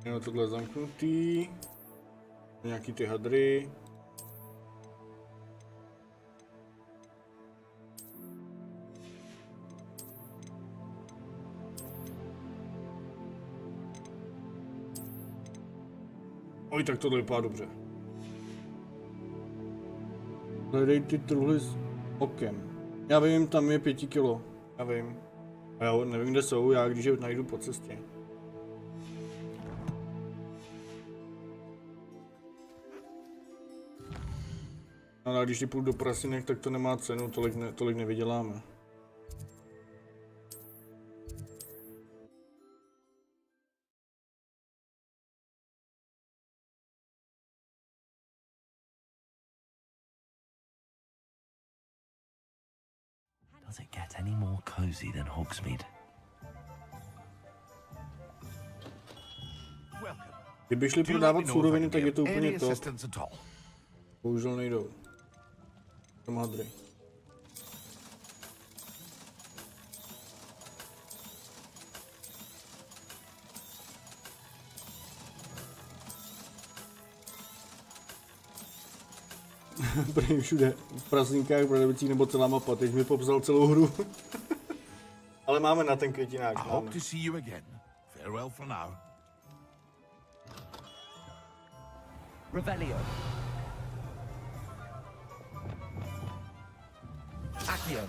Jo, tohle je zamknutý. Nějaký ty hadry. Oj, tak tohle vypadá dobře. Hledej ty truhly s okem. Já vím, tam je 5 kilo. Já vím. A já nevím, kde jsou, já když je najdu po cestě. Ale když půjdu do prasinek, tak to nemá cenu, tolik nevyděláme. Does it get any more cozy than Hogsmeade? Kdyby šli prodávat suroviny, tak je to úplně top. Bohužel nejdou. To madry. Prý všude v Prazdníkách, Bradavicích nebo celá mapa, teď mi popsal celou hru. Ale máme na ten květináč. I hope to see you again. Farewell for now. Revelio. Accio.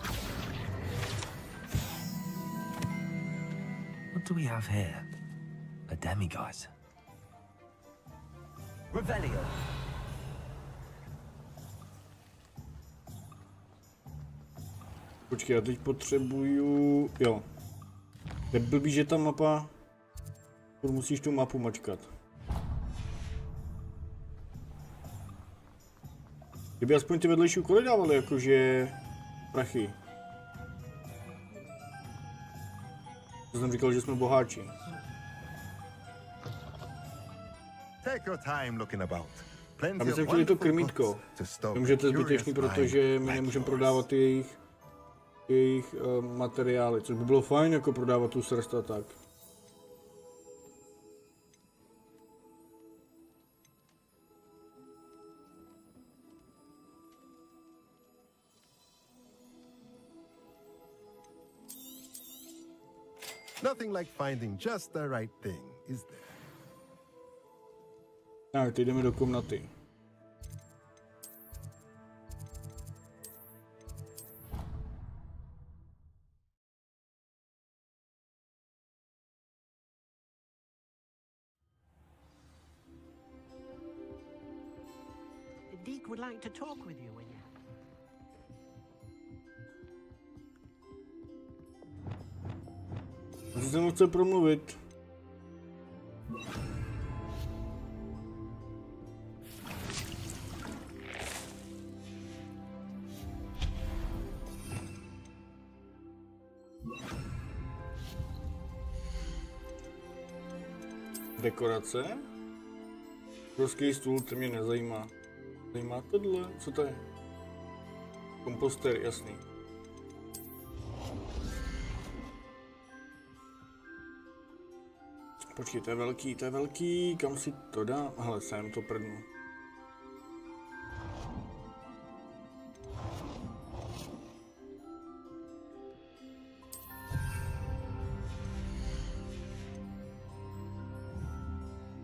What do we have here? A demiguise. Revelio. Počkej, já teď potřebuju... Jo. Je blbý, že ta mapa... Musíš tu mapu mačkat. Kdyby aspoň ty vedlejší úkoly dávaly, jakože... prachy. To jsem říkal, že jsme boháči. Take your time looking about. A my jsme chtěli to krmítko. Vím, že to je zbytečný, protože my nemůžeme prodávat jejich materiály, což by bylo fajn, jako prodávat tu srst a tak. Nothing like finding just the right thing, is there? Tak, teď jdeme do komnaty. Deke would like to talk with you when you... Asi se mu chce promluvit. Dekorace? Ruský stůl, to mě nezajímá. Zajímá tohle? Co to je? Komposter, jasný. Počkej, to je velký, kam si to dám? Hele, sem to prdnu.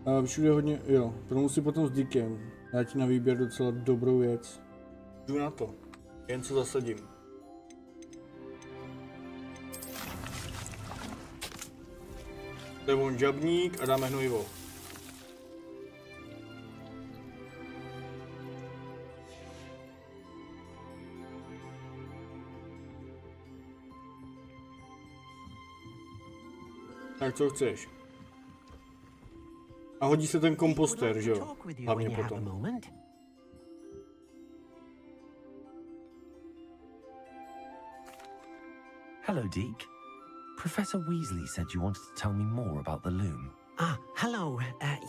A všude hodně, jo, promluv si potom s Dickem. Já ti na výběr docela dobrou věc. Jdu na to, jen co zasadím. To je on žabník a dáme hnojivo. Tak co chceš? A hodí se ten komposter, že jo? Hlavně potom. Hello, Deke. Professor Weasley said you wanted to tell me more about the loom. Ah, hello.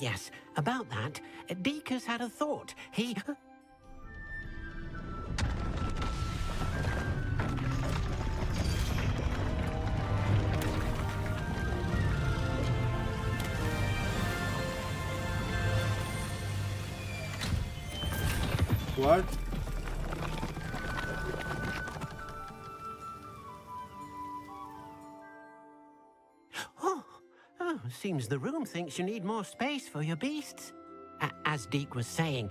Yes, about that. Deke has had a thought. He... What? Seems the room thinks you need more space for your beasts. As Deke was saying,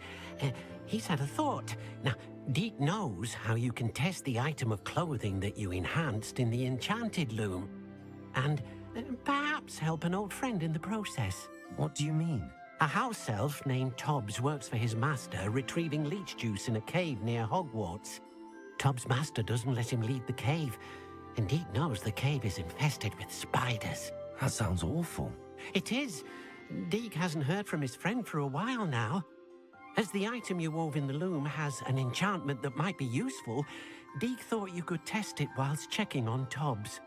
he's had a thought. Now, Deke knows how you can test the item of clothing that you enhanced in the enchanted loom. and perhaps help an old friend in the process. What do you mean? A house elf named Tobbs works for his master, retrieving leech juice in a cave near Hogwarts. Tobbs' master doesn't let him leave the cave, and Deke knows the cave is infested with spiders. That sounds awful. It is. Deke hasn't heard from his friend for a while now. As the item you wove in the loom has an enchantment that might be useful, Deke thought you could test it whilst checking on Tobbs.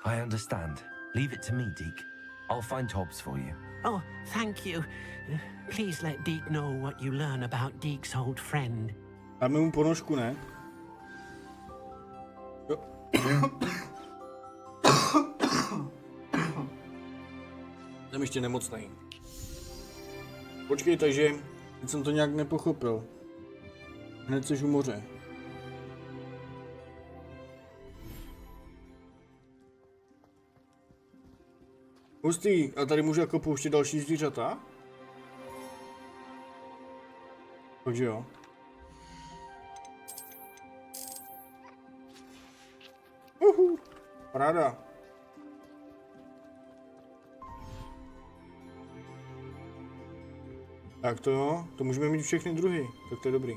I understand. Leave it to me, Deke. I'll find Tobbs for you. Oh, thank you. Please let Deke know what you learn about Deke's old friend. Dáme mu ponožku, ne? Jo. Jsem ještě nemocnej. Počkej, takže teď jsem to nějak nepochopil. Hned seš u moře. Hustý, a tady můžu jako pouštět další zvířata? Takže jo. Paráda. Tak to jo, to můžeme mít všechny druhy, tak to je dobrý.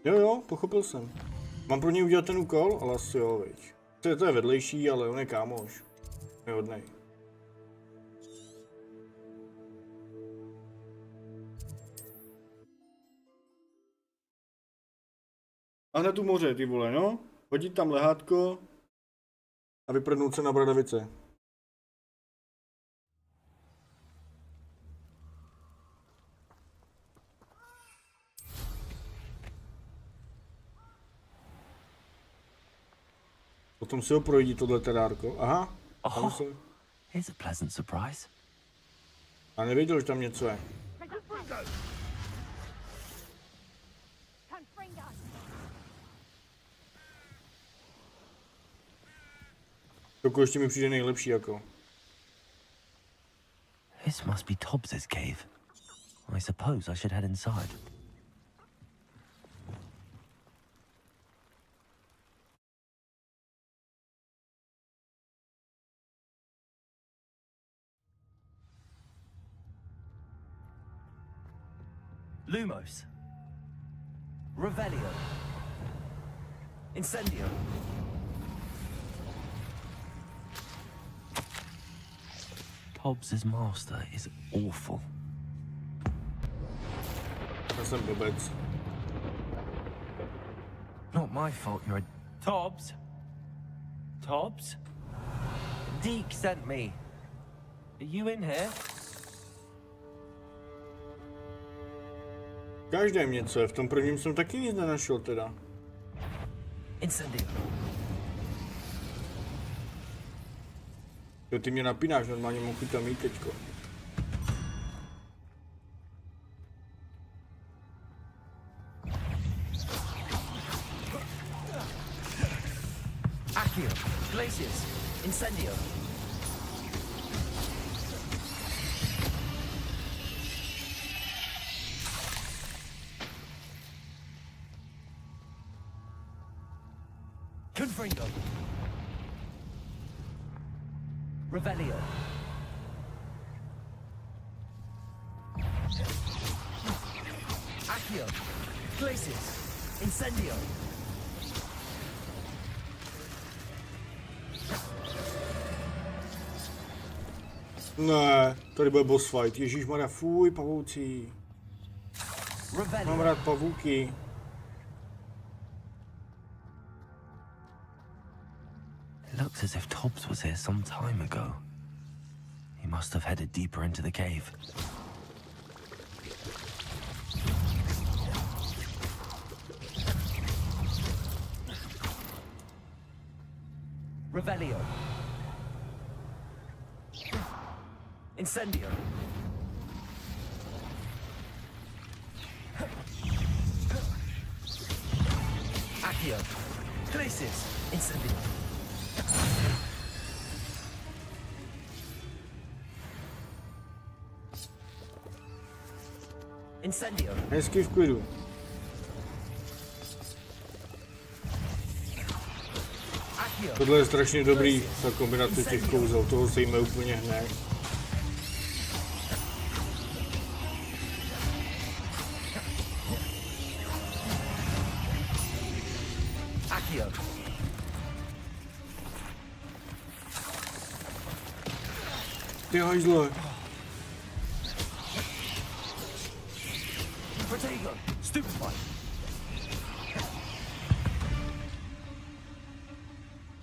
Jo, pochopil jsem. Mám pro něj udělat ten úkol, ale asi jo, viď. To je vedlejší, ale on je kámoš. Je hodnej. A hned tu moře, ty vole, no. Hodit tam lehátko a vyprdnout se na Bradavice. Potom si ho projít tohle terárko. Aha. Oh, here's a pleasant surprise. A nevěděl, že tam něco je. Toko ještě mi přijde nejlepší jako. This must be Tobbs's cave. I suppose I should head inside. Lumos. Revelio. Incendio. Tobbs's master is awful. Já jsem blbec. Not my fault you're a... Tobbs? Tobbs? Deke sent me. Are you in here? Každém něco je, v tom prvním jsem taky nic nenašel teda. Incendio. Jo, ty mě napínáš, normálně mohu tam jít teďko. Accio. Glacius. Incendio. Confringo. Revelio. Accio. Glacius. Incendio. Ne, tady bude boss fight. Ježíšmarja, fuj, pavoucí. Mám rád pavouky. It looks as if Tobbs was here some time ago. He must have headed deeper into the cave. Revelio. Incendio. Accio. Glacius. Incendio. Hezky v klidu. Tohle je strašně dobrý, ta kombinace těch kouzel, toho se jíme úplně hned. Ty hajzle.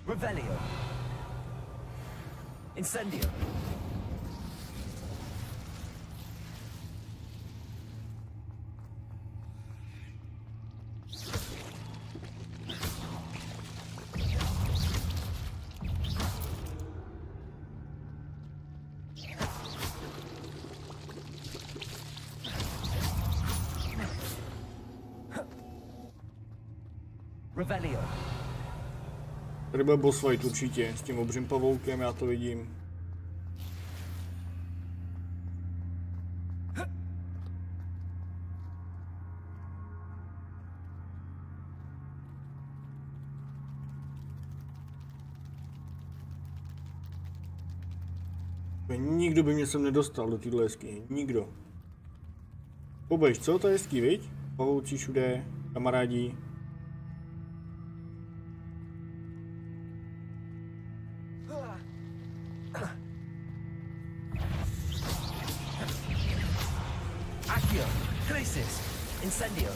Revelio. Incendio. Revelio. Tady byl boss fight určitě, s tím obřím pavoukem, já to vidím. Nikdo by mě sem nedostal do téhle jeskyně, nikdo. Pobejš, co? To je hezký, viď? Pavouci všude, kamarádi. Incendio.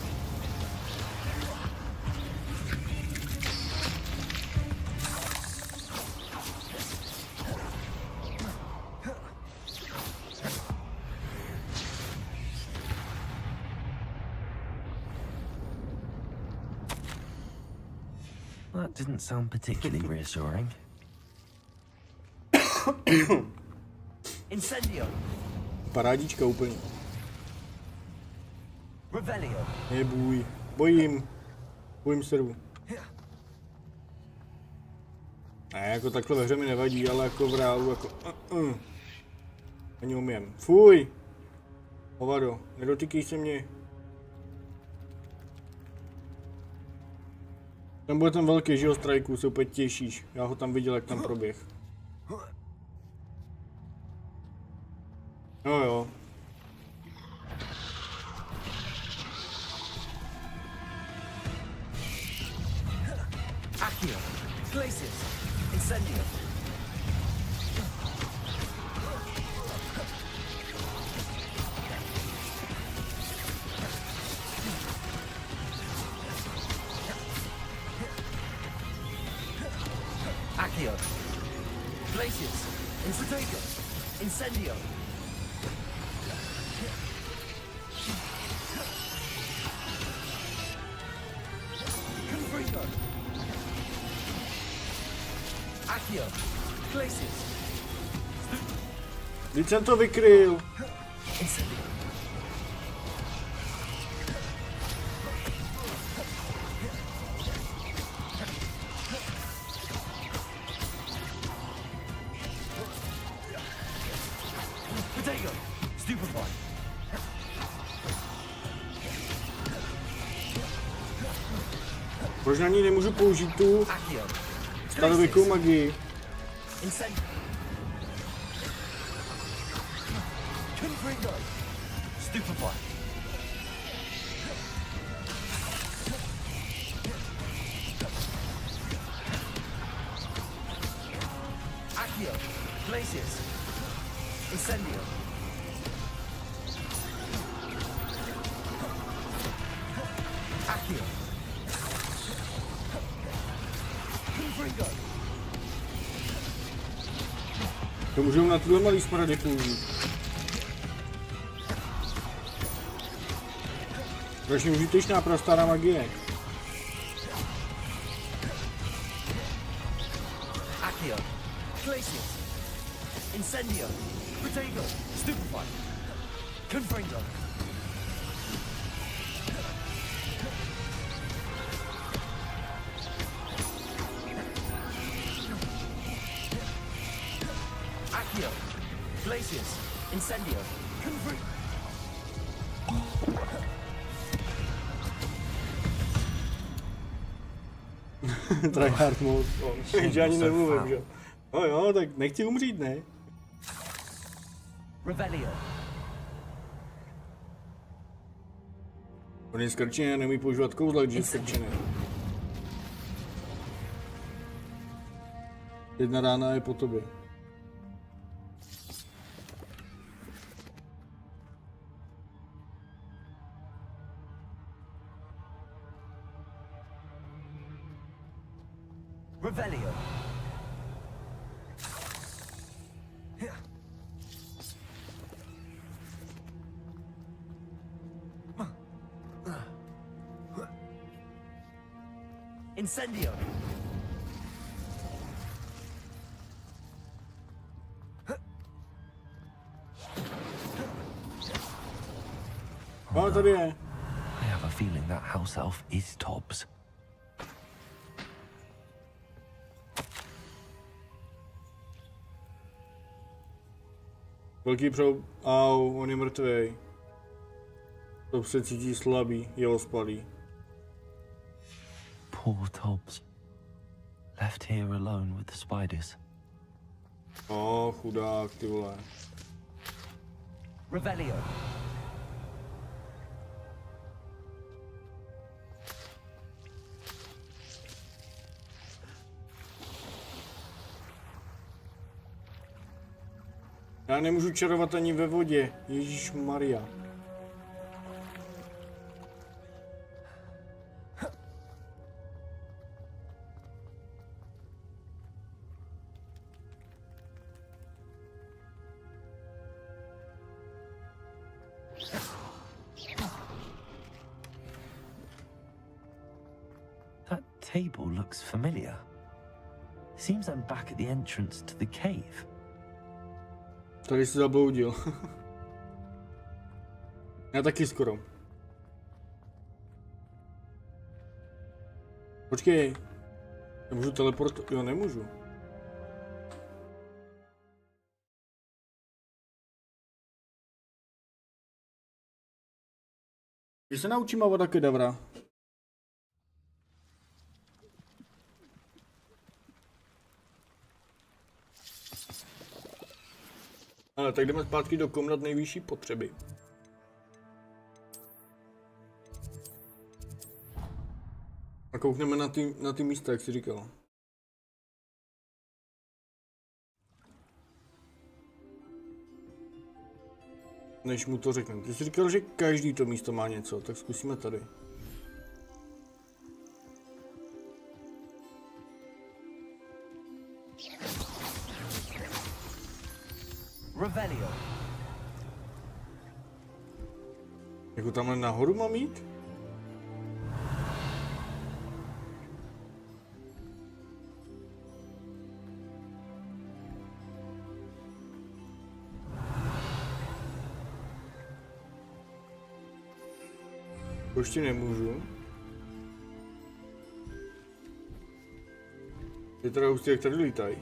That didn't sound particularly reassuring. Incendio. Parádička úplně. Revelio. Nebůj. Bojím se rvu. Ne, jako takhle ve hře mi nevadí, ale jako v reálu, jako ani umím. Fuj! Hovado, nedotykej se mě. Tam bude ten velký, že jo, strajku, se úplně těšíš. Já ho tam viděl, jak tam proběh. No jo. Accio. Glacius. Incendio. Accio. Glacius. Incendio. Incendio. Confringo. Accio. Glacius. Vždyť jsem to vykryl. Incendio. Potato. Stupefy. Proč na ní nemůžu použít tu starověkou magii? Stupefy. Accio. Glacius. Incendio. Accio. Confringo. To můžou na tuhle malý smrady použít. Strašně užitečná prastará magie. Accio. Glacius. Incendio. Potato. Stupefy. Confringo. Accio. Glacius. Incendio. Confringo. Tryhard mode, že ani nemluvím, že? No jo, tak nechci umřít, ne? Revelio. On je skrčený a nemůže používat kouzla, když je skrčený. Jedna rána je po tobě. Revelio. Incendio. No, tady je. I have a feeling that house elf is Tobbs. Velký proud. Au, on je mrtvej. To se cítí slabý, je ospalý. Poor Tobbs. Left here alone with the spiders. Chudák, ty vole. Revelio. Já nemůžu čarovat ani ve vodě. Ježíš Maria. That table looks familiar. Seems I'm back at the entrance to the cave. Tady jsi zabloudil. Já taky skoro. Počkej. Nemůžu teleportovat? Jo, nemůžu. Když se naučím Avada Kedavra. Ale tak jdeme zpátky do komnat nejvyšší potřeby. A koukneme na ty místa, jak jsi říkal. Než mu to řekneme. Ty jsi říkal, že každý to místo má něco, tak zkusíme tady. Revelio. Jako tamhle nahoru mám jít? Ještě nemůžu. Je teda hustý, jak tady lítají.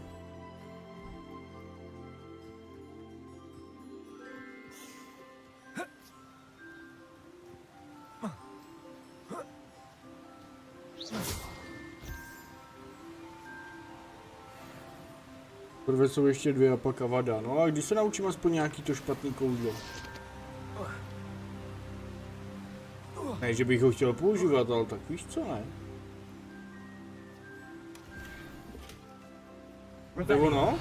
Prvé jsou ještě dvě a pak Avada. No a když se naučím aspoň nějaký to špatný kouzlo. Ne, že bych ho chtěl používat, ale tak víš co, ne? To je ono?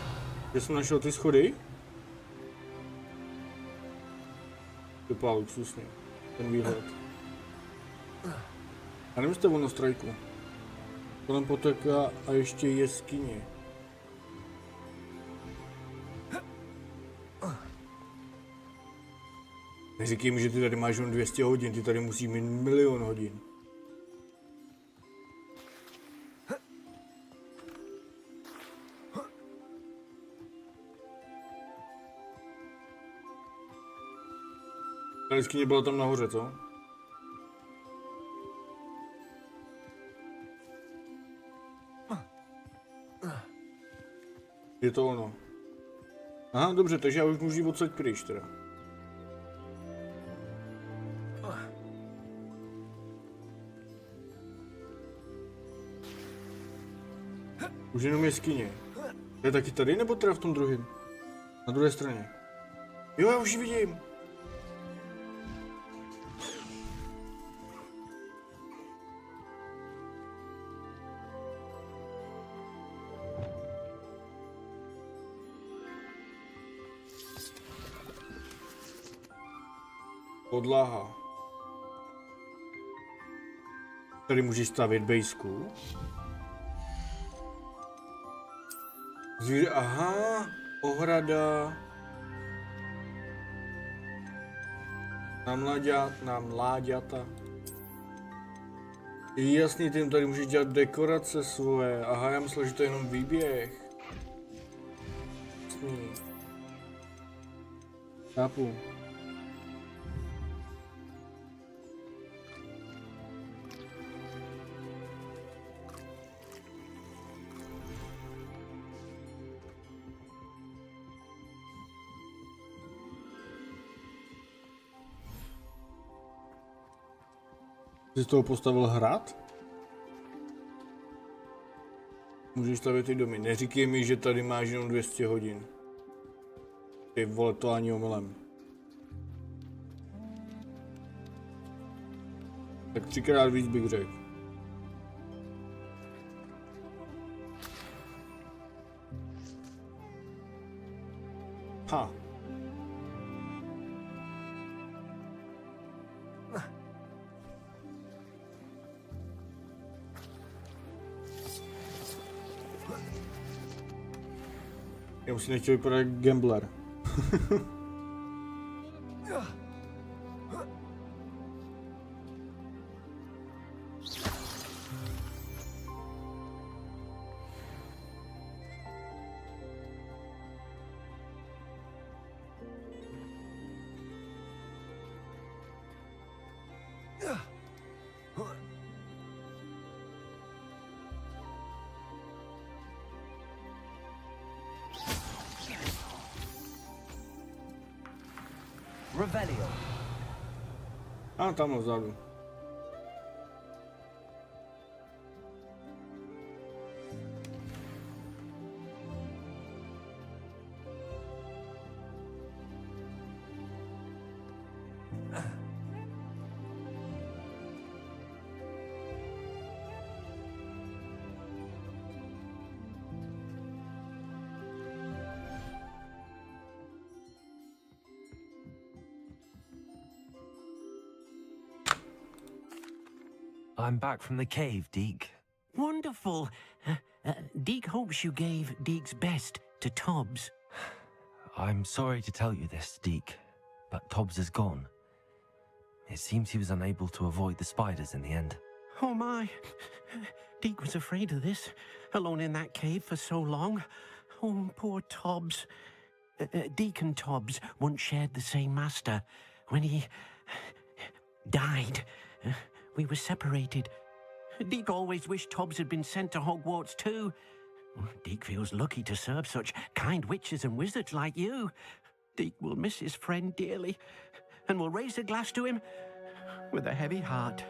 Že jsem našel ty schody? Vypadá luxusně. Ten výhled. A nevím, jestli ono strajku. Kolem potoka a ještě jeskyně. Neříkej mi, že ty tady máš jen 200 hodin, ty tady musí mít 1 000 000 hodin. Ta jeskyně byla tam nahoře, co? Je to ono. Aha, dobře, takže já už můžu jít odsaď pryč teda. Už jenom jeskyně. Je taky tady, nebo teda v tom druhém? Na druhé straně. Jo, já už ji vidím. Podlaha. Tady můžeš stavět bejsku. Zvíře, aha, ohrada. Na mláďata. Jasný, tím tady můžeš dělat dekorace svoje. Aha, já myslel, že to je jenom výběh. Jasný. Chápu. Jsi z toho postavil hrad? Můžeš stavět ty domy. Neříkej mi, že tady máš jenom 200 hodin. Ty vole, to ani omylem. Tak 3krát víc bych řekl. Ha. Já už si nechtěl vypadat jak gambler. Revelio. A tam vzadu. I'm back from the cave, Deke. Wonderful. Deke hopes you gave Deke's best to Tobbs. I'm sorry to tell you this, Deke, but Tobbs is gone. It seems he was unable to avoid the spiders in the end. Oh my. Deke was afraid of this, alone in that cave for so long. Oh, poor Tobbs. Deke and Tobbs once shared the same master. When he died, we were separated. Deke always wished Tobbs had been sent to Hogwarts too. Deke feels lucky to serve such kind witches and wizards like you. Deke will miss his friend dearly, and will raise a glass to him with a heavy heart.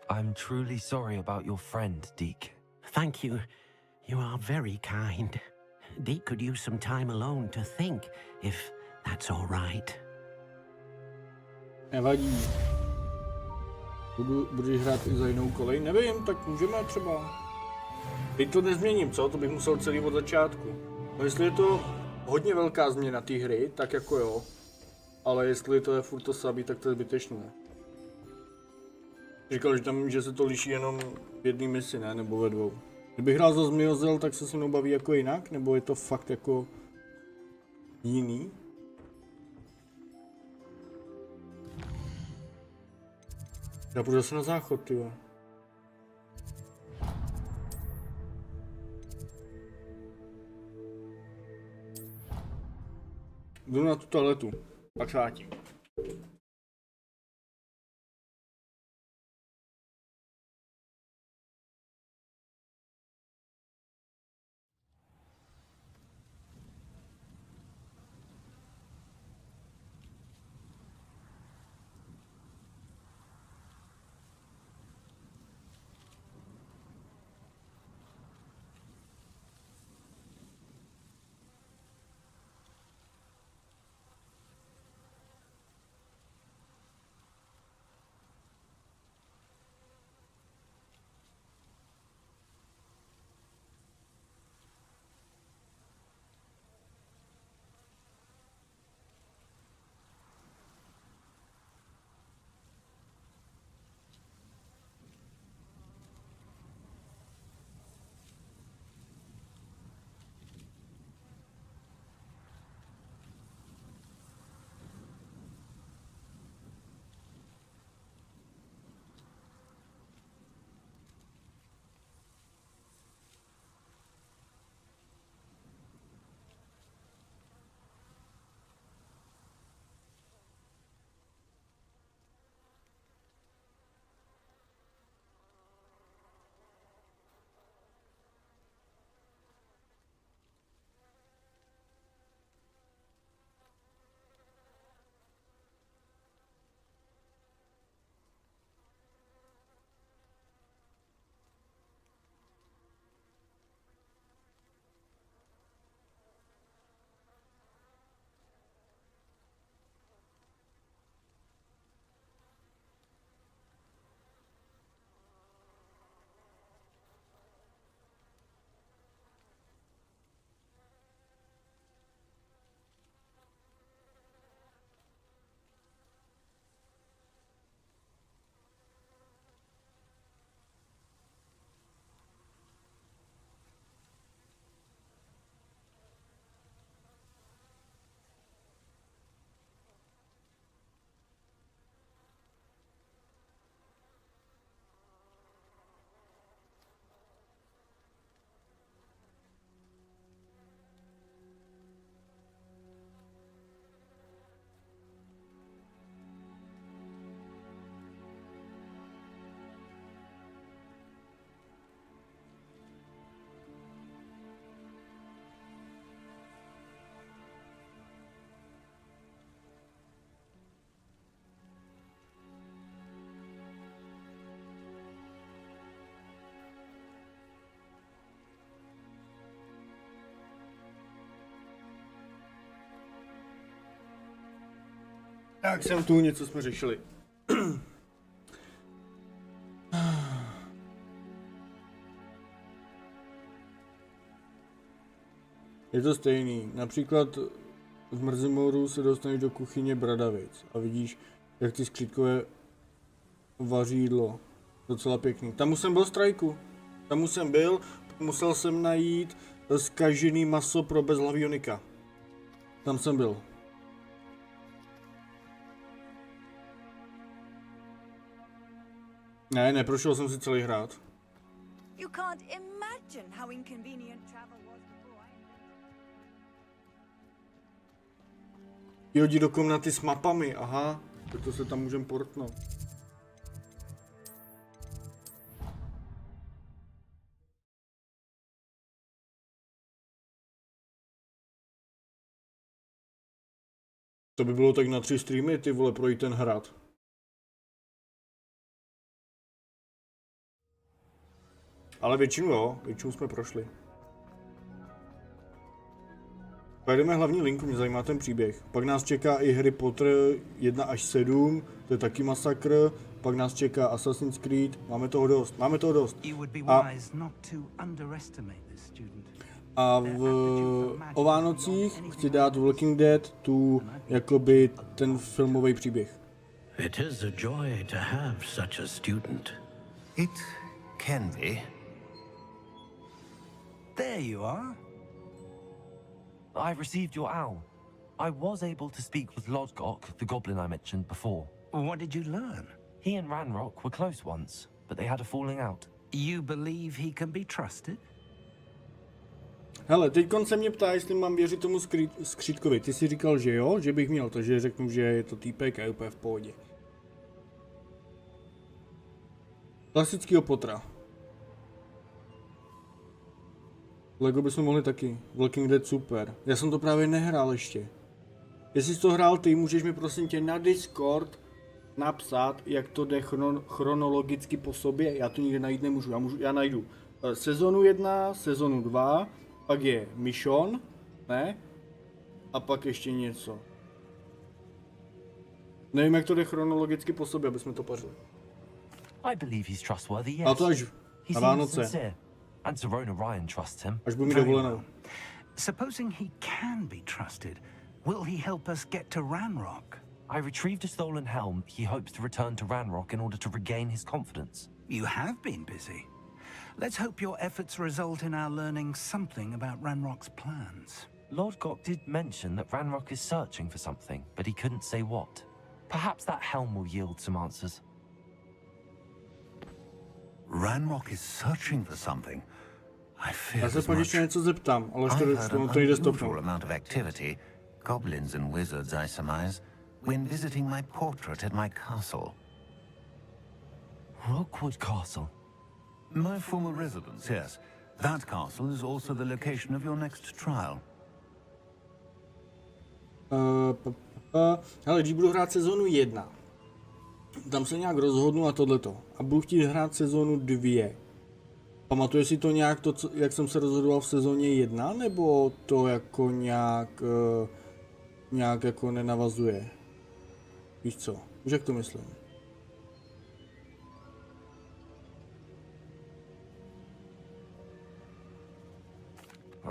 I'm truly sorry about your friend, Deke. Thank you. You are very kind. Deke could use some time alone to think, if that's all right. Nevadí. Budeš hrát i za jinou kolej? Nevím, tak můžeme třeba. Teď to nezměním, co? To bych musel celý od začátku. No jestli je to hodně velká změna té hry, tak jako jo. Ale jestli to je furt to samý, tak to je zbytečné. Říkal, že se to liší jenom v jedné misi, ne? Nebo ve dvou. Kdybych hrál za Zmiozel, tak se mnou baví jako jinak? Nebo je to fakt jako jiný? Já půjdu zase na záchod, tyjo. Jdu na tu toaletu, pak se vrátím. Tak jsem tu, něco jsme řešili. Je to stejný. Například v Mrzimoru se dostaneš do kuchyně Bradavic a vidíš, jak ty skřítkové vaří jídlo. Docela pěkný. Tam už jsem byl strajku. Tam už jsem byl, musel jsem najít zkažený maso pro bezhlavýho Nika. Tam jsem byl. Ne, neprošel jsem si celý hrát. You can't imagine how inconvenient travel was before I Jodí do komnaty s mapami, aha. Tak to se tam můžem portnout. To by bylo tak na 3 streamy, ty vole, projít ten hrad. Ale většinu jo, většinu jsme prošli. Pojedeme hlavní linku, mě zajímá ten příběh. Pak nás čeká i Harry Potter 1 až 7, to je taky masakr. Pak nás čeká Assassin's Creed, máme toho dost, máme toho dost. A o Vánocích chci dát Walking Dead tu, jakoby ten filmový příběh. It is a joy to have such a student. It can be. There you are. I received your owl. I was able to speak with Lodgok, the goblin I mentioned before. What did you learn? He and Ranrock were close once, but they had a falling out. You believe he can be trusted? Hele, teďkon se mě ptá, jestli mám věřit tomu skřítkovi. Ty jsi říkal, že jo, že bych měl, takže řeknu, že je to týpek a je úplně v pohodě. Klasickýho Pottera. Lego bychom mohli taky. Walking Dead super. Já jsem to právě nehrál ještě. Jestli jsi to hrál ty, můžeš mi prosím tě na Discord napsat, jak to jde chronologicky po sobě. Já to nikde najít nemůžu. Já najdu sezonu 1, sezonu 2, pak je Mission, ne? A pak ještě něco. Nevím, jak to jde chronologicky po sobě, aby jsme to pařili. I believe he's trustworthy, yes. A to až na Vánoce. And Serona Ryan trusts him. Až budu mít dovolenou. Supposing he can be trusted, will he help us get to Ranrock? I retrieved a stolen helm. He hopes to return to Ranrock in order to regain his confidence. You have been busy. Let's hope your efforts result in our learning something about Ranrock's plans. Lord Gok did mention that Ranrock is searching for something, but he couldn't say what. Perhaps that helm will yield some answers. Ranrock is searching for something. I fear Já se pak ještě něco zeptám, ale to jde stopnout. Amount of activity, goblins and wizards, I surmise, when visiting my portrait at my castle. Rockwood Castle? My former residence, yes. That castle is also the location of your next trial. Hele, když budu hrát sezonu 1, tam se nějak rozhodnu a tohleto. A budu chtít hrát sezonu 2. Pamatuje si to nějak, jak jsem se rozhodoval v sezóně 1, nebo to jako nějak jako nenavazuje? Víš co? Už jak to myslím?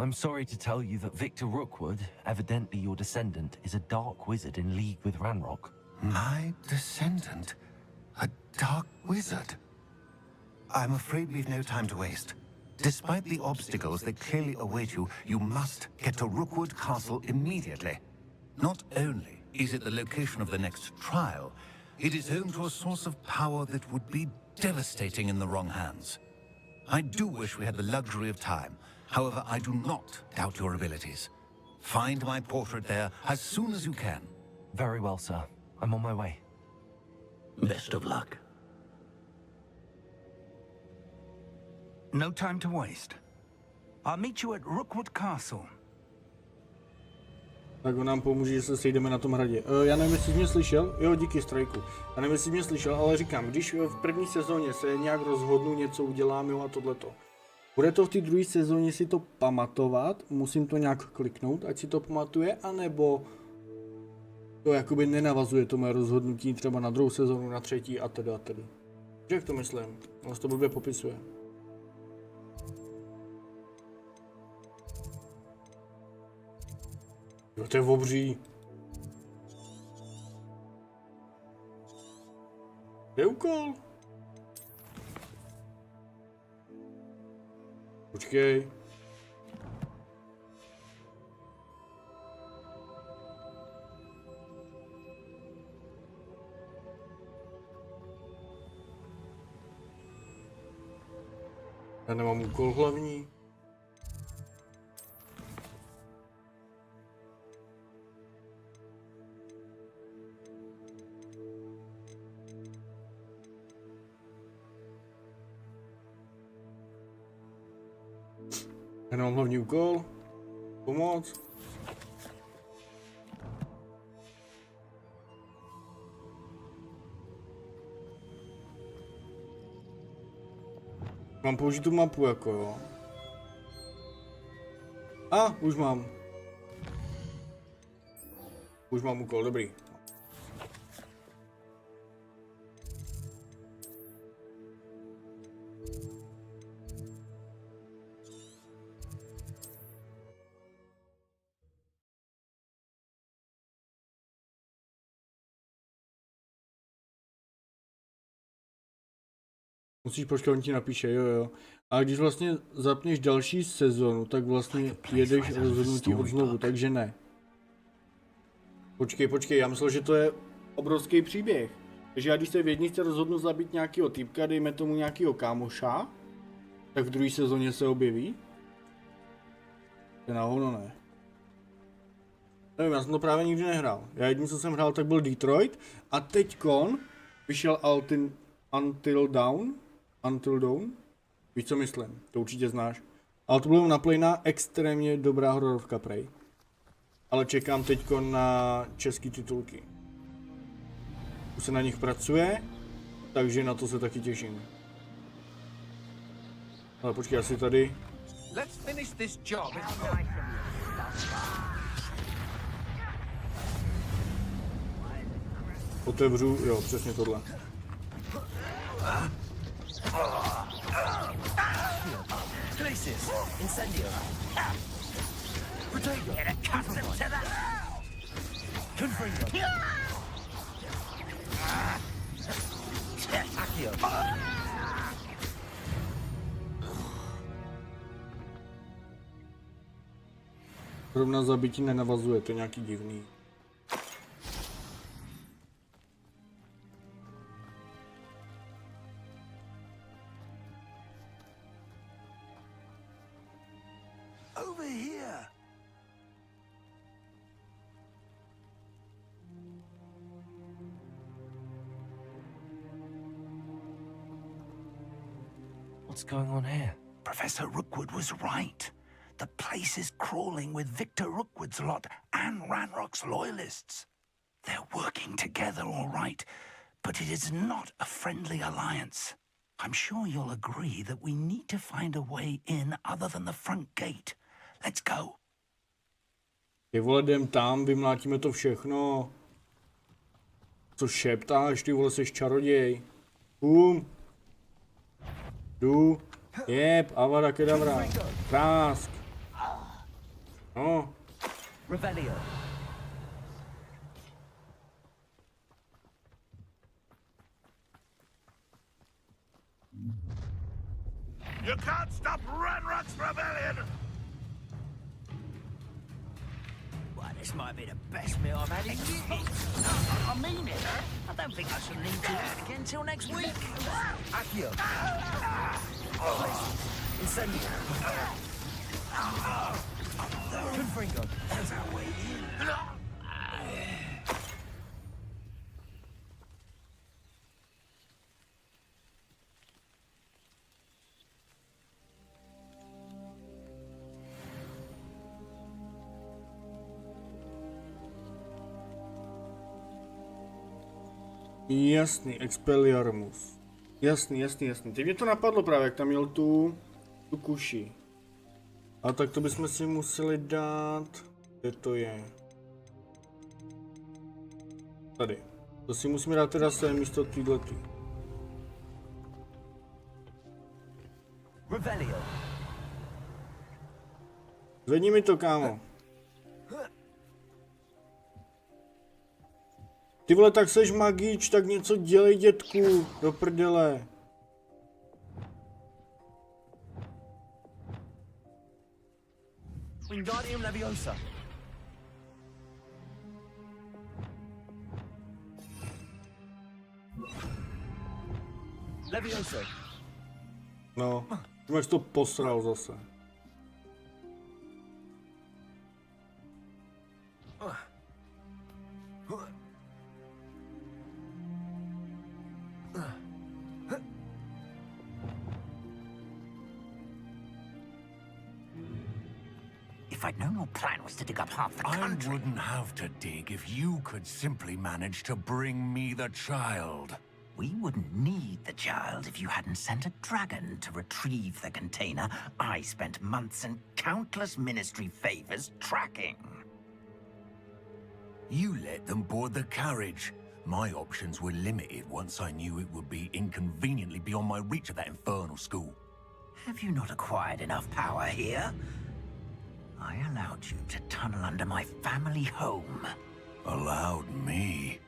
I'm sorry to tell you that Victor Rookwood, evidently your descendant, is a dark wizard in league with Ranrock. My descendant? A dark wizard? I'm afraid we've no time to waste. Despite the obstacles that clearly await you, you must get to Rookwood Castle immediately. Not only is it the location of the next trial, it is home to a source of power that would be devastating in the wrong hands. I do wish we had the luxury of time. However, I do not doubt your abilities. Find my portrait there as soon as you can. Very well, sir. I'm on my way. Best of luck. No time to waste. I'll meet you at Rookwood Castle. Tak on nám pomůže, že se sejdeme na tom hradě. Já nevím, jestli jsi mě slyšel. Jo, díky strajku. Já nevím, jestli jsi mě slyšel, ale říkám, když v první sezóně se nějak rozhodnu, něco udělám, jo a tohleto. Bude to v té druhé sezóně si to pamatovat, musím to nějak kliknout, ať si to pamatuje, anebo to jakoby nenavazuje to moje rozhodnutí třeba na druhou sezonu, na třetí a tedy a tedy. Jak to myslím? On to blbě popisuje. Jo, to je obří. Je úkol. Počkej. Já nemám úkol hlavní. Já nemám hlavní úkol. Pomoc. Mám použít tu mapu jako jo. Už mám. Už mám úkol, dobrý. Musíš počkat, on ti napíše, jo. A když vlastně zapneš další sezonu, tak vlastně jedeš rozhodnutí od znovu, takže ne. Počkej, já myslel, že to je obrovský příběh. Takže já když se v jedničce rozhodnu zabít nějakého týpka, dejme tomu nějakého kámoša, tak v druhé sezóně se objeví? To je na hovno ne. Nevím, já jsem to právě nikdy nehrál. Já jediný, co jsem hrál, tak byl Detroit a teďkon vyšel Until Dawn? Víš, co myslím? To určitě znáš. Ale to bylo naplněná extrémně dobrá hororovka, prej. Ale čekám teďko na český titulky. Už se na nich pracuje, takže na to se taky těším. Ale počkej, asi tady. Let's finish this job. Otevřu, jo, přesně tohle. Places. Incendio. Potato. Get accustomed to that. Confringo. Accio. Rovna zabití nenavazuje, to je nějaký divný. Over here. What's going on here? Professor Rookwood was right. The place is crawling with Victor Rookwood's lot and Ranrock's loyalists. They're working together all right, but it is not a friendly alliance. I'm sure you'll agree that we need to find a way in other than the front gate. Let's go. Ty vole, jdem tam, vymlátíme to všechno. Co šeptáš, ty vole, seš čaroděj. Jdu. Jeb, avada kedavra. Prásk. No. Revelio. You can't stop Ranrock's rebellion! Well, this might be the best meal I've had in years. I mean it. I don't think I shall need to eat again till next week. Accio. Incendio. Confringo. There's our way in. Jasný, Expelliarmus. Jasný. Teď mě to napadlo právě, jak tam měl tu kuši. A tak to bychom si museli dát... Kde to je? Tady. To si musíme dát teda sem místo týhletý. Zvedni mi to, kámo. Ty vole, tak seš magíč, tak něco dělej, dětku, do prdele. Wingardium Leviosa. Leviosa. No, jak jsi to posral zase. If I'd known your plan was to dig up half the country... I wouldn't have to dig if you could simply manage to bring me the child. We wouldn't need the child if you hadn't sent a dragon to retrieve the container I spent months and countless ministry favors tracking. You let them board the carriage. My options were limited once I knew it would be inconveniently beyond my reach at that infernal school. Have you not acquired enough power here? I allowed you to tunnel under my family home. Allowed me?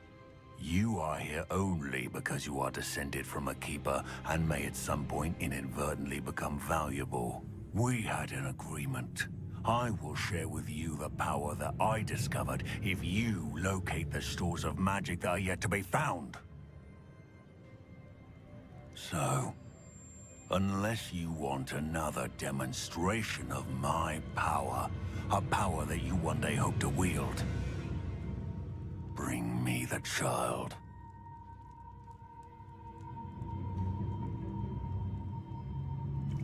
You are here only because you are descended from a keeper and may at some point inadvertently become valuable. We had an agreement. I will share with you the power that I discovered if you locate the stores of magic that are yet to be found. So, unless you want another demonstration of my power, a power that you one day hope to wield, bring me the child.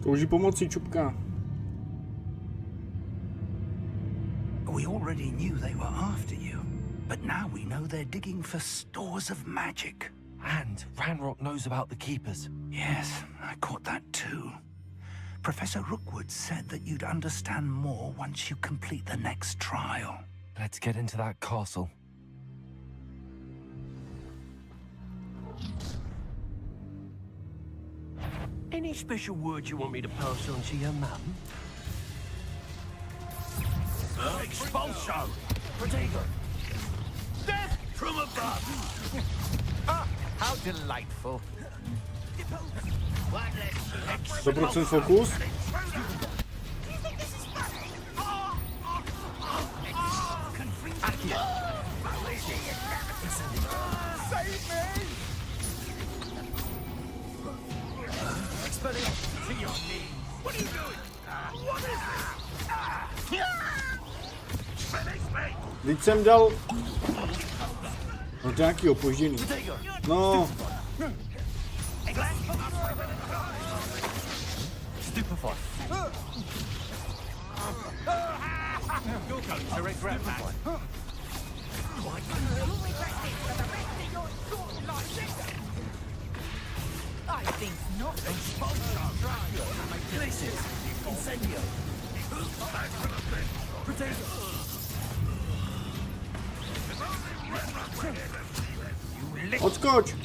Touží pomocí, čupka. We already knew they were after you, but now we know they're digging for stores of magic. And Ranrock knows about the keepers. Yes, I caught that too. Professor Rookwood said that you'd understand more once you complete the next trial. Let's get into that castle. Any special words you want me to pass on to your mum? Expulso! Protego! Death from above! Ah, how delightful. 100% focus. Save me! To your knees. What are you doing? What is this? Teď jsem dal... No to nějaký opožděný. No. Stupefy. You're going to regret that. I think not. Places. Incendio. Odskoč!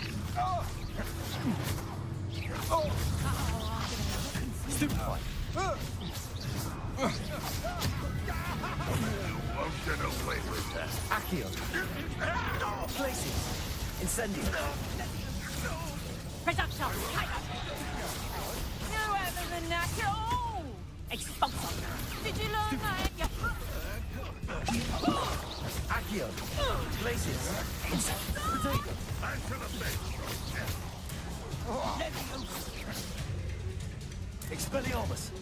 Stupefy. Accio. Places. Incendio. Production. No other than that at all. Expulso. Did you learn that? Accio. Places. Protego. Expelliarmus.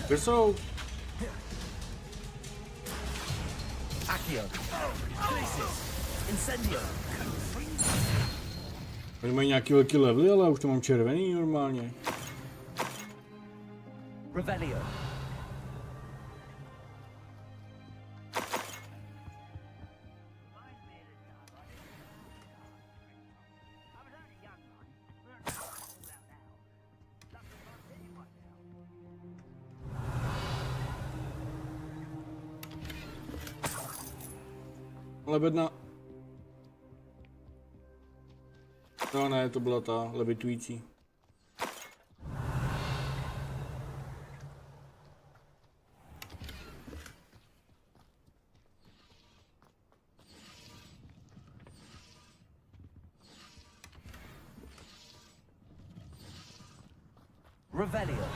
Kde jsou? Accio. Places. Incendio. Oni mají nějaký velký levely, ale už to mám červený normálně. Revelio. Lebedna. No ne, to byla ta levitující. Revelio.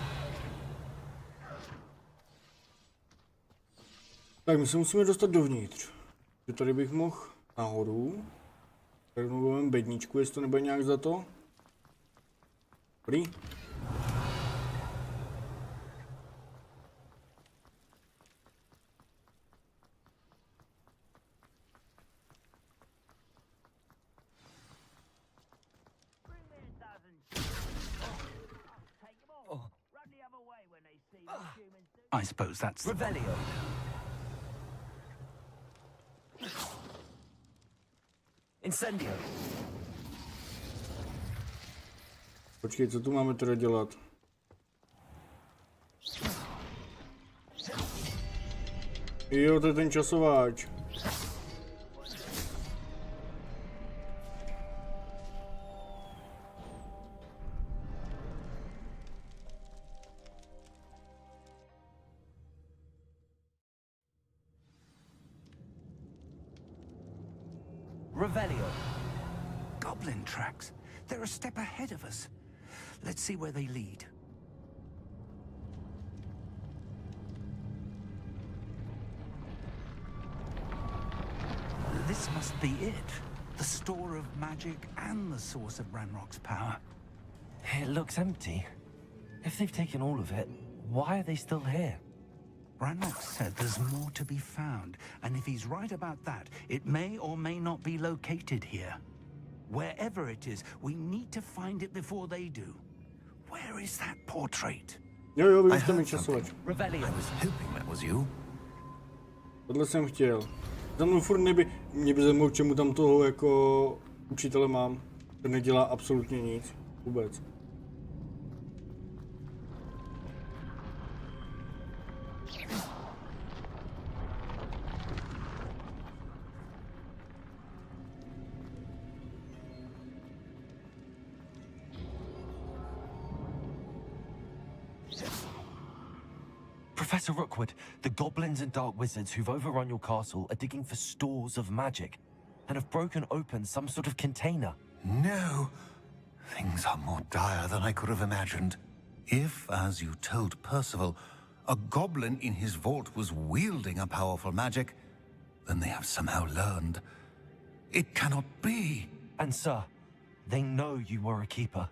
Tak my se musíme dostat dovnitř. Že tady bych mohl nahoru. Tak mluvím bedničku, jestli to nebude nějak za to. Dobrý. I suppose that's the Revelio. Incendio. Počkej, co tu máme teda dělat? Jo, to je ten časováč. Revelio. goblin tracks. They're a step ahead of us. Let's see where they lead. This must be it. The store of magic and the source of Ranrock's power. It looks empty. If they've taken all of it, why are they still here? Ranrock said there's more to be found, and if he's right about that, it may or may not be located here. Wherever it is, we need to find it before they do. Where is that portrait? Jo, I heard something. Revelio. I was hoping that was you. Tohle jsem chtěl. Za mnou furt mě by zajímalo, k čemu tam toho jako učitele mám. Ten nedělá absolutně nic. Vůbec. Professor Rookwood, the goblins and dark wizards who've overrun your castle are digging for stores of magic and have broken open some sort of container. No. Things are more dire than I could have imagined. If, as you told Percival, a goblin in his vault was wielding a powerful magic, then they have somehow learned. It cannot be. And sir, they know you were a keeper.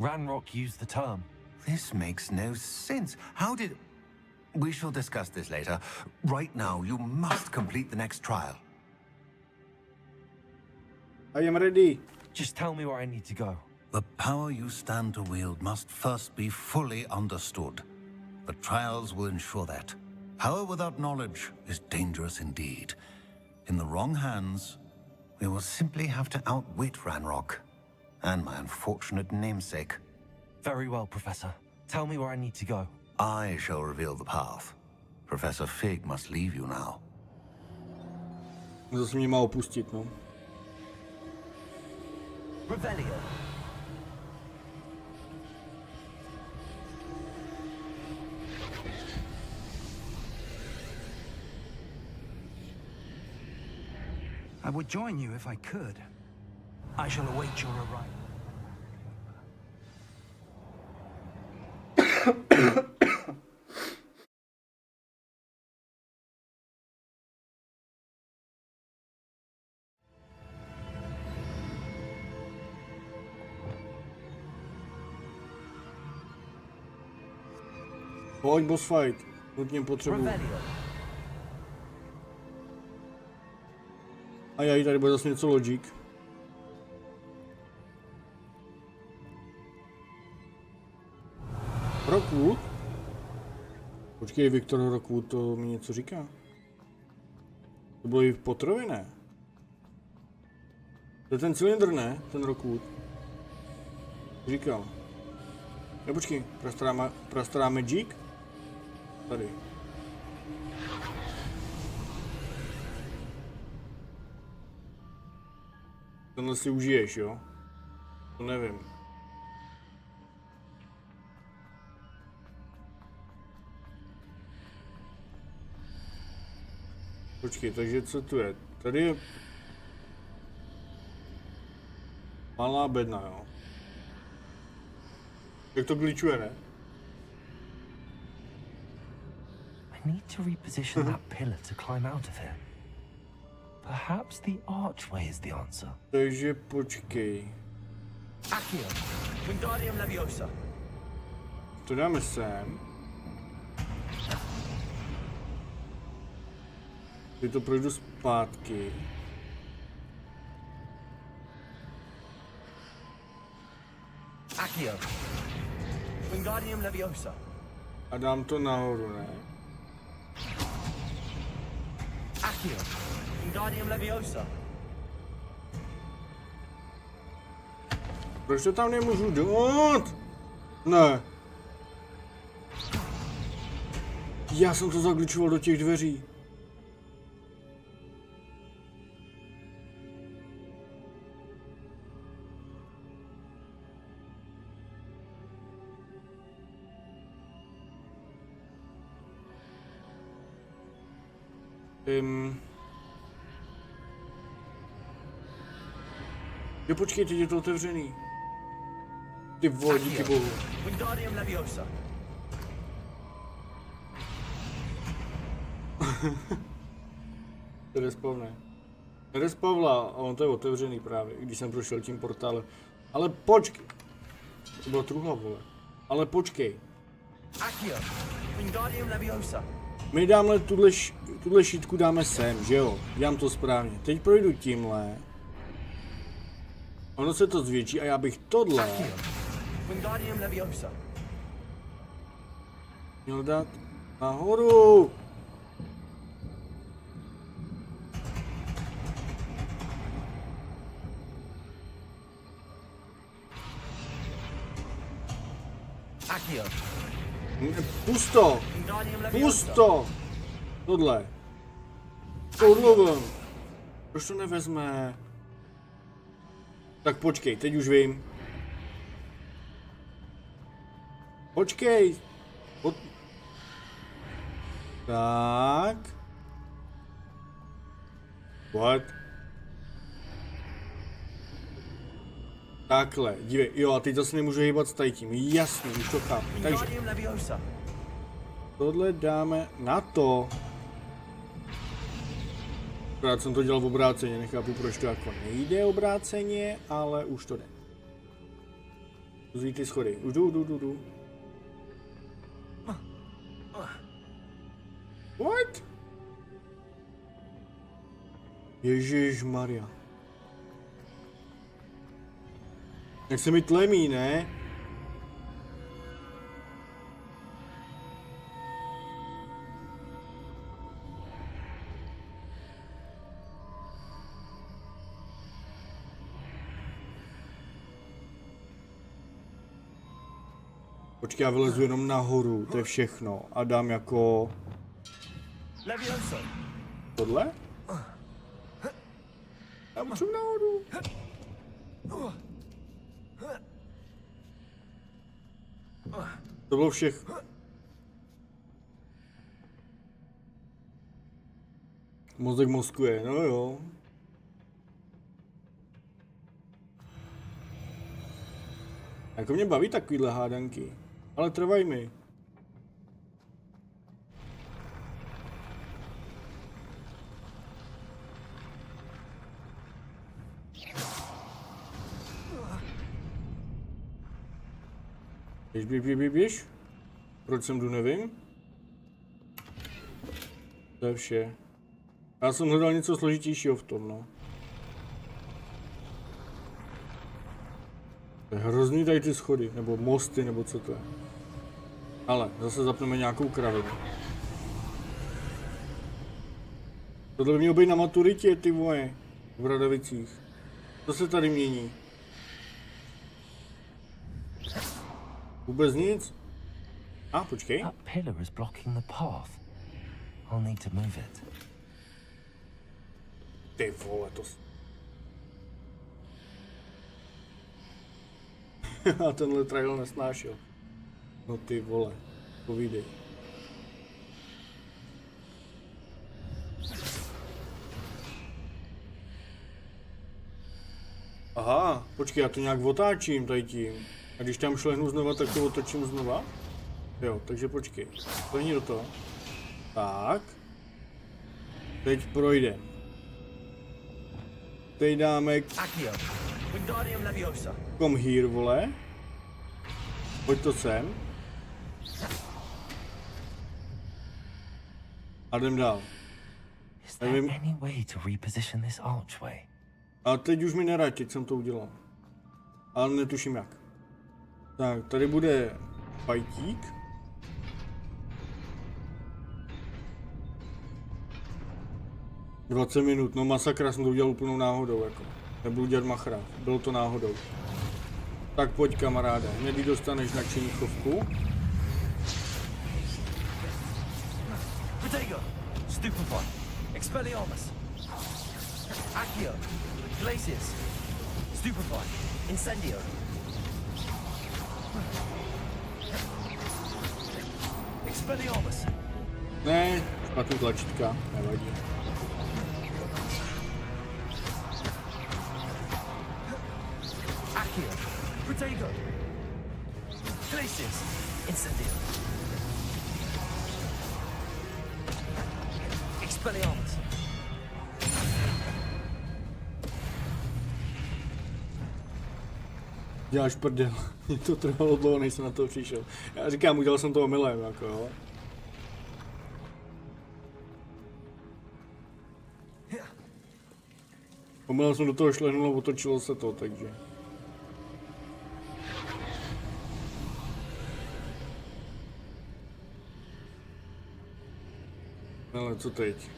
Ranrock used the term. This makes no sense. How did... We shall discuss this later. Right now, you must complete the next trial. I am ready. Just tell me where I need to go. The power you stand to wield must first be fully understood. The trials will ensure that. Power without knowledge is dangerous indeed. In the wrong hands, we will simply have to outwit Ranrock and my unfortunate namesake. Very well, Professor. Tell me where I need to go. I shall reveal the path. Professor Fig must leave you now. Zase mě má opustit, no. Revelio. I would join you if I could. I shall await your arrival. Pojď, boss fight. Nutně potřebuji. A já tady bude zase něco logic. Rockwood? Počkej, Viktor Rockwood, to mi něco říká. To bylo i v Potterovi, ne? To je ten cylindr, ne? Ten Rockwood. Říkal. Ne, počkej, prastará Magic? Tady. Tenhle si užiješ, jo? To nevím. Počkej, takže co tu je? Tady je malá bedna, jo? Jak to glitchuje, ne? I need to reposition that pillar to climb out of here. Perhaps the archway is the answer. Takže počkej. Accio, Wingardium Leviosa. To dáme sem. Teď to projdu zpátky. Accio, Wingardium Leviosa. A dám to nahoru, ne? Accio, Wingardium Leviosa. Proč to tam nemůžu dát? Ne. Já jsem to zagličoval do těch dveří. Jo, počkej, teď je to otevřený. Ty vole, díky bohu. Wingardium Leviosa. To respawne. Respawla, a on to je otevřený právě, když jsem prošel tím portálem. Ale počkej. To byla truhla, vole. Ale počkej. Accio, Wingardium Leviosa. My dáme tuhle šítku dáme sem, že jo? Dělám to správně. Teď projdu tímhle. Ono se to zvětší a já bych tohle Wingardium Leviosa. měl dát nahoru. Accio. Pusto! Pusto! Tohle. Tohle. Proč to nevezme? Tak počkej, teď už vím. Počkej. Tak. What? Takhle, dívej, jo, a teď zase nemůžu hýbat s tajtím, jasně, už to chápu, takže tohle dáme na to. Akorát jsem to dělal v obráceně, nechápu, proč to jako nejde obráceně, ale už to jde. Uzví ty schody, už jdu. What? Ježišmarja. Jak se mi tlemí, ne? Počkej, já vylezu jenom nahoru, to je všechno. A dám jako... Tohle? Já můžu nahoru. To bylo všechno. Mozek mozkuje, no jo. Jako mě baví takovýhle hádanky, ale trvají mi. Běž. Proč jsem jdu, nevím. To je vše. Já jsem hledal něco složitějšího v tom, no. To je hrozný tady ty schody, nebo mosty, nebo co to je. Ale zase zapneme nějakou kravinu. Tohle by mělo být na maturitě, ty voje. V Bradavicích. Co se tady mění? Vůbec nic? A, počkej. That pillar is blocking the path. I'll need to move it. Ty vole, to... A tenhle trail nesnášel. No ty vole, povídej. Aha, počkej, já to nějak otáčím tady tím. A když tam šlehnu znova, tak to otočím znova? Jo, takže počkej. Šlehni do toho. Tak. Teď projde. Teď dáme... Come here, vole. Pojď to sem. A jdem dál. Nevím. A teď už mi nerad, teď jsem to udělal. Ale netuším jak. Tak, tady bude fajtík. ...20 minut, no masakra, jsem to udělal úplnou náhodou, jako. Nebudu dělat machra, bylo to náhodou. Tak pojď kamaráde, hned dostaneš na čeníchovku. Protego, stupefy, expelliarmus, accio, glacius, stupefy, incendio. Expelliarmus. Ne, špatný tlačítka, nevadí. Accio, Protego, glacius, incendio. Expelliarmus. Děláš prdel, mě to trvalo dlouho, než jsem na to přišel. Já říkám, udělal jsem to omylem, jako jo. Omylem jsem do toho šlehnul a otočilo se to, takže. Ale co teď?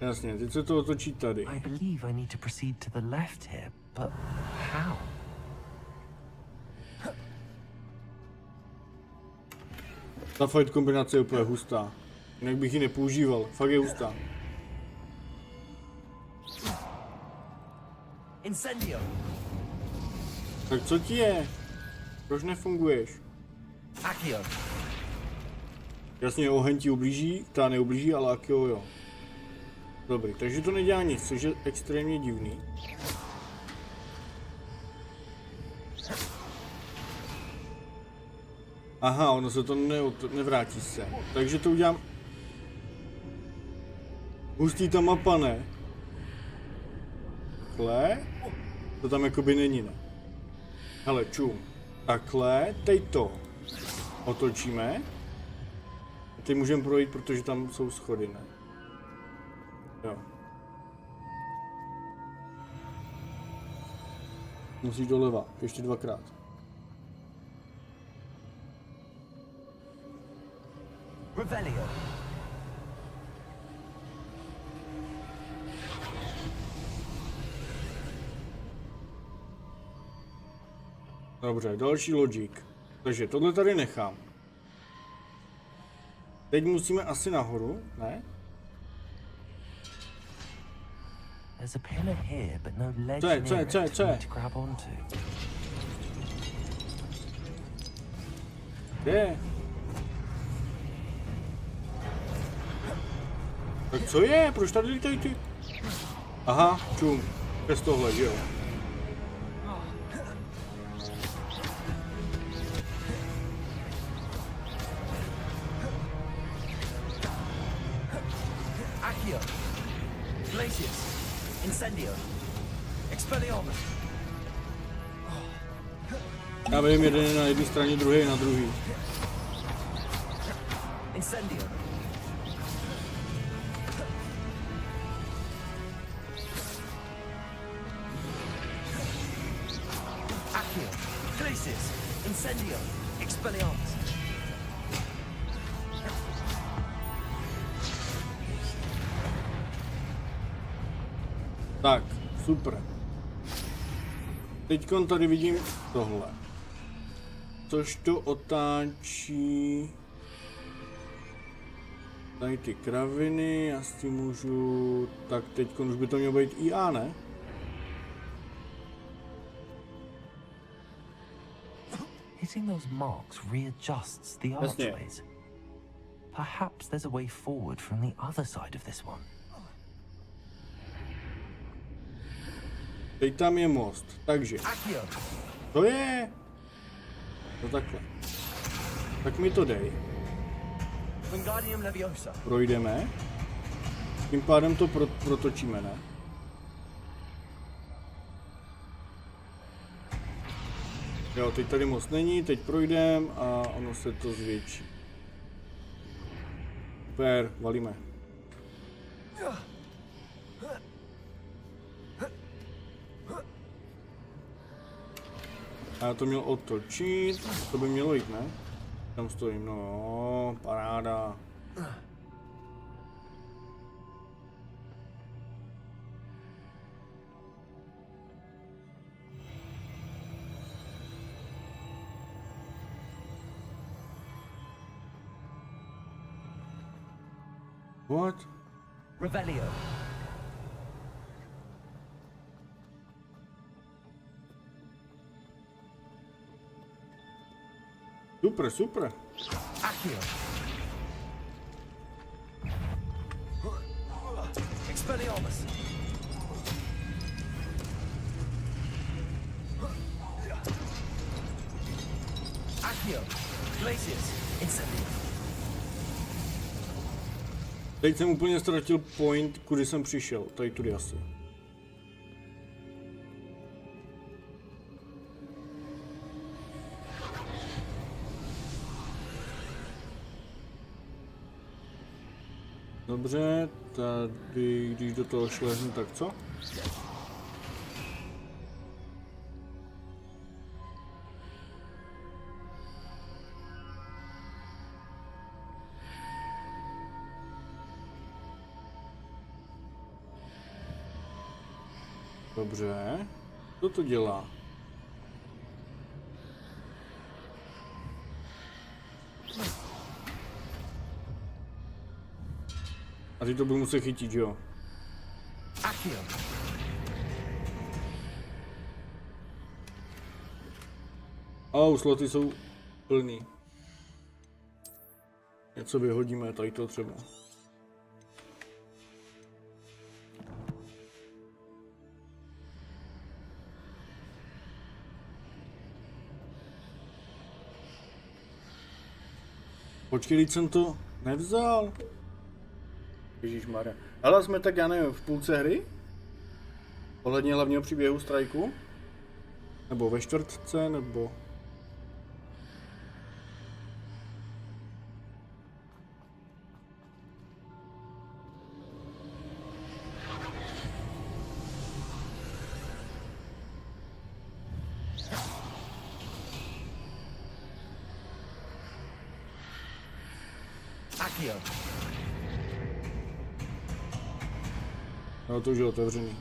Jasně, teď se to otočí tady. I believe I need to proceed to the left here, but how? Ta fight kombinace je úplně hustá. Jinak bych ji nepoužíval, fakt je hustá. Incendio. Tak co ti je? Proč nefunguješ? Accio. Jasně, oheň ti ublíží, ta neublíží, ale Akio jo. Dobrý, takže to nedělá nic, což je extrémně divný. Aha, ono se to nevrátí se. Takže to udělám... Hustý ta mapa, ne? Takhle? To tam jakoby není, ne? Hele, čum. Takhle, teď to otočíme. A teď můžeme projít, protože tam jsou schody, ne? Jo. Musíš doleva, ještě dvakrát. Revelio. Dobře, další logic. Takže tohle tady nechám. Teď musíme asi nahoru, ne? There's a pillar here, but no ledge Co je? to grab onto. Kde? Tak co je? Proč tady lítají ty? Aha, čum. Bez tohle, že jo? Accio. Glacius. Incendio. Expelliarmus. Já vím, jeden je na jedné straně, druhý je na druhý. Incendio. Accio. Glacius. Incendio. Expelliarmus. Tak, super. Teďkon tady vidím tohle. Což to otáčí... Tady ty kraviny, já s tím můžu... Tak teďkon už by to mělo být IA, ne? Hitting those marks readjusts the archways. Perhaps there's a way forward from the other side of this one. Teď tam je most, takže to je no takhle. Tak mi to dej. Projdeme. Tím pádem to protočíme, ne? Jo, teď tady most není, teď projdeme a ono se to zvětší. Super, valíme. A já to měl otočit, to by mělo jít, ne? Tam stojím, no, paráda. What? Revelio. Super, super. Accio. Expelliarmus. Accio. Glacius. Incendio. Teď jsem úplně ztratil point, kudy jsem přišel. Tady tudy asi. Dobře, tady, když do toho šlehnu, tak co? Dobře, co to dělá? A ty to budu muset chytit, jo? Sloty jsou plný. Něco vyhodíme, tady to třeba. Počkej, když jsem to nevzal. Ježišmarja. Ale jsme tak, já nevím, v půlce hry? Ohledně hlavního příběhu strajku? Nebo ve čtvrtce, nebo... No to už je otevřený.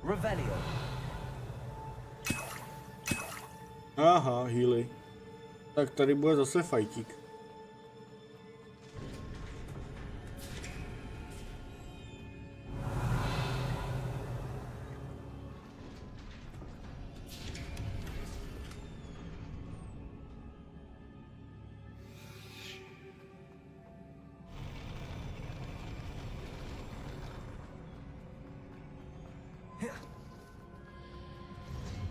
Revelio. Aha, healy. Tak tady bude zase fajtík.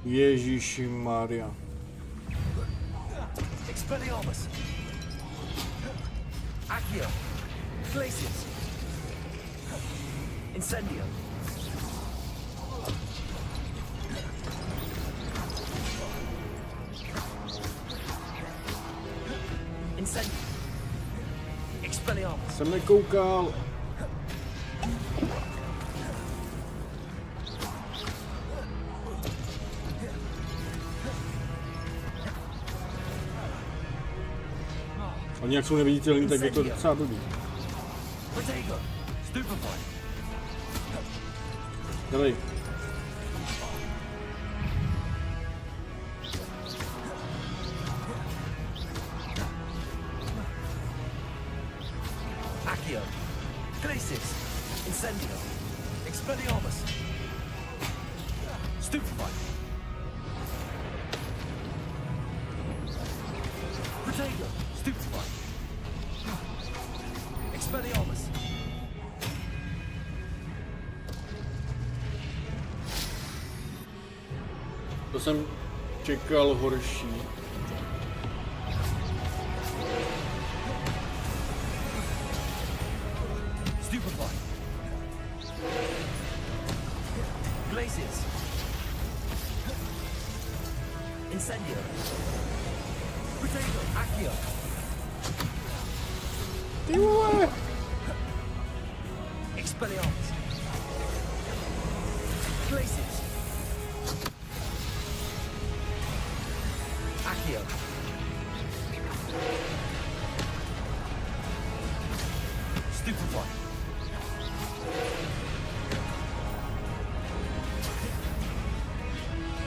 Ježíši Maria. Expelliarmus. Accio. Glacius. Incendio. Incendio. Expelliarmus. Jsem nekoukal. Oni jak jsou neviditelní, tak je to docela blbý. Dali. Accio. Glacis. Incendio. Expelliarmus. Stupefy. Protego. Stupefy. Expelliarmus. To jsem čekal horší. Stupefy. Glacius. Incendio. Protego. Accio. Expelliarmus. Glacius. Accio. Stupefy.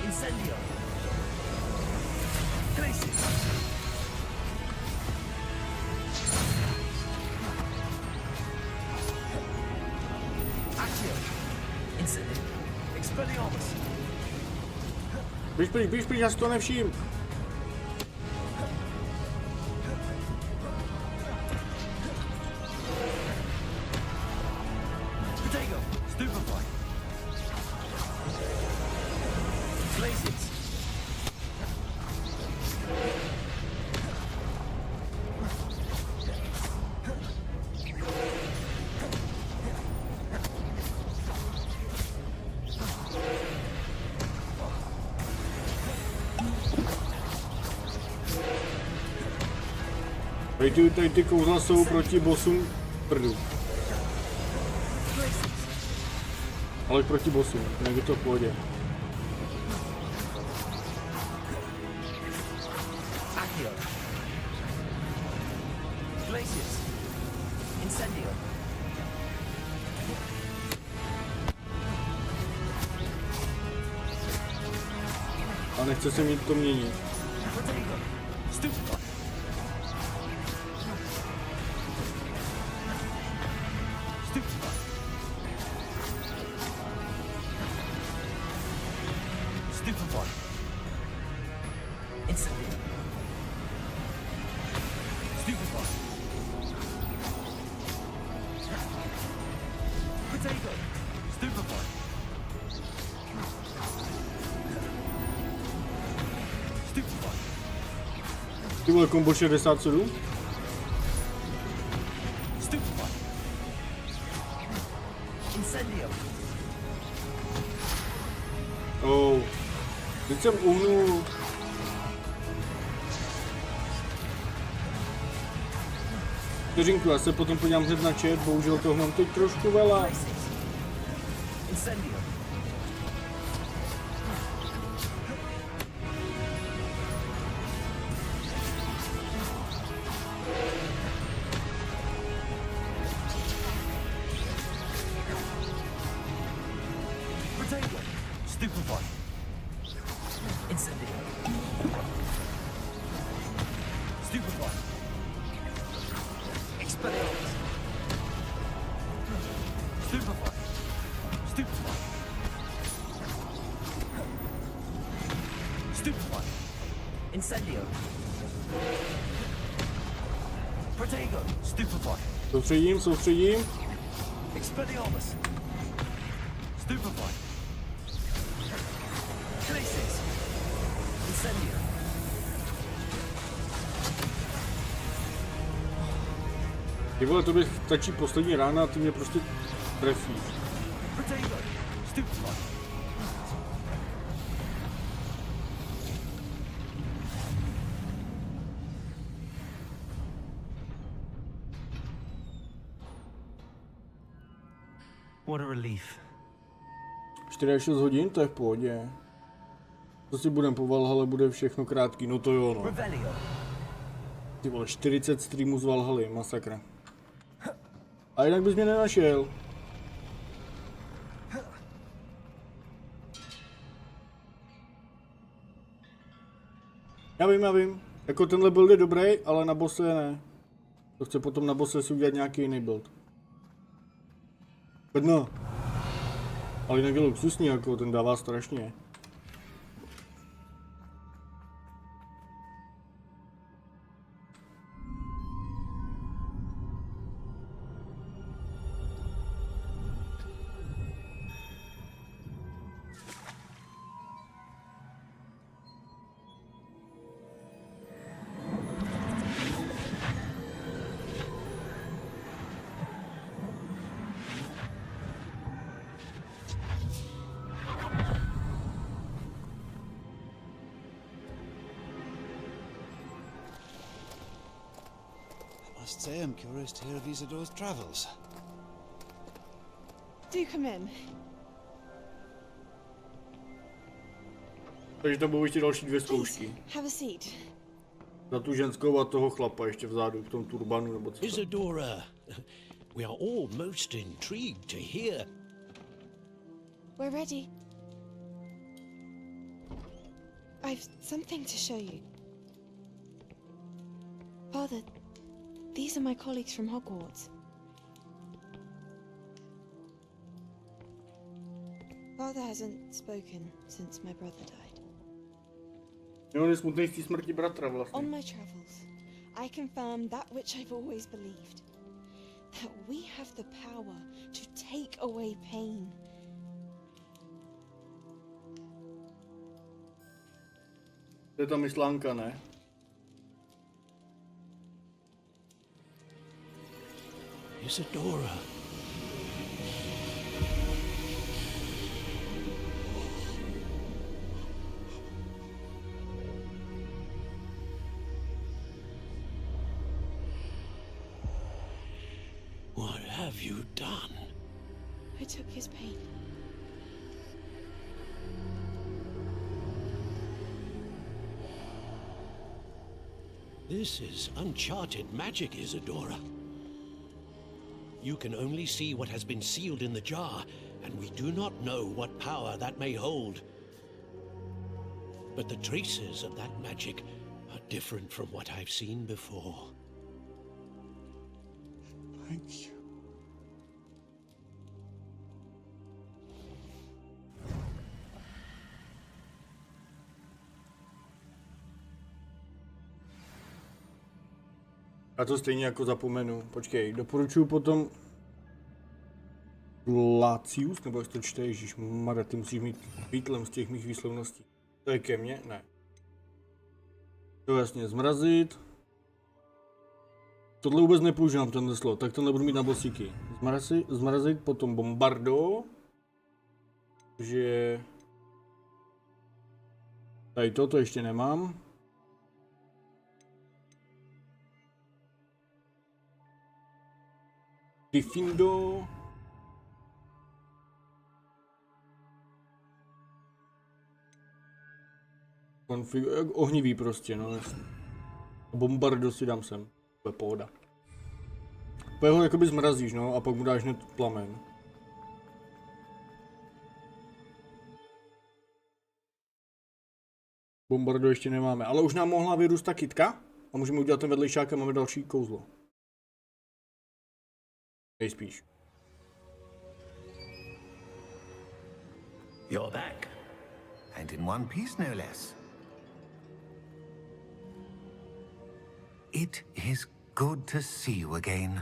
Incendio. Glacius. Accio. Incendio. Expelliarmus. Běž, já si to nevším. Protego. Stupefy. Glacius. Tady ty kouzla jsou proti bossům prdu. Ale proti bossům, jinak je to v pohodě. Accio. Glacius. Incendio. A nechce se mi to měnit. Protego. Stupefy. Stupefy. Stupefy. Incendio. Stupefy. Protego. Stupefy. Stupefy. Ty vole, kombo 67? Stupefy. Incendio. Oh. Teď jsem uhnul. Vteřinku, já se potom podívám hned na chat, bohužel toho mám teď trošku vela. Incendio. Protego. Stupefy. Incendio. Stupefy. Expelliarmus. Stupefy. Stupefy. Stupefy. Incendio. Protego. Stupefy. Soustředím. Expelliarmus. Stupefy. Glacius. Incendio. Ty vole, to by stačí poslední rána a ty mě prostě trefíš. Protego. Stupefy. What a relief. 4 až 6 hodin, to je v pohodě. Co si budem po Valhalle, bude všechno krátký, no to jo no. Ty vole, 40 streamů z Valhaly, masakra. A jinak bys mě nenašel. Já vím. Jako tenhle build je dobrý, ale na bosse ne. To chce potom na bose si udělat nějaký jiný build. No. Ale jinak je luxusní, jako ten dává strašně. I must say I'm curious to hear of Isadore's travels. Do come in. Takže tam budou ještě další 2 zkoušky. Have a seat. Za tu ženskou a toho chlapa ještě vzadu v tom turbanu nebo co. Isadora, we are all most intrigued to hear. We're ready. I've something to show you. Father, these are my colleagues from Hogwarts. Father hasn't spoken since my brother died. On je smutný z té smrti bratra vlastně. On my travels, I confirmed that which I've always believed. That we have the power to take away pain. To je ta myslánka, ne? Isadora. What have you done? I took his pain. This is uncharted magic, Isadora. You can only see what has been sealed in the jar, and we do not know what power that may hold. But the traces of that magic are different from what I've seen before. Thank you. Já to stejně jako zapomenu. Počkej, doporučuji potom Glacius, nebo jak to čte, ježišmarja, ty musíš mít výtlem z těch mých výslovností. To je ke mně? Ne. To jasně, zmrazit. Tohle vůbec nepoužívám, tenhle slot, tak to nebudu mít na bosíky. Zmrazit, potom bombardo. Takže... Tady to ještě nemám. Diffindo. Ohnivý prostě, no jasně. Bombardo si dám sem. To je pohoda. Po jeho jakoby zmrazíš, no, a pak mu dáš hned plamen. Bombardo ještě nemáme, ale už nám mohla vyrůst ta kytka a můžeme udělat ten vedlejšák a máme další kouzlo. Nejspíš. You're back. And in one piece, no less. It is good to see you again.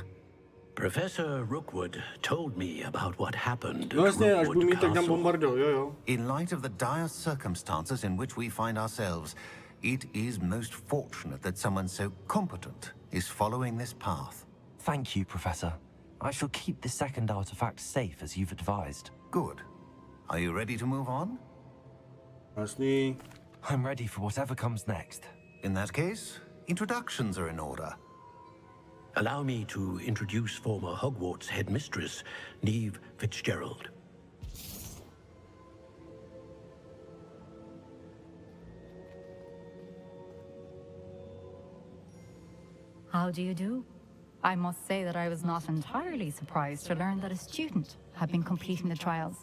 Professor Rookwood told me about what happened No at jasně, až budu Rookwood mít, tak dám Castle. bombardo, jo. In light of the dire circumstances in which we find ourselves, it is most fortunate that someone so competent is following this path. Thank you, Professor. I shall keep the second artifact safe as you've advised. Good. Are you ready to move on? Jasný. I'm ready for whatever comes next. In that case, introductions are in order. Allow me to introduce former Hogwarts headmistress, Neve Fitzgerald. How do you do? I must say that I was not entirely surprised to learn that a student had been completing the trials.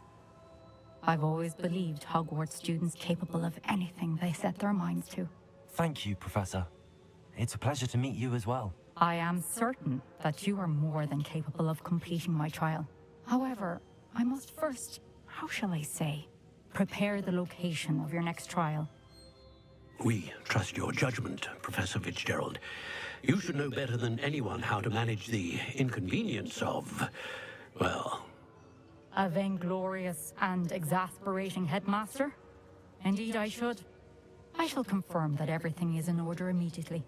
I've always believed Hogwarts students capable of anything they set their minds to. Thank you, Professor. It's a pleasure to meet you as well. I am certain that you are more than capable of completing my trial. However, I must first, how shall I say, prepare the location of your next trial. We trust your judgment, Professor Fitzgerald. You should know better than anyone how to manage the inconvenience of, well... A vainglorious and exasperating headmaster? Indeed I should. I shall confirm that everything is in order immediately.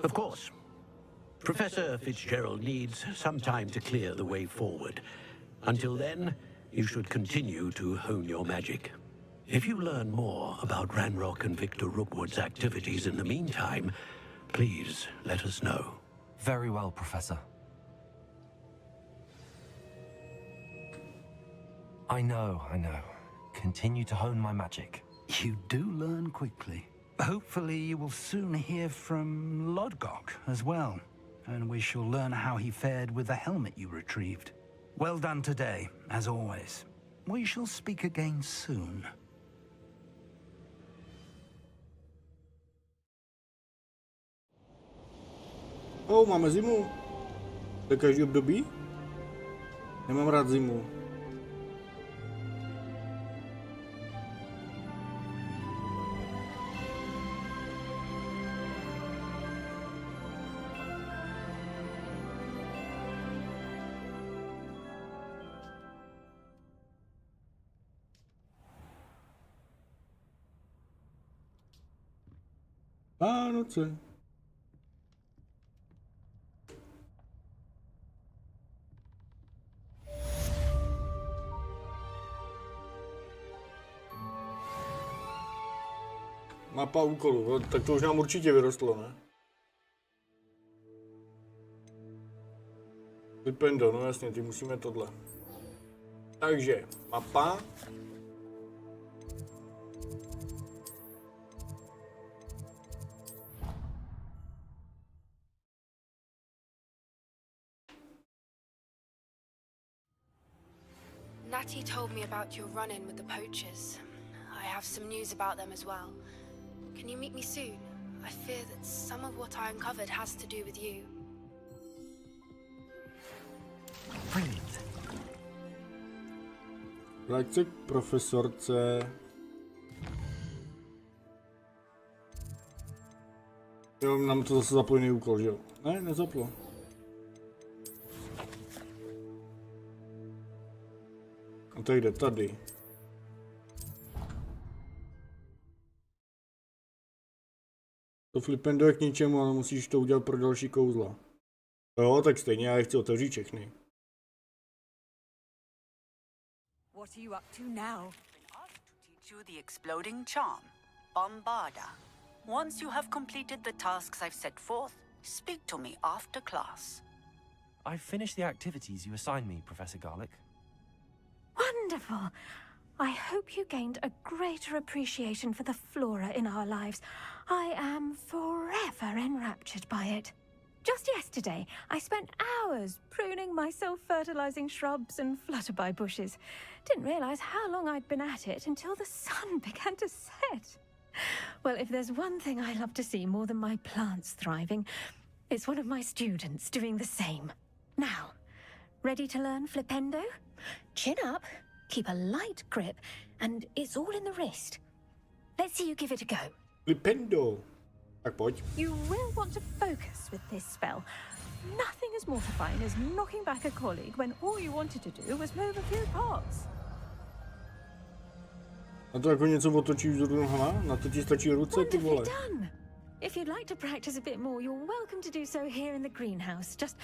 Of course. Professor Fitzgerald needs some time to clear the way forward. Until then, you should continue to hone your magic. If you learn more about Ranrock and Victor Rookwood's activities in the meantime, please let us know. Very well, Professor. I know. Continue to hone my magic. You do learn quickly. Hopefully you will soon hear from Lodgok as well, and we shall learn how he fared with the helmet you retrieved. Well done today, as always. We shall speak again soon. Máme zimu. To každý období? Nemám rád zimu. Vánoce. Mapa úkolu, tak to už nám určitě vyrostlo, ne? Vypendo, no jasně, ty musíme tohle. Takže, mapa. Natty told me about your run-in with the poachers. I have some news about them as well. Can you meet me soon? I fear that some of what I uncovered has to do with you. Brilliant. Vrať se k profesorce. Jo, nám to zase zapojený úkol, že jo? Ne, nezaplo. A to jde tady. To flipendo je k ničemu, ale musíš to udělat pro další kouzla. Jo, tak stejně já je chci otevřít všechny. What are you up to now? Teach you the exploding charm, Bombarda. Once you have completed the tasks I've set forth, speak to me after class. I've finished the activities you assigned me, Professor Garlick. Wonderful! I hope you gained a greater appreciation for the flora in our lives. I am forever enraptured by it. Just yesterday, I spent hours pruning my self-fertilizing shrubs and flutterby bushes. Didn't realize how long I'd been at it until the sun began to set. Well, if there's one thing I love to see more than my plants thriving, it's one of my students doing the same. Now, ready to learn flipendo? Chin up, keep a light grip, and it's all in the wrist. Let's see you give it a go. Flipendo. Tak pojď. You will want to focus with this spell. Nothing as mortifying as knocking back a colleague when all you wanted to do was move a few parts. A to jako něco otočíš vzhůru nohama? Na to ti stačí ruce, ty vole. Done. If you'd like to practice a bit more, you're welcome to do so here in the greenhouse. Just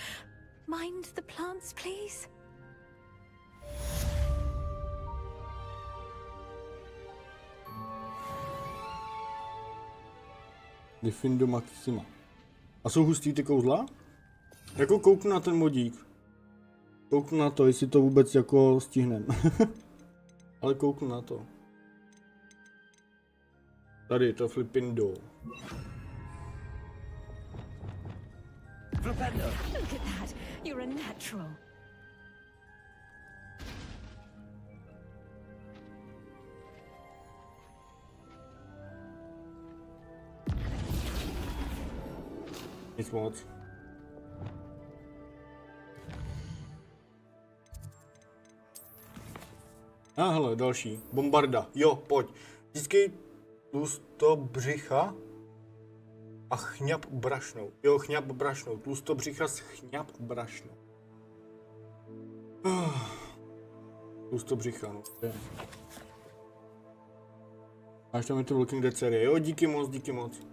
mind the plants, please. Defindo maxima. A jsou hustý ty kouzla? Jako kouknu na ten modík. Kouknu na to, jestli to vůbec jako stihnem. Ale kouknu na to. Tady je to flipindo. Flipendo. Look at that. You're a natural. Nic moc. Hele, další. Bombarda. Jo, pojď. Získej tlustobřicha a chňap brašnou. Jo, chňap brašnou. Tlustobřicha s chňap brašnou. Tlustobřicha, no. Máš tam je to velký decerie. Jo, díky moc, díky moc.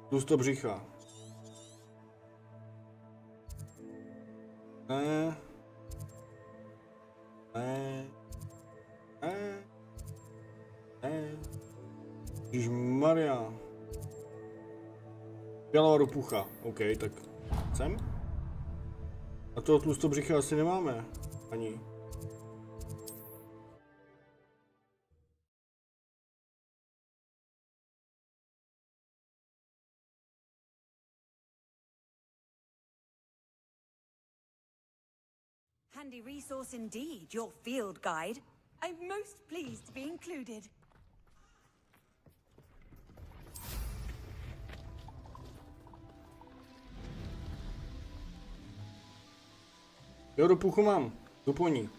Tlustobřicha. Ne. Ježišmarja. Fialová ropucha. OK, tak sem. A toho tlustobřicha asi nemáme. Ani. Handy resource indeed, your field guide. I'm most pleased to be included. Jo, ropuchu mám. Tu po ní.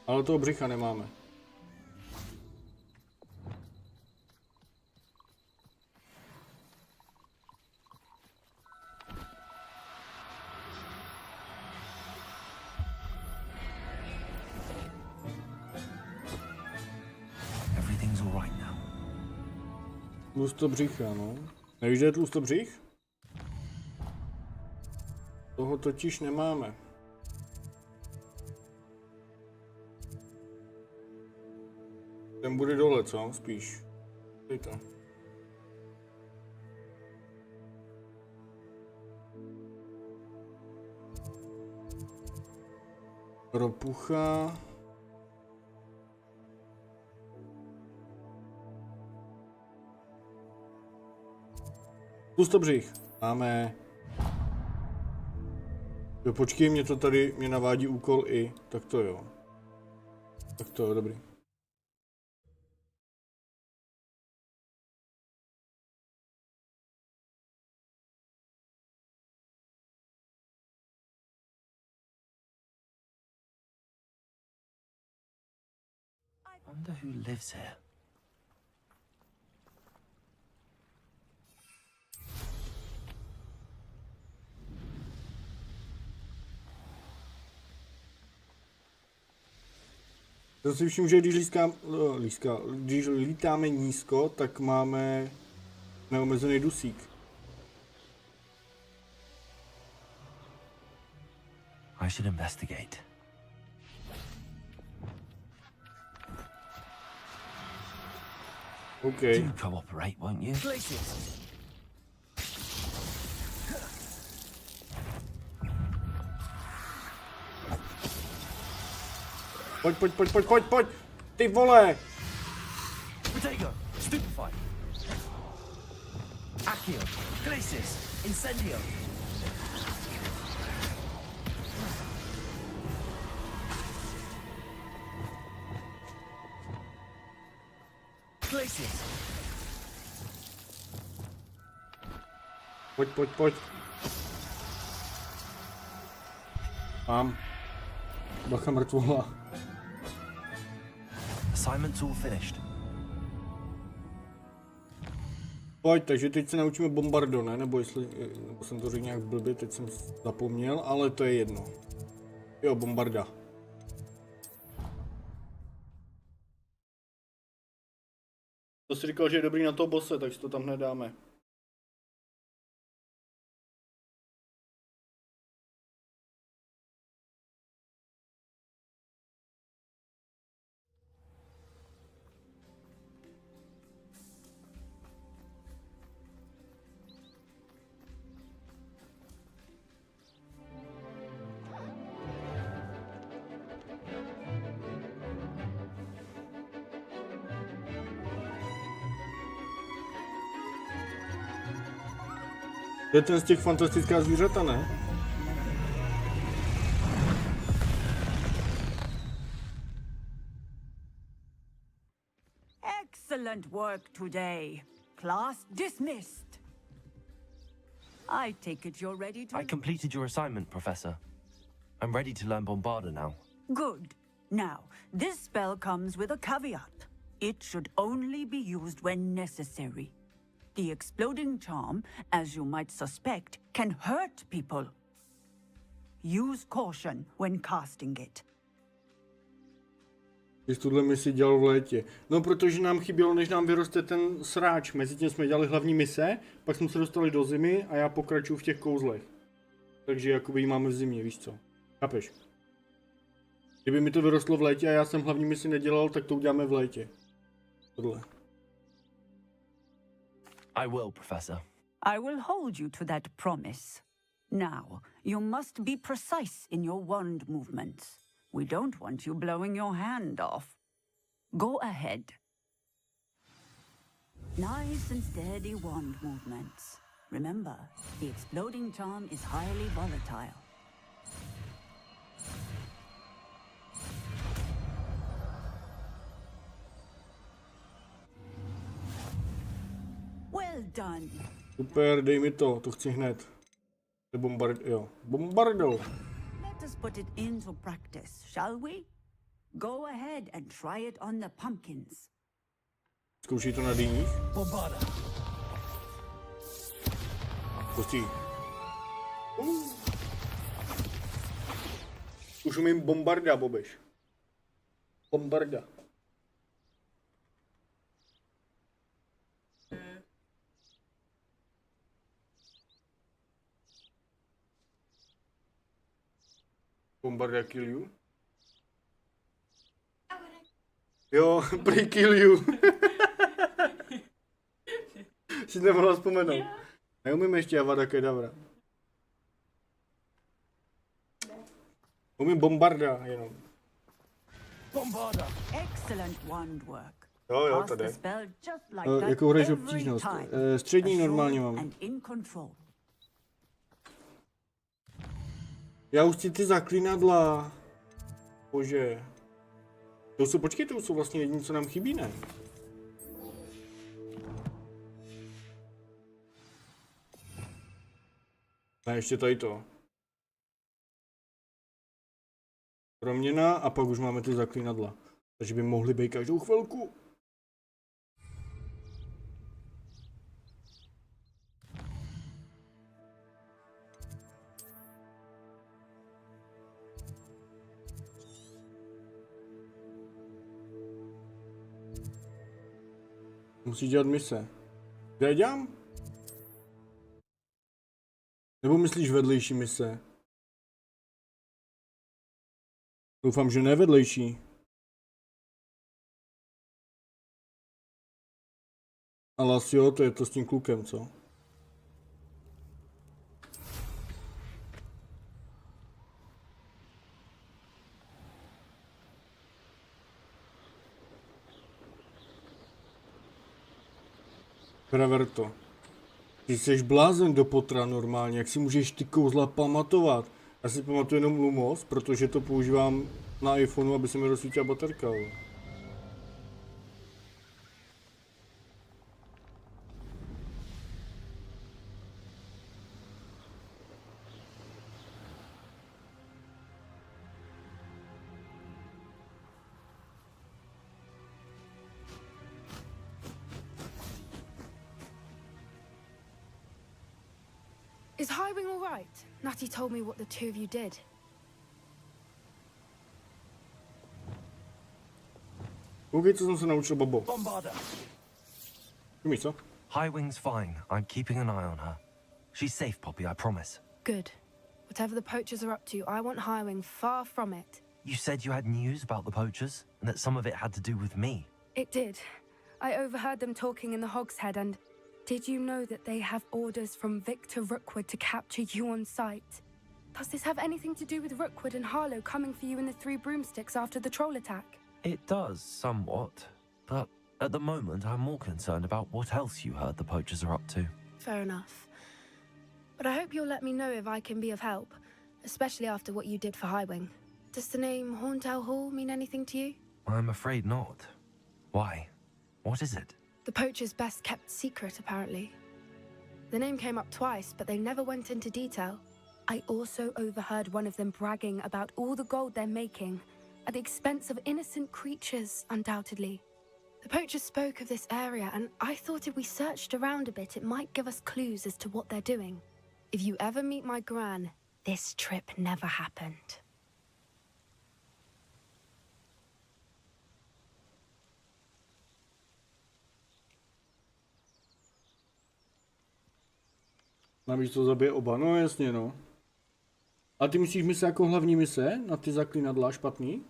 Ale toho břicha nemáme. Tlustobřicha, no. Nevíš, že je tlustobřich? Toho totiž nemáme. Ten bude dole, co? Spíš. Dej to. Ropucha. Tlustobřich. Máme. Jo, počkej, mě to tady, mě navádí úkol i. Tak to jo. Tak to jo, dobrý. I wonder who lives here. To si všim, že když lítáme nízko, tak máme neomezený dusík. I should investigate. Okay. Do cooperate, won't you? Pojď, ty vole! Potato, stupefy. Accio, glacis, incendio. Glacis. Pojď. Mám. Bacha mrtvola. Assignment's all finished. Pojď, takže teď se naučíme bombardo, ne? Nebo jsem to řekl nějak blbě, teď jsem zapomněl, ale to je jedno. Jo, bombarda. To jsi říkal, že je dobrý na toho bose, takže to tam hned dáme. To je ten z těch fantastická zvířata, ne? Excellent work today. Class dismissed. I take it you're ready to... I completed your assignment, Professor. I'm ready to learn Bombarda now. Good. Now, this spell comes with a caveat. It should only be used when necessary. The exploding charm, as you might suspect, can hurt people. Use caution when casting it. Když tuhle misi dělal v létě. No, protože nám chybělo, než nám vyroste ten sráč. Mezitím jsme dělali hlavní mise, pak jsme se dostali do zimy a já pokračuju v těch kouzlech. Takže jakoby ji máme v zimě, víš co? Chápeš? Kdyby mi to vyrostlo v létě a já jsem hlavní misi nedělal, tak to uděláme v létě. Tohle. I will, Professor. I will hold you to that promise. Now, you must be precise in your wand movements. We don't want you blowing your hand off. Go ahead. Nice and steady wand movements. Remember, the exploding charm is highly volatile. Well done. Super, dej mi to chci hned. Bombardo. Let us put it into practice, shall we? Go ahead and try it on the pumpkins. Zkoušej to na dýních. Bombarda. Pustí. Už umím bombarda, Bobeš. Bombarda. Bombarda kill you? Jo, prý kill you. Si nemohla vzpomenout. Neumím ještě Avada Kedavra. Umím bombarda jenom. Bombarda. Excellent wand work. Jo, tady. Jakou hraješ obtížnost? Střední normálně mám. Já už chci ty zaklínadla. Bože. Počkej, to jsou vlastně jediné, co nám chybí, ne? A ještě tady to. Proměna a pak už máme ty zaklínadla. Takže by mohly být každou chvilku. Musí dělat mise. Kde já dělám? Nebo myslíš vedlejší mise? Doufám, že ne vedlejší. Ale asi jo, to je to s tím klukem, co? Preverto. Ty jsi blázen do potra normálně, jak si můžeš ty kouzla pamatovat? Já si pamatuju jenom Lumos, protože to používám na iPhoneu, aby se mi rozsvítila baterka. Is Highwing all right? Natty told me what the two of you did. Koukej, co jsem se naučil, babo. Umíš, co? Highwing's fine. I'm keeping an eye on her. She's safe, Poppy, I promise. Good. Whatever the poachers are up to, I want Highwing far from it. You said you had news about the poachers, and that some of it had to do with me. It did. I overheard them talking in the Hogshead, and did you know that they have orders from Victor Rookwood to capture you on sight? Does this have anything to do with Rookwood and Harlow coming for you in the Three Broomsticks after the troll attack? It does, somewhat. But at the moment, I'm more concerned about what else you heard the poachers are up to. Fair enough. But I hope you'll let me know if I can be of help, especially after what you did for Highwing. Does the name Hauntel Hall mean anything to you? I'm afraid not. Why? What is it? The poacher's best kept secret, apparently. The name came up twice, but they never went into detail. I also overheard one of them bragging about all the gold they're making, at the expense of innocent creatures, undoubtedly. The poacher spoke of this area, and I thought if we searched around a bit, it might give us clues as to what they're doing. If you ever meet my gran, this trip never happened. Navíc to zabije oba, no jasně no. A ty myslíš mise jako hlavní mise? Na ty zaklinadla špatný?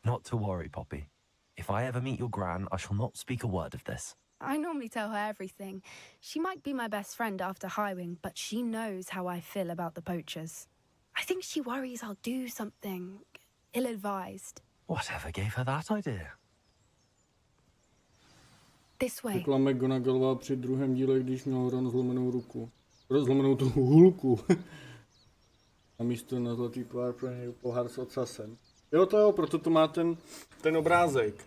Not to worry, Poppy. If I ever meet your gran, I shall not speak a word of this. I normally tell her everything. She might be my best friend after Highwing, but she knows how I feel about the poachers. I think she worries I'll do something ill-advised. Whatever gave her that idea? This way. Řekla McGonagallová při druhém díle, když měl Ron zlomenou ruku. Zlomenou tu hůlku. A místo na zlatý pár pro něj pohár s ocasem. Jo, to jo, proto to má ten obrázek.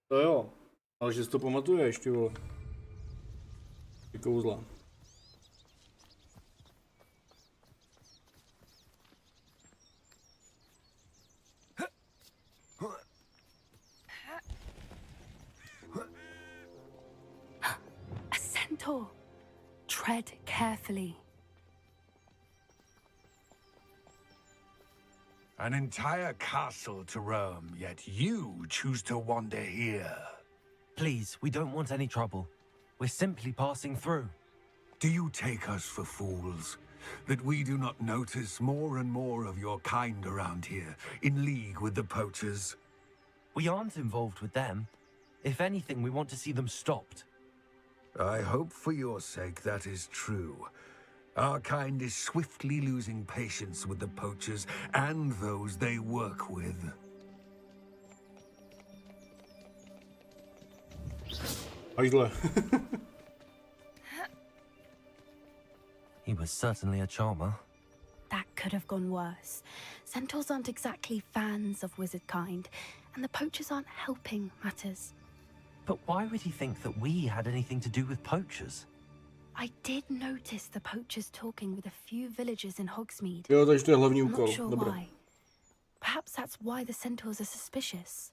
To jo. Ale že si to pamatuješ, ty vole. Ty kouzla. A centaur. Tread carefully. An entire castle to roam, yet you choose to wander here. Please, we don't want any trouble. We're simply passing through. Do you take us for fools? That we do not notice more and more of your kind around here, in league with the poachers? We aren't involved with them. If anything, we want to see them stopped. I hope for your sake that is true. Our kind is swiftly losing patience with the poachers and those they work with. He was certainly a charmer. That could have gone worse. Centaurs aren't exactly fans of wizard kind, and the poachers aren't helping matters. But why would he think that we had anything to do with poachers? I did notice the poachers talking with a few villagers in Hogsmeade. Jo, takže to je hlavní I'm úkol. not sure Dobré. why. Perhaps that's why the centaurs are suspicious.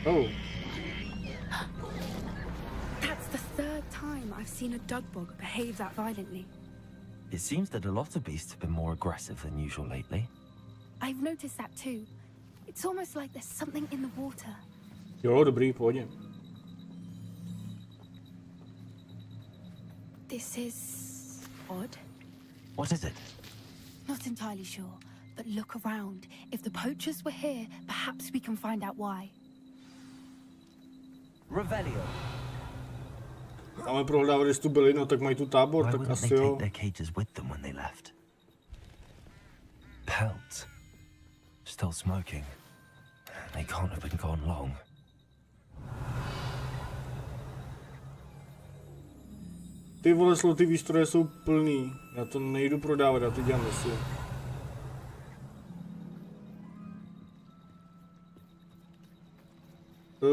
Oh. That's the third time I've seen a dugbog behave that violently. It seems that a lot of beasts have been more aggressive than usual lately. I've noticed that too. It's almost like there's something in the water. Jo, dobrý, pojď. This is odd. What is it? Not entirely sure, but look around. If the poachers were here, perhaps we can find out why. Revelio. Máme prohledávat, jestli tu byli, no tak mají tu tábor, Why tak wouldn't asi they jo. take their cages with them when they left? Pelts. Still smoking. They can't have been gone long. Ty vole, sloty výstroje jsou plný. Já to nejdu prodávat, já to dělám si.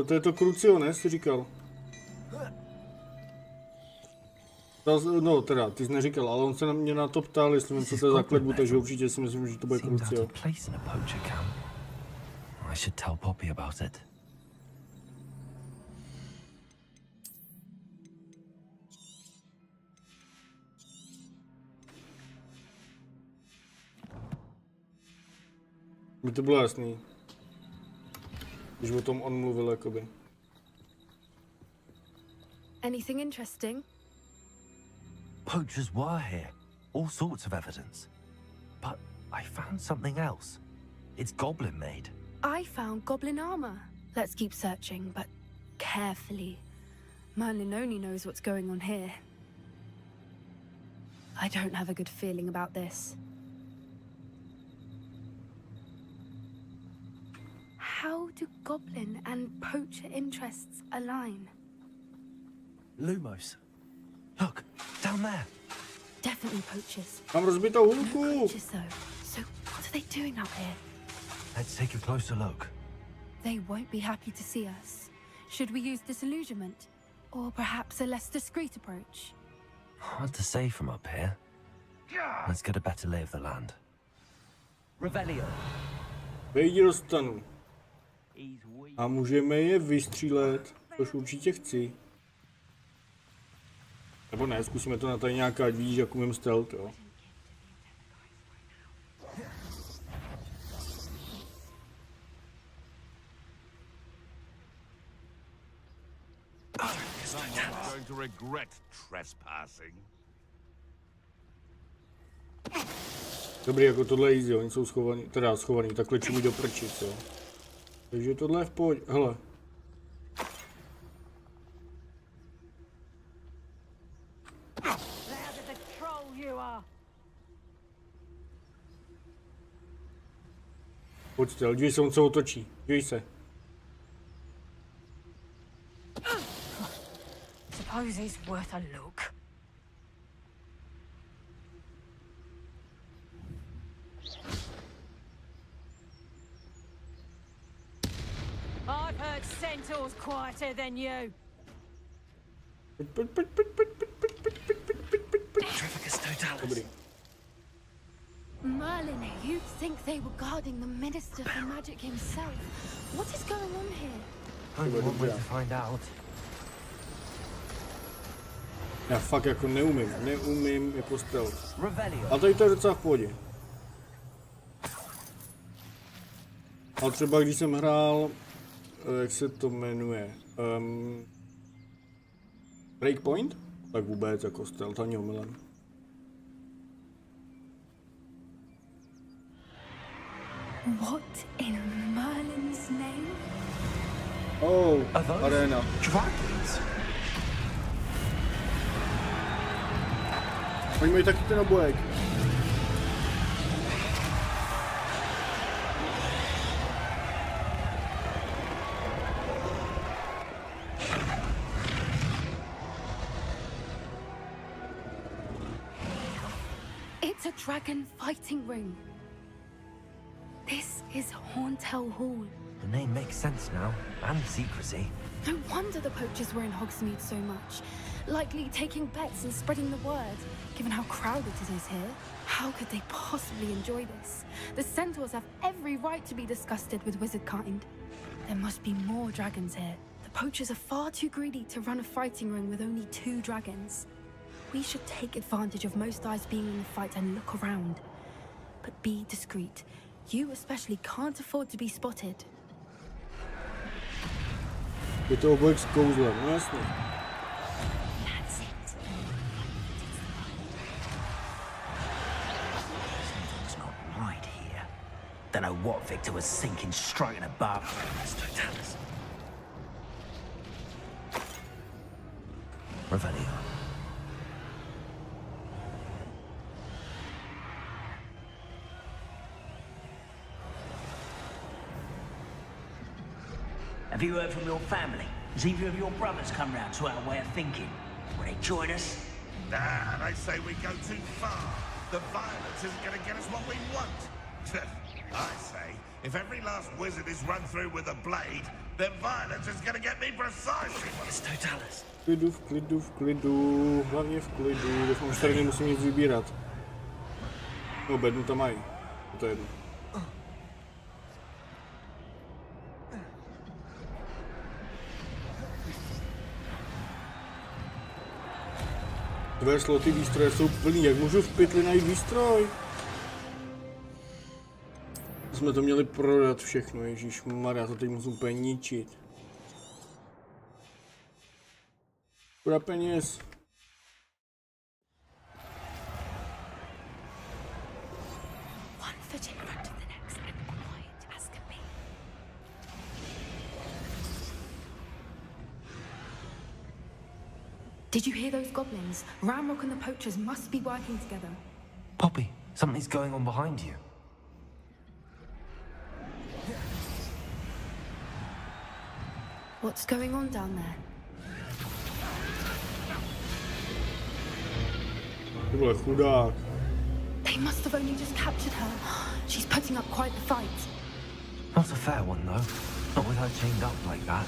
To je to krucio, ne? Jsi říkal. No teda, ty jsi neříkal, ale on se na mě na to ptal, jestli vím, co to je za kletbu, takže určitě si myslím, že to bude krucio. I should tell Poppy about it. By to bylo jasný. Když o tom on mluvil, jakoby. Anything interesting? Poachers were here. All sorts of evidence. But I found something else. It's goblin made. I found goblin armor. Let's keep searching, but carefully. Merlin only knows what's going on here. I don't have a good feeling about this. How do goblin and poacher interests align? Lumos. Look, down there. Definitely poachers. Mám rozbitou hulku. Poachers though. So what are they doing out here? Let's take a closer look. They won't be happy to see us. Should we use disillusionment? Or perhaps a less discreet approach? Hard to say from up here. Let's get a better lay of the land. Revelio. Vejdi dostanu. A můžeme je vystřílet, což určitě chci. Nebo ne, zkusíme to na tady nějaká, víš, jak umím stealth, jo. Someone's going to regret trespassing. Dobrý, jako tohle je easy, oni jsou schovaný, teda schovaný, takhle čumí do prčic, jo. Takže tohle je v pohodě, hele. Pojďte, ale dívej se, on se otočí, dívej se. Suppose he's worth a look. I've heard centaurs quieter than you. Dobrý. Merlin, you'd think they were guarding the Minister for Magic himself. What is going on here? Only one way to find out. Já fakt jako neumím jako stealth. Revelio. A tady to je docela v pohodě. Ale třeba když jsem hrál, jak se to jmenuje, Breakpoint, tak vůbec jako stealth ani omylem. What in Merlin's name? Oh, arena. Dragons? Oni mají taky ten obojek. It's a dragon fighting ring. This is Hauntel Hall. The name makes sense now, and secrecy. No wonder the poachers were in Hogsmeade so much. Likely taking bets and spreading the word, given how crowded it is here. How could they possibly enjoy this? The centaurs have every right to be disgusted with wizard kind. There must be more dragons here. The poachers are far too greedy to run a fighting ring with only 2 dragons. We should take advantage of most eyes being in the fight and look around. But be discreet. You especially can't afford to be spotted. Je to obojek s kouzlem, no jasně. That's it. Something's not right here. Don't know what Victor was thinking, striking above. Revelio. Have you heard from your family? Has either of your brothers come round to our way of thinking? Will they join us? Nah, they say we go too far. The violence isn't going to get us what we want. I say, if every last wizard is run through with a blade, then violence is going to get me precisely what it's totalis. V klidu, hlavně v klidu, doufám, že tady nemusím nic vybírat. No, bednu tam mají, to je jedno. Tvé sloty výstroje jsou plný, jak můžu v pytli najít výstroj? Jsme to měli prodat všechno, ježišmarja, to teď musím úplně ničit. Škoda peněz. One foot in front of the next and quiet as can be. Did you hear those goblins? Ramrock and the poachers must be working together. Poppy, something's going on behind you. What's going on down there? Ty vole, chudák. They must have only just captured her. She's putting up quite the fight. Not a fair one, though. Not with her chained up like that.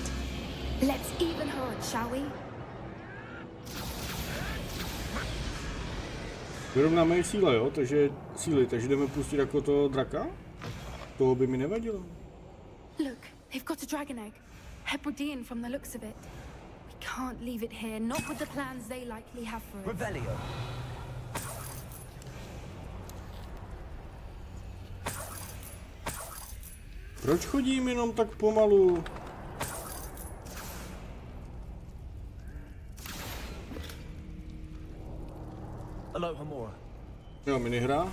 Let's even her on, shall we? Vyrovnáme její síle, jo? Takže jdeme pustit jako toho draka? To by mi nevadilo. Look, they've got a dragon egg. Hebridean from the looks of it. We can't leave it here, not with the plans they likely have for it. Revelio. Proč chodím jenom tak pomalu? Aloha Mora. Jo, minihra.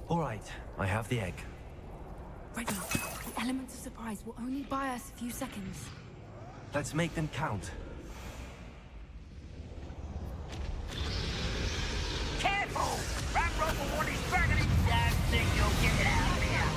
All right, I have the egg. Ready. The elements of surprise will only buy us a few seconds. Let's make them count. Careful! That rubber one is dragging it down, think you'll get it out of here.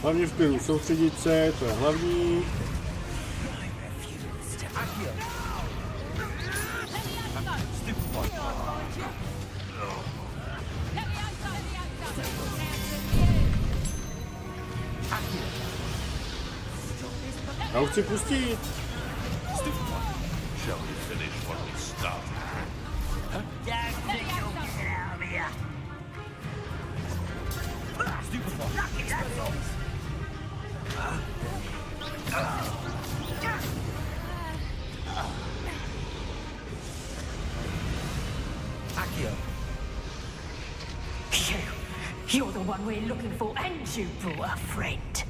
Hlavně v klidu, soustředit se, to je hlavní. Já ho chci pustit. Shall we finish what we started? You're the one we're looking for, and you brought a friend.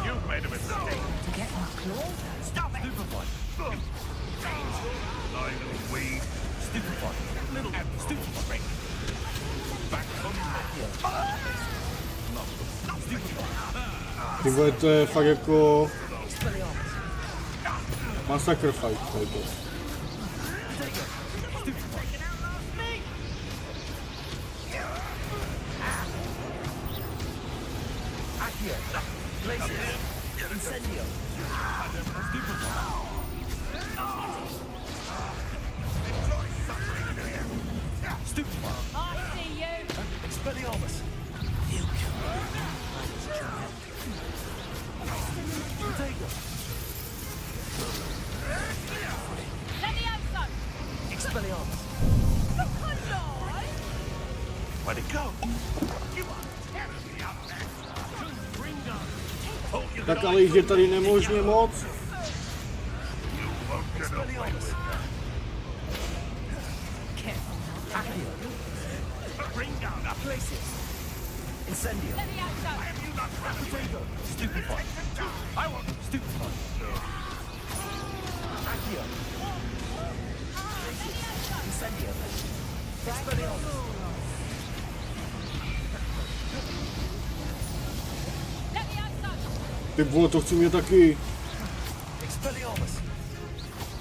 You've made a mistake. To get my claws? Stop it! Little weed. Little stupid. Back from Ty vole, to je fakt jako masakr fight, tady to. Incendio. Stupid. I see you! Expelliarmus. Potato. Levioso! Expelliarmus. Where'd it go? You are terribly out there. Tak ale jich je tady nemožně moc. Bring down our places. Incendio. Potato. Stupefy. I want Stupefy. Accio. Incendio. Expelliarmus. Ty vole, to chci mě taky. Expelliarmus.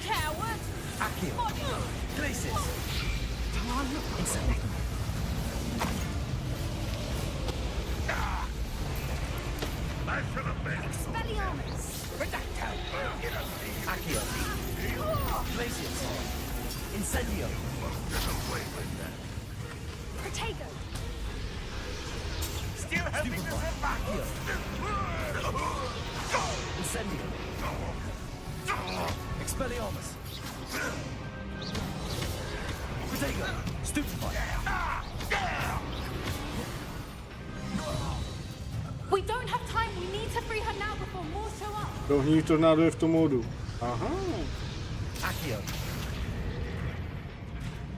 Coward! Accio. Places. Incendio. I should have been. Expelliarmus! Accio. Places. Incendio. Protego! Still helping us at back. Incendio. Expelliarmus. Protego. Stupefy. We don't have time We need to free her now before more show up. To hnív tornádo je v tom módu. Aha.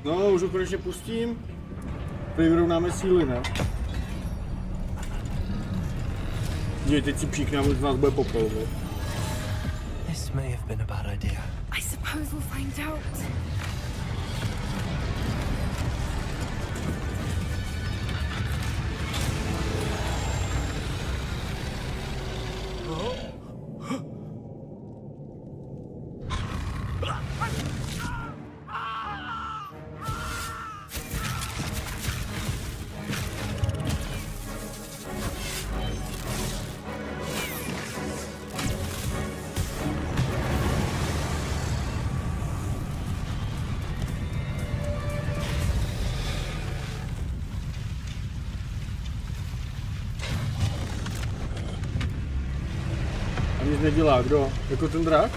No, už ho konečně pustím. Tady vyrovnáme síly, ne? Dívej, teď si příknám, že z nás bude popel, ne? This may have been a bad idea. I suppose we'll find out. A nic nedělá, kdo? Jako ten drak?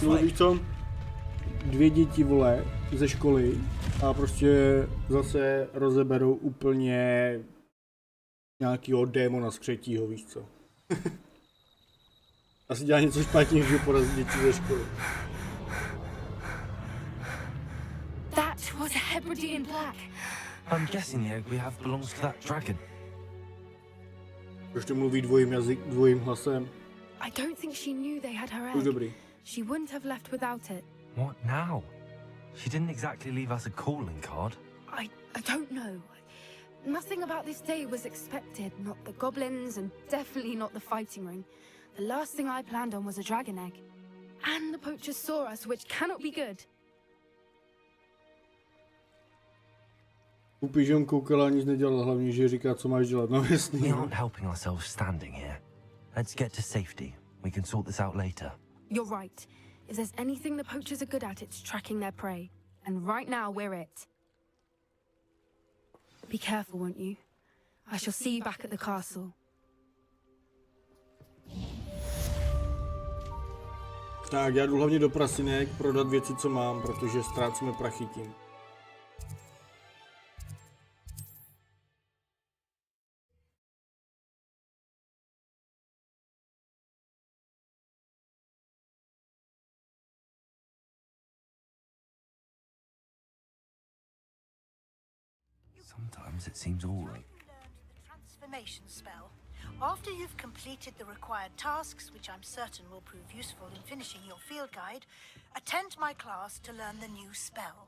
No. Víš co? 2 děti, vole, ze školy a prostě zase rozeberou úplně nějakýho démona z třetího, víš co? Asi dělá něco špatně, že porazí děti ze školy. That was a Hebridean black. I'm guessing the egg we have belongs to that dragon. Proč to mluví dvojím hlasem? I don't think she knew they had her Už egg. dobrý. She wouldn't have left without it. What now? She didn't exactly leave us a calling card. I don't know. Nothing about this day was expected. Not the goblins, and definitely not the fighting ring. The last thing I planned on was a dragon egg. And the poachers saw us, which cannot be good. Upí, že on koukala a nic nedělala, hlavně, že říká, co máš dělat, no jasný. We aren't helping ourselves standing here. Let's get to safety. We can sort this out later. You're right. If there's anything the poachers are good at, it's tracking their prey. And right now, we're it. Be careful, won't you? I shall see you back at the castle. Tak, já jdu hlavně do prasinek prodat věci, co mám, protože ztrácíme prachy tím. Sometimes it seems all right. Transformation spell. After you've completed the required tasks, which I'm certain will prove useful in finishing your field guide, attend my class to learn the new spell.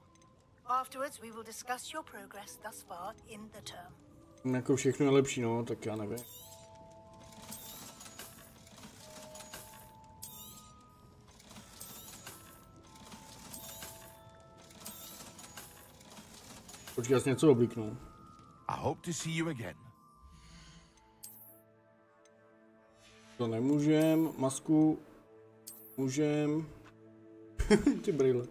Afterwards, we will discuss your progress thus far in the term. Jako všechno je lepší, no, tak já nevím. Počkej, já si něco oblíknu. I hope to see you again. To nemůžem, masku můžem. Ty brýle.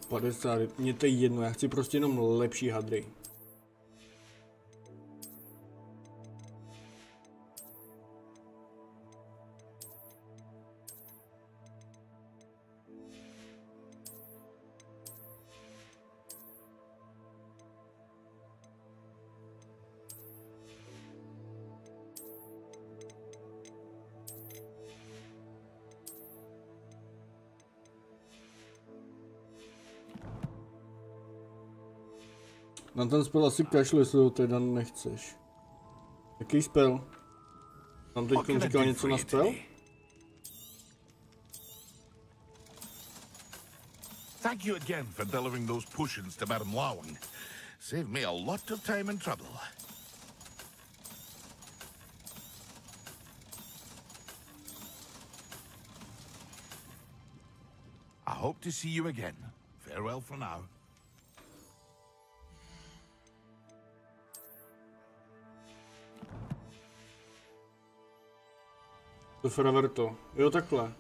$50, mně to je jedno, já chci prostě jenom lepší hadry. Na ten spell asi kašle, jestli ho teda nechceš. Jaký spell? Tam teď říkal něco na spell? Thank you again for delivering those potions to Madame Lawing. Saved me a lot of time and trouble. I hope to see you again. Farewell for now. To Fraverto. Jo, takhle.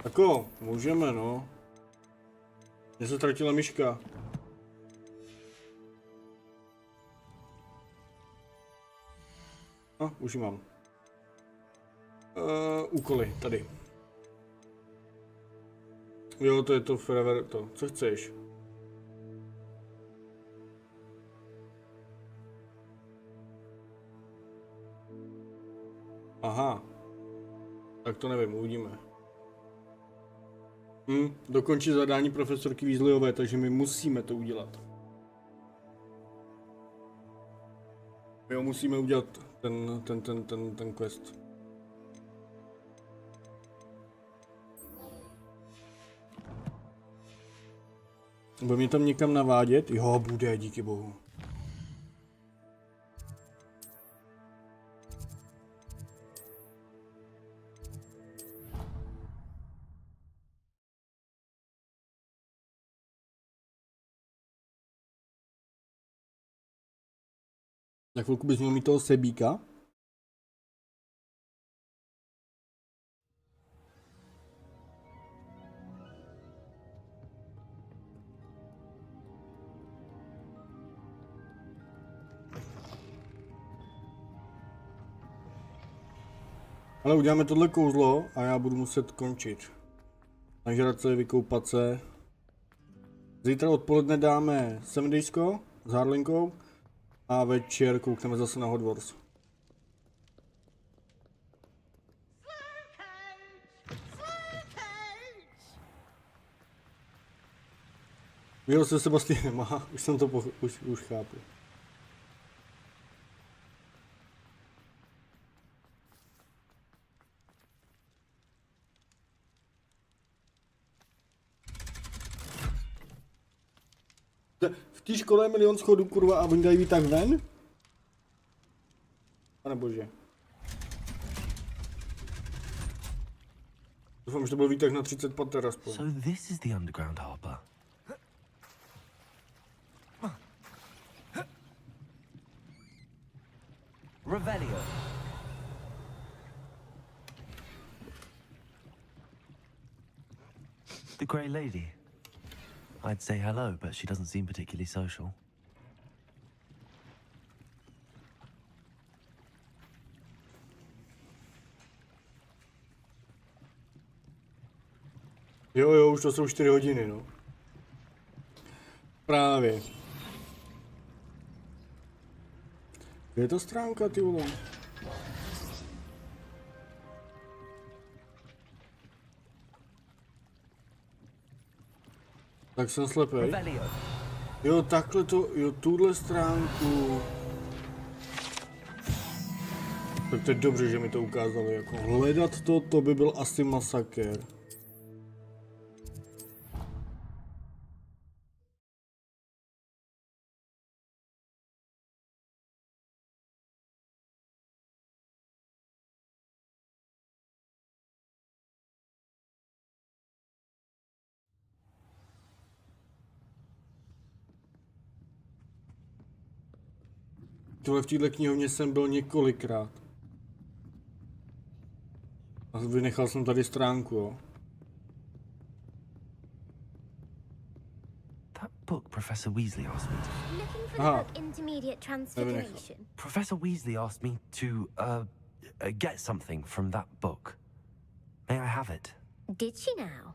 Tako, můžeme, no. Mně se ztratila myška. No, už ji mám. Úkoly, tady. Jo, to je to Fraverto. Co chceš? Aha. Tak to nevím, uvidíme. Dokončit zadání profesorky Weasleyové, takže my musíme to udělat. My ho musíme udělat, ten quest. Bude mě tam někam navádět? Jo, bude, díky bohu. Na chvilku bys měl mít toho sebíka. Ale uděláme tohle kouzlo a já budu muset končit. Nažrat se, vykoupat se. Zítra odpoledne dáme semdejsko s Harlinkou a večer koukneme zase na Hogwarts. Viděl se Sebastianem, aha, už jsem to už chápu. V té škole je milion schodů, kurva, a oni dají výtah ven? Pane bože. Doufám, že to byl výtah na 30 pater aspoň. So this is the underground harbour. Revelio. The Grey Lady. I'd say hello, but she doesn't seem particularly social. Jo, už to jsou 4 hodiny, no. Právě. Kde je ta stránka, ty vole? Tak jsem slepej. Jo, takhle to, jo, tuhle stránku. Tak to je dobře, že mi to ukázali, jako hledat to by byl asi masakr. Tohle v této knihovně jsem byl několikrát. A vynechal jsem tady stránku, jo. That book Professor Weasley asked me to... Looking for the book Intermediate Transfiguration. Professor Weasley asked me to, get something from that book. May I have it? Did she now?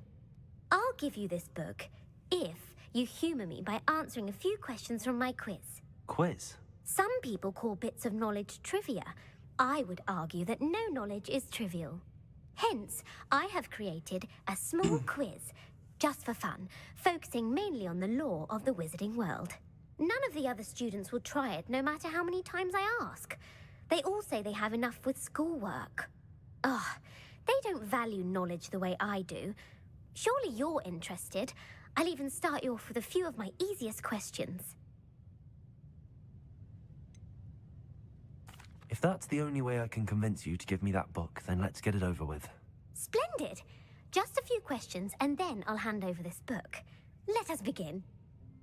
I'll give you this book if you humour me by answering a few questions from my quiz. Quiz? Some people call bits of knowledge trivia. I would argue that no knowledge is trivial. Hence, I have created a small quiz, just for fun, focusing mainly on the lore of the wizarding world. None of the other students will try it, no matter how many times I ask. They all say they have enough with schoolwork. Ugh, they don't value knowledge the way I do. Surely you're interested. I'll even start you off with a few of my easiest questions. If that's the only way I can convince you to give me that book, then let's get it over with. Splendid! Just a few questions, and then I'll hand over this book. Let us begin.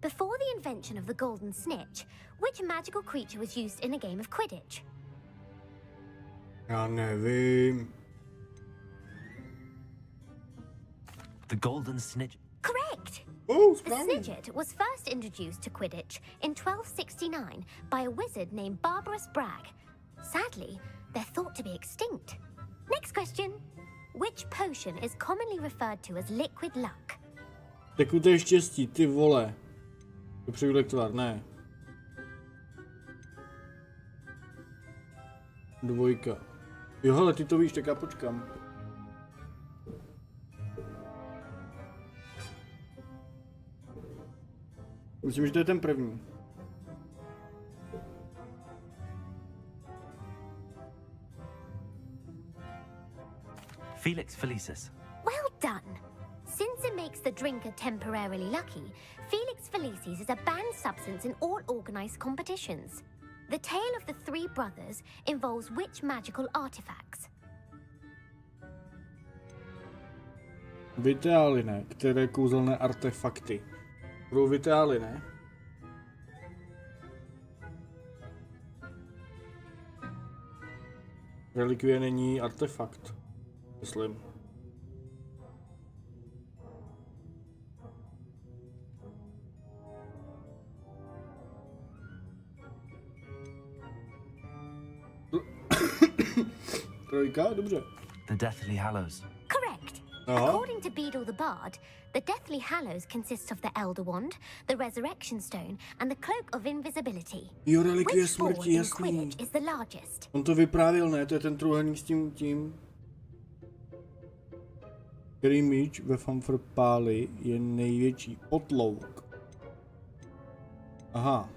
Before the invention of the golden snitch, which magical creature was used in a game of Quidditch? Já nevím. The golden snitch. Correct! Oh, the snidget was first introduced to Quidditch in 1269 by a wizard named Barbarous Bragg. Sadly, they're thought to be extinct. Next question. Which potion is commonly referred to as liquid luck? Tekuté štěstí, ty vole. To přijde tvar, ne. Dvojka. Jo, hele, ty to víš, tak já počkám. Myslím, že to je ten první. Felix Felicis. Well done. Since it makes the drinker temporarily lucky, Felix Felicis is a banned substance in all organized competitions. The tale of the three brothers involves which magical artifacts? Vitály, ne? Které kouzelné artefakty? Budou vitály, ne? Relikvie není artefakt. Myslím. Trojka, dobře. The Deathly Hallows. Correct. Aha. According to Beadle the Bard, the Deathly Hallows consists of the Elder Wand, the Resurrection Stone, and the Cloak of Invisibility. Jo, relikvie Which board smrti, in jasný. Quidditch is the largest? On to vyprávěl, ne? To je ten trůhelník s tím. Který míč ve fanfrpáli je největší? Potlouk. Aha.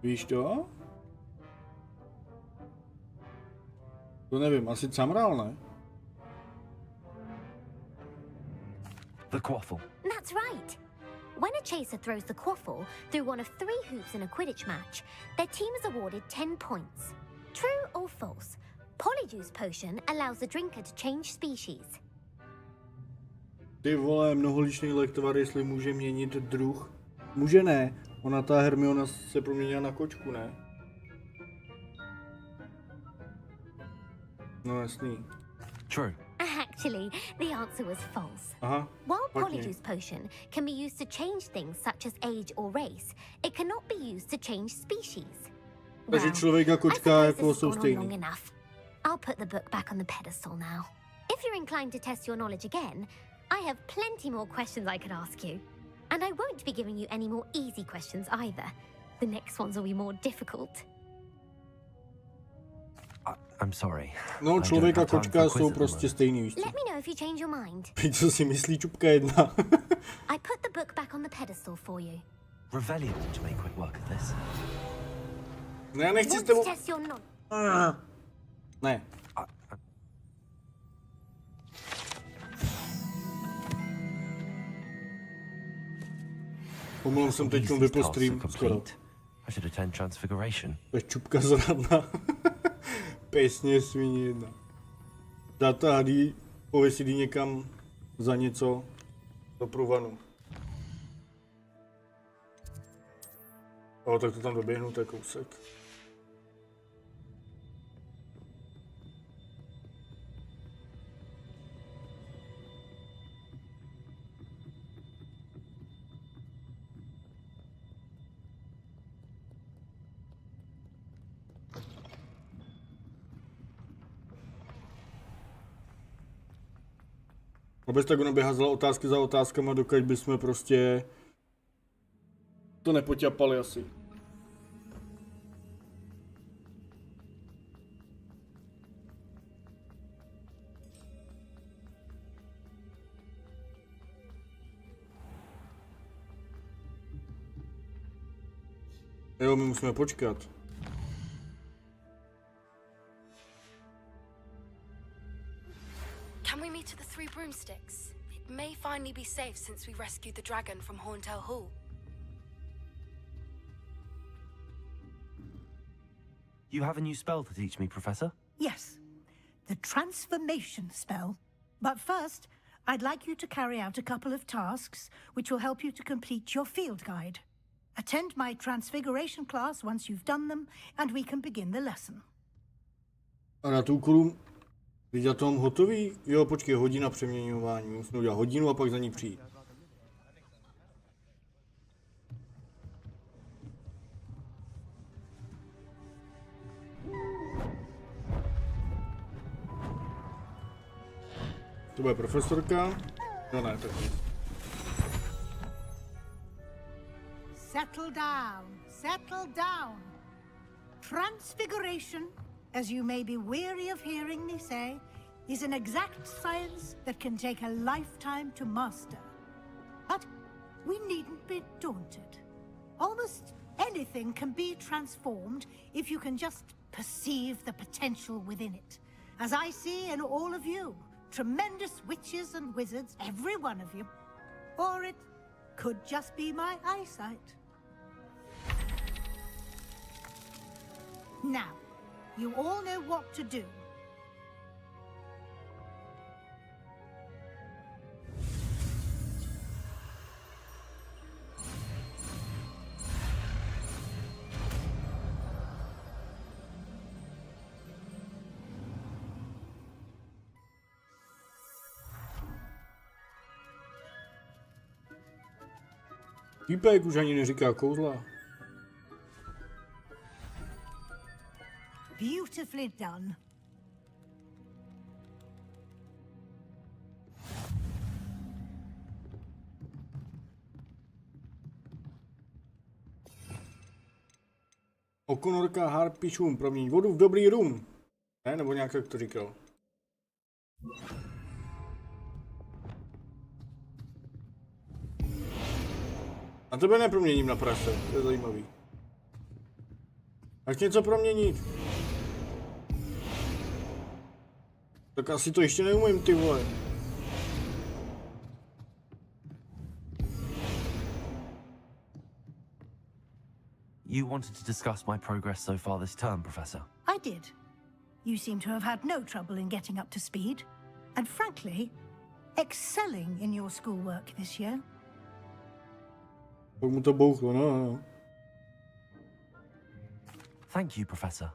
Víš to? To nevím, asi camrál, ne? The Quaffle. That's right. When a chaser throws the quaffle through one of 3 hoops in a Quidditch match, their team is awarded 10 points. True or false? Polyjuice potion allows the drinker to change species. Ty vole, mnoholičný lektvar, jestli může měnit druh. Může ne. Ona ta Hermiona se proměnila na kočku, ne? No jasný. True. Actually, the answer was false. Aha. While špatně. Polyjuice potion can be used to change things such as age or race, it cannot be used to change species. Takže člověk a kočka jako jsou stejný. I'll put the book back on the pedestal now. If you're inclined to test your knowledge again, I have plenty more questions I could ask you. And I won't be giving you any more easy questions either. The next ones will be more difficult. I'm sorry. No, člověk a kočka jsou prostě stejný, víš co? Let me know if you change your mind. Co si myslí čupka jedna? I put the book back on the pedestal for you. Revelio ought to make quick work of this. Ne, já nechci s Want tebou... to test your knowledge? Ne. Omlouvám jsem teď vypl stream skoro. I should attend Transfiguration. To je čupka zradná. Pěsně svině jedna. Data hadí, pověsí někam za něco do průvanu. Tak to tam doběhnu, to je kousek. Vůbec tak ono by házela otázky za otázkama, dokud bychom prostě to nepoťapali asi. Jo, my musíme počkat. Can we meet at the Three Broomsticks? It may finally be safe since we rescued the dragon from Horntail Hall. You have a new spell to teach me, Professor? Yes, the transformation spell. But first, I'd like you to carry out a couple of tasks which will help you to complete your field guide. Attend my transfiguration class once you've done them, and we can begin the lesson. A na tu úkolu vidět tom hotový? Jo, počkej, hodina přeměňování. Musím udělat hodinu a pak za ní přijít. To bude profesorka. No ne, tak nic. Settle down, settle down. Transfiguration, as you may be weary of hearing me say, is an exact science that can take a lifetime to master. But we needn't be daunted. Almost anything can be transformed if you can just perceive the potential within it. As I see in all of you, tremendous witches and wizards, every one of you. Or it could just be my eyesight. Now, you all know what to do. Týpek už ani neříká kouzla. Beautifully done. Okonorka harpičům promění vodu v dobrý rum. Ne, nebo nějak jak to říkal. A tebe neproměním na prase, to je zajímavý. Tak něco proměnit. Tak asi to ještě neumím, ty vole. You wanted to discuss my progress so far this term, Professor? I did. You seem to have had no trouble in getting up to speed, and frankly, excelling in your schoolwork this year. Pak mu to bouchlo, no. Thank you, Professor.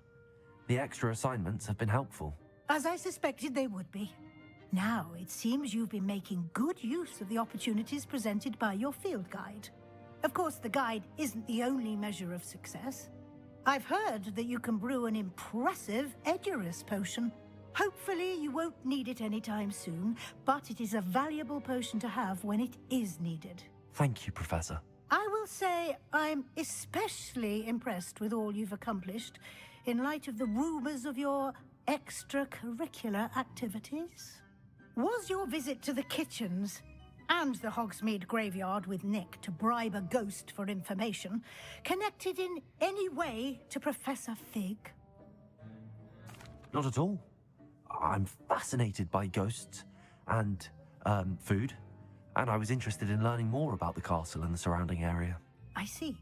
The extra assignments have been helpful. As I suspected they would be. Now, it seems you've been making good use of the opportunities presented by your field guide. Of course, the guide isn't the only measure of success. I've heard that you can brew an impressive Edurus potion. Hopefully, you won't need it anytime soon, but it is a valuable potion to have when it is needed. Thank you, Professor. I will say I'm especially impressed with all you've accomplished in light of the rumors of your extracurricular activities. Was your visit to the kitchens and the Hogsmeade graveyard with Nick to bribe a ghost for information connected in any way to Professor Fig? Not at all. I'm fascinated by ghosts and food, and I was interested in learning more about the castle and the surrounding area. I see.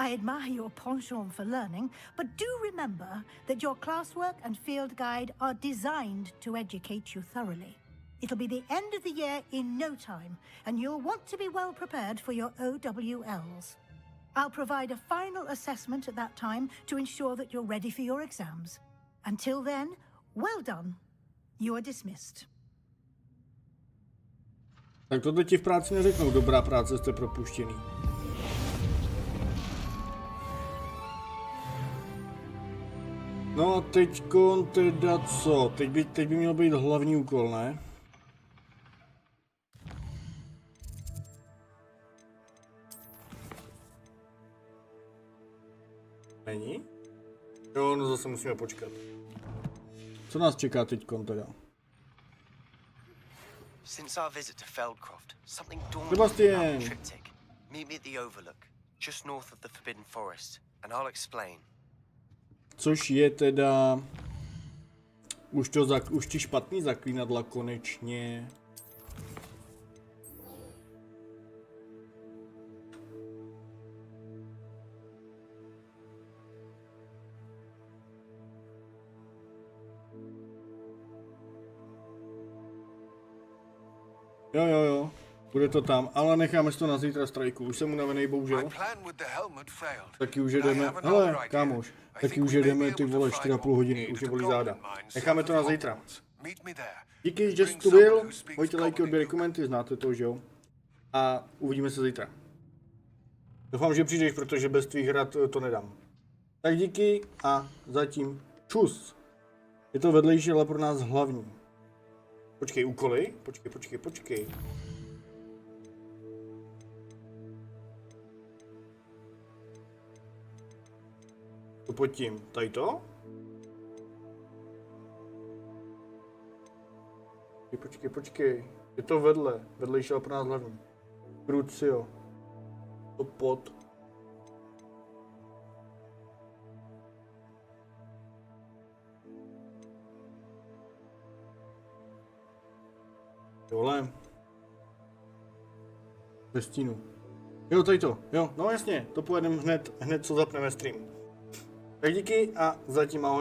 I admire your penchant for learning, but do remember that your classwork and field guide are designed to educate you thoroughly. It'll be the end of the year in no time, and you'll want to be well prepared for your OWLs. I'll provide a final assessment at that time to ensure that you're ready for your exams. Until then, well done. You are dismissed. Tak tohle ti v práci neřeknou, dobrá práce, jste propuštěný. No a teďkon teda co? Teď by měl být hlavní úkol, ne? Není? Jo, no zase musíme počkat. Co nás čeká teďkon teda? Since our visit to Feldcroft, something dawned Sebastian. on me about the triptych. Meet me at the Overlook, just north of the Forbidden Forest, and I'll explain. Což je teda... Už ti špatný zaklínadla konečně. Jo. Bude to tam, ale necháme si to na zítra strajku. Už jsem unavený, bohužel. Taky už jedeme, hele, kámoš, taky už jedeme ty vole 4,5 hodiny, už je bolí záda. Necháme to na zítra. Díky, že jsi tu byl, hoďte lajky, odběry, komenty, znáte to, že jo? A uvidíme se zítra. Doufám, že přijdeš, protože bez tvých rad to nedám. Tak díky a zatím čus. Je to vedlejší, ale pro nás hlavní. Počkej, úkoly? Počkej. To pod tím. Tady to? Počkej. Je to vedle. Vedlejší, ale pro nás hlavní. Crucio. To pod. Dole. Ve stínu. Jo, tady to. Jo, no jasně. To pojedeme hned co zapneme stream. Tak díky a zatím ahoj.